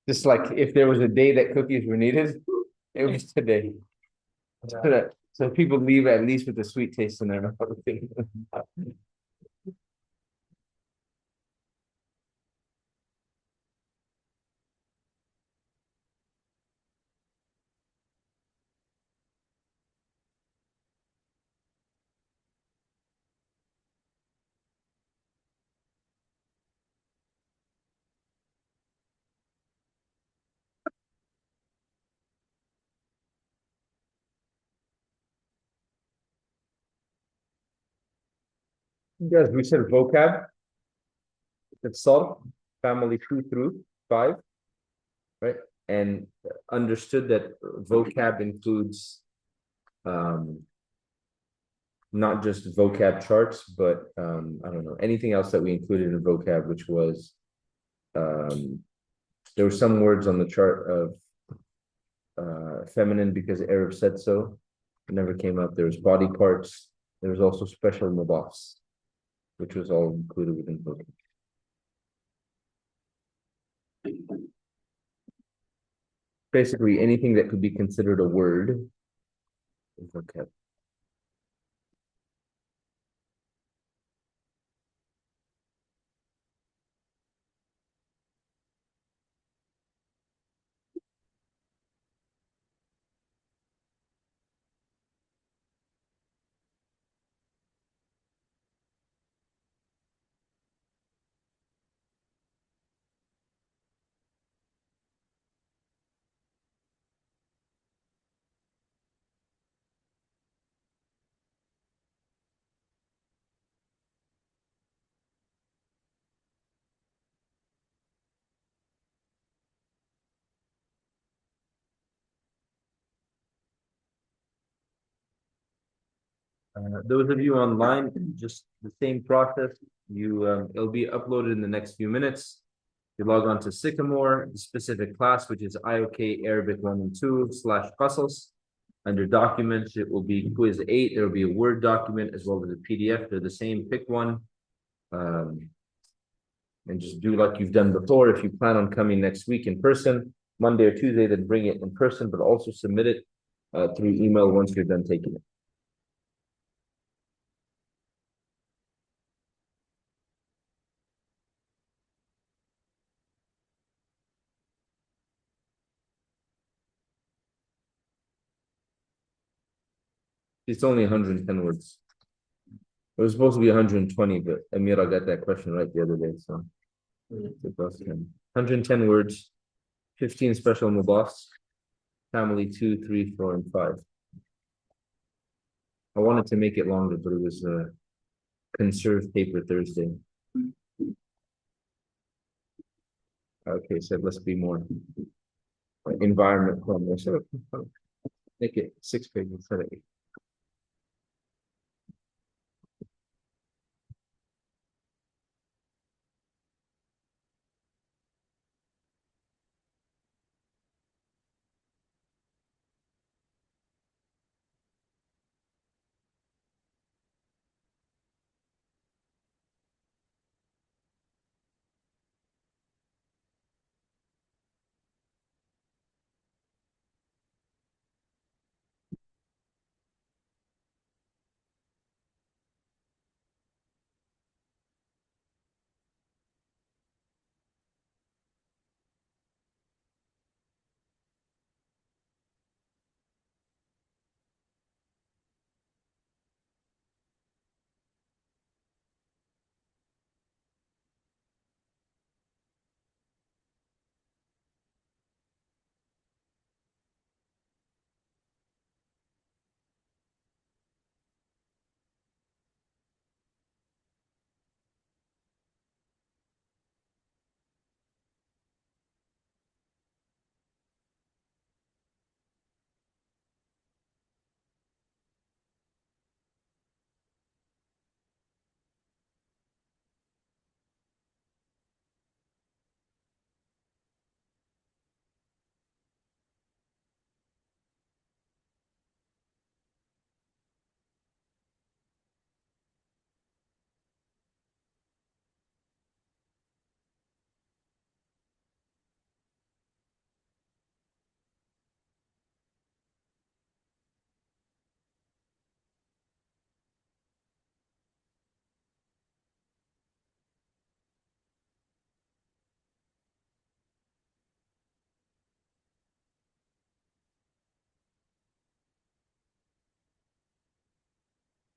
Just like if there was a day that cookies were needed, it was today. So people leave at least with a sweet taste in their mouth. Yes, we said vocab. It's solved, family 2 through 5, right? And understood that vocab includes not just vocab charts, but I don't know, anything else that we included in vocab, which was there were some words on the chart of feminine because Arab said so. It never came up. There was body parts. There was also special mudafs, which was all included within vocab. Basically, anything that could be considered a word is vocab. Those of you online, just the same process. It'll be uploaded in the next few minutes. You log on to Sycamore, the specific class, which is IOK Arabic 1 and 2 / Qasas. Under documents, it will be quiz 8. There will be a Word document as well as a PDF. They're the same. Pick one. And just do like you've done before. If you plan on coming next week in person, Monday or Tuesday, then bring it in person, but also submit it through email once you're done taking it. It's only 110 words. It was supposed to be 120, but Amira got that question right the other day, so it was 110 words, 15 special mubafs, family 2, 3, 4, and 5. I wanted to make it longer, but it was conserved paper Thursday. Okay, so let's be more environment friendly. So make it 6 pages instead of 8.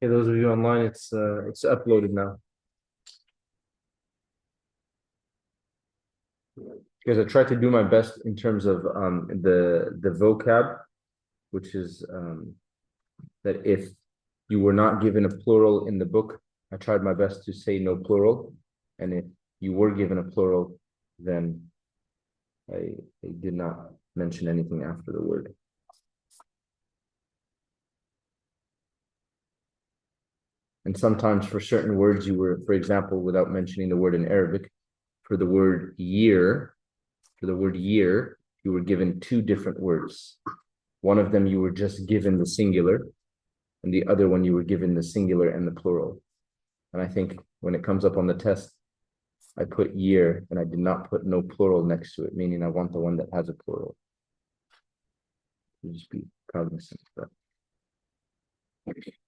Hey, those of you online, it's uploaded now. Because I tried to do my best in terms of the vocab, which is that if you were not given a plural in the book, I tried my best to say no plural. And if you were given a plural, then I did not mention anything after the word. And sometimes for certain words, you were, for example, without mentioning the word in Arabic, for the word year, you were given two different words. One of them you were just given the singular, and the other one you were given the singular and the plural. And I think when it comes up on the test, I put year and I did not put no plural next to it, meaning I want the one that has a plural. Just be cognizant of that.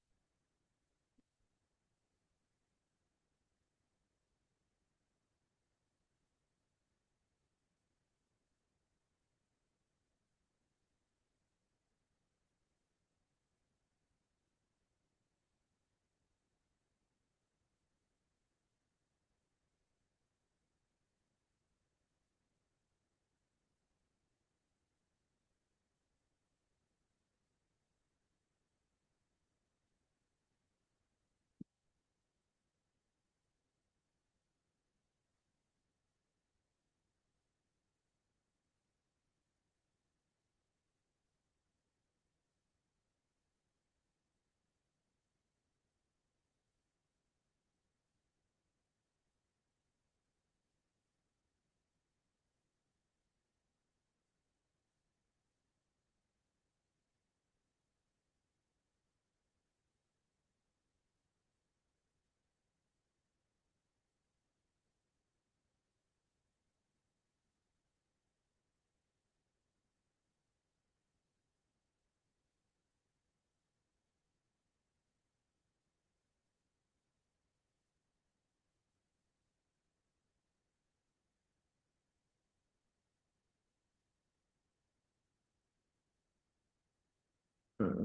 Hmm.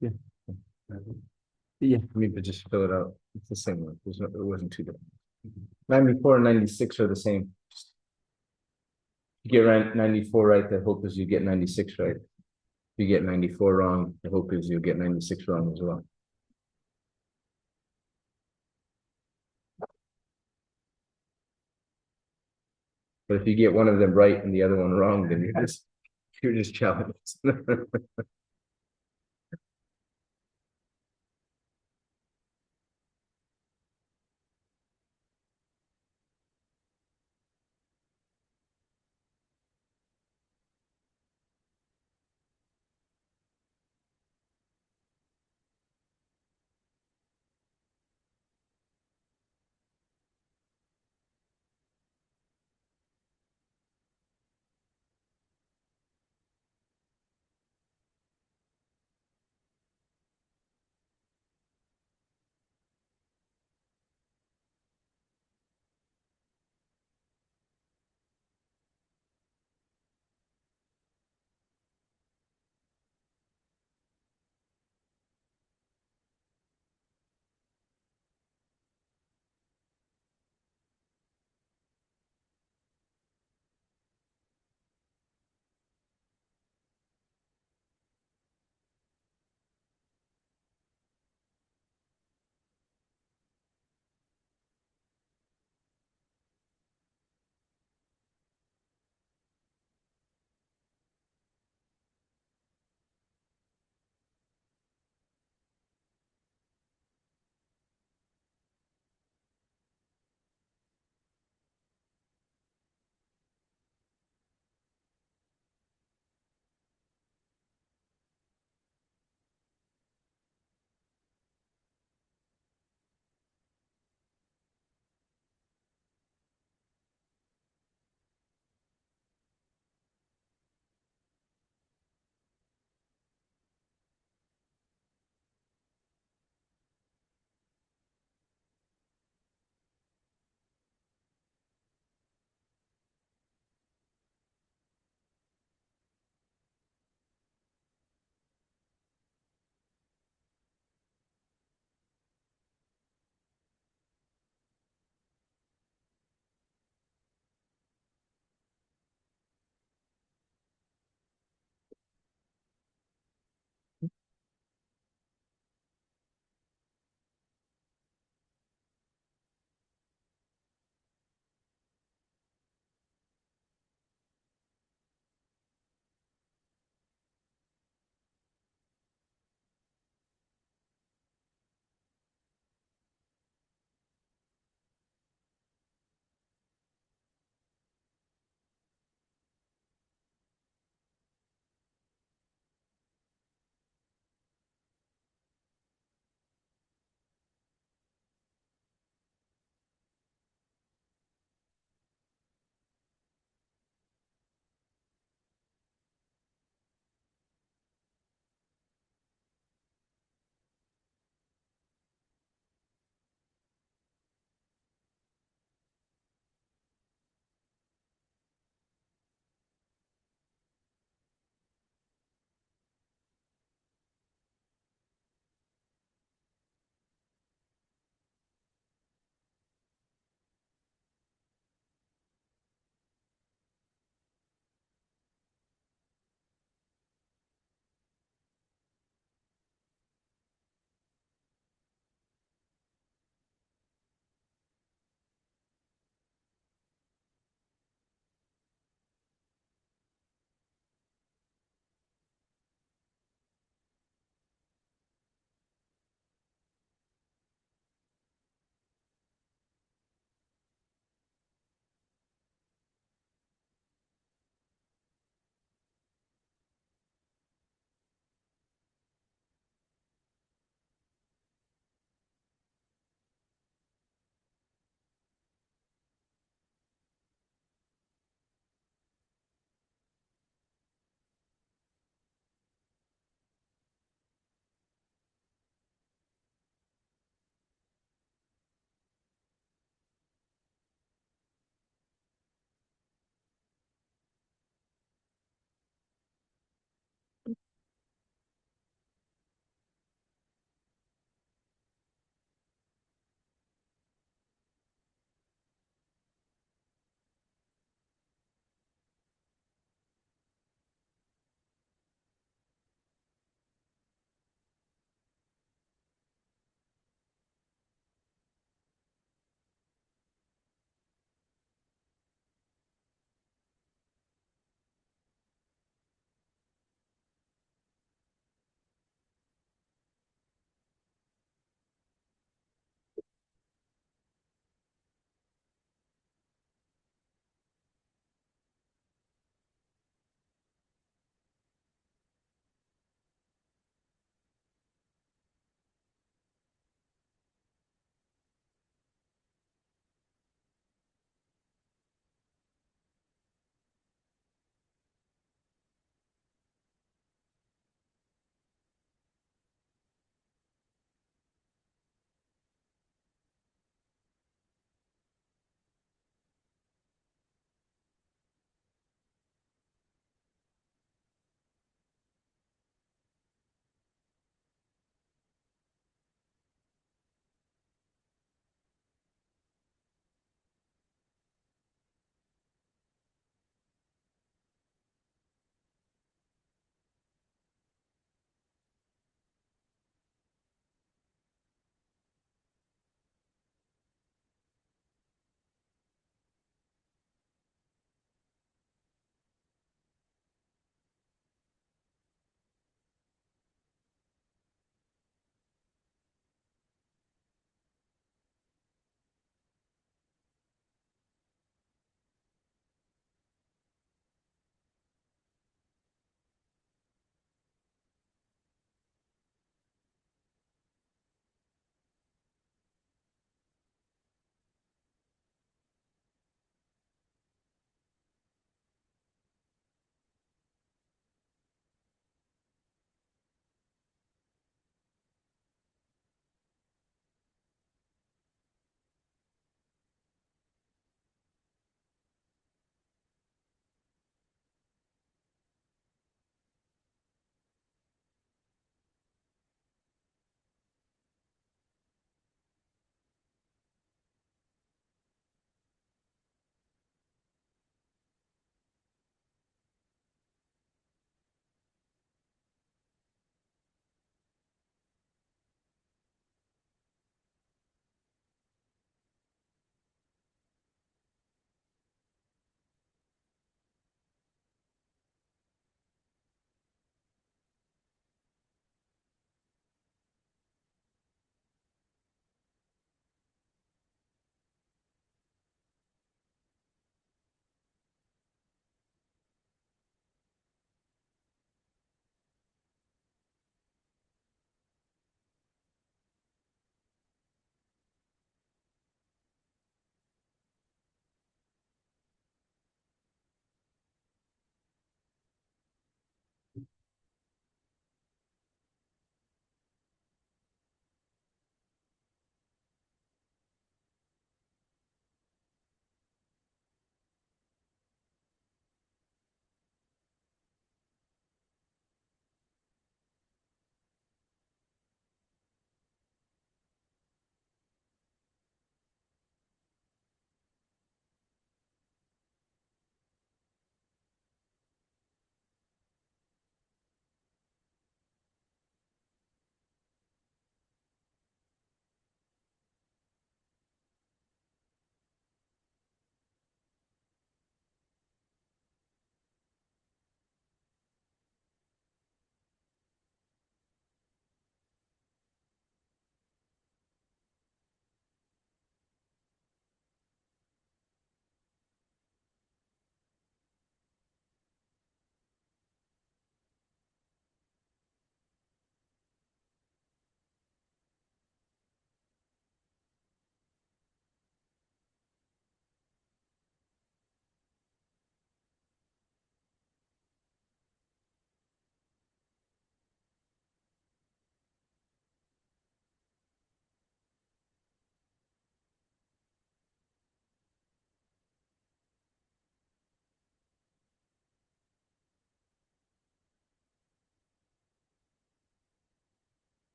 Yeah. Yeah, I mean, but just fill it out. It's the same one. It wasn't too different. 94 and 96 are the same. You get 94 right, the hope is you get 96 right. If you get 94 wrong, the hope is you get 96 wrong as well. But if you get one of them right and the other one wrong, then you're just challenged.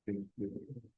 Thank you.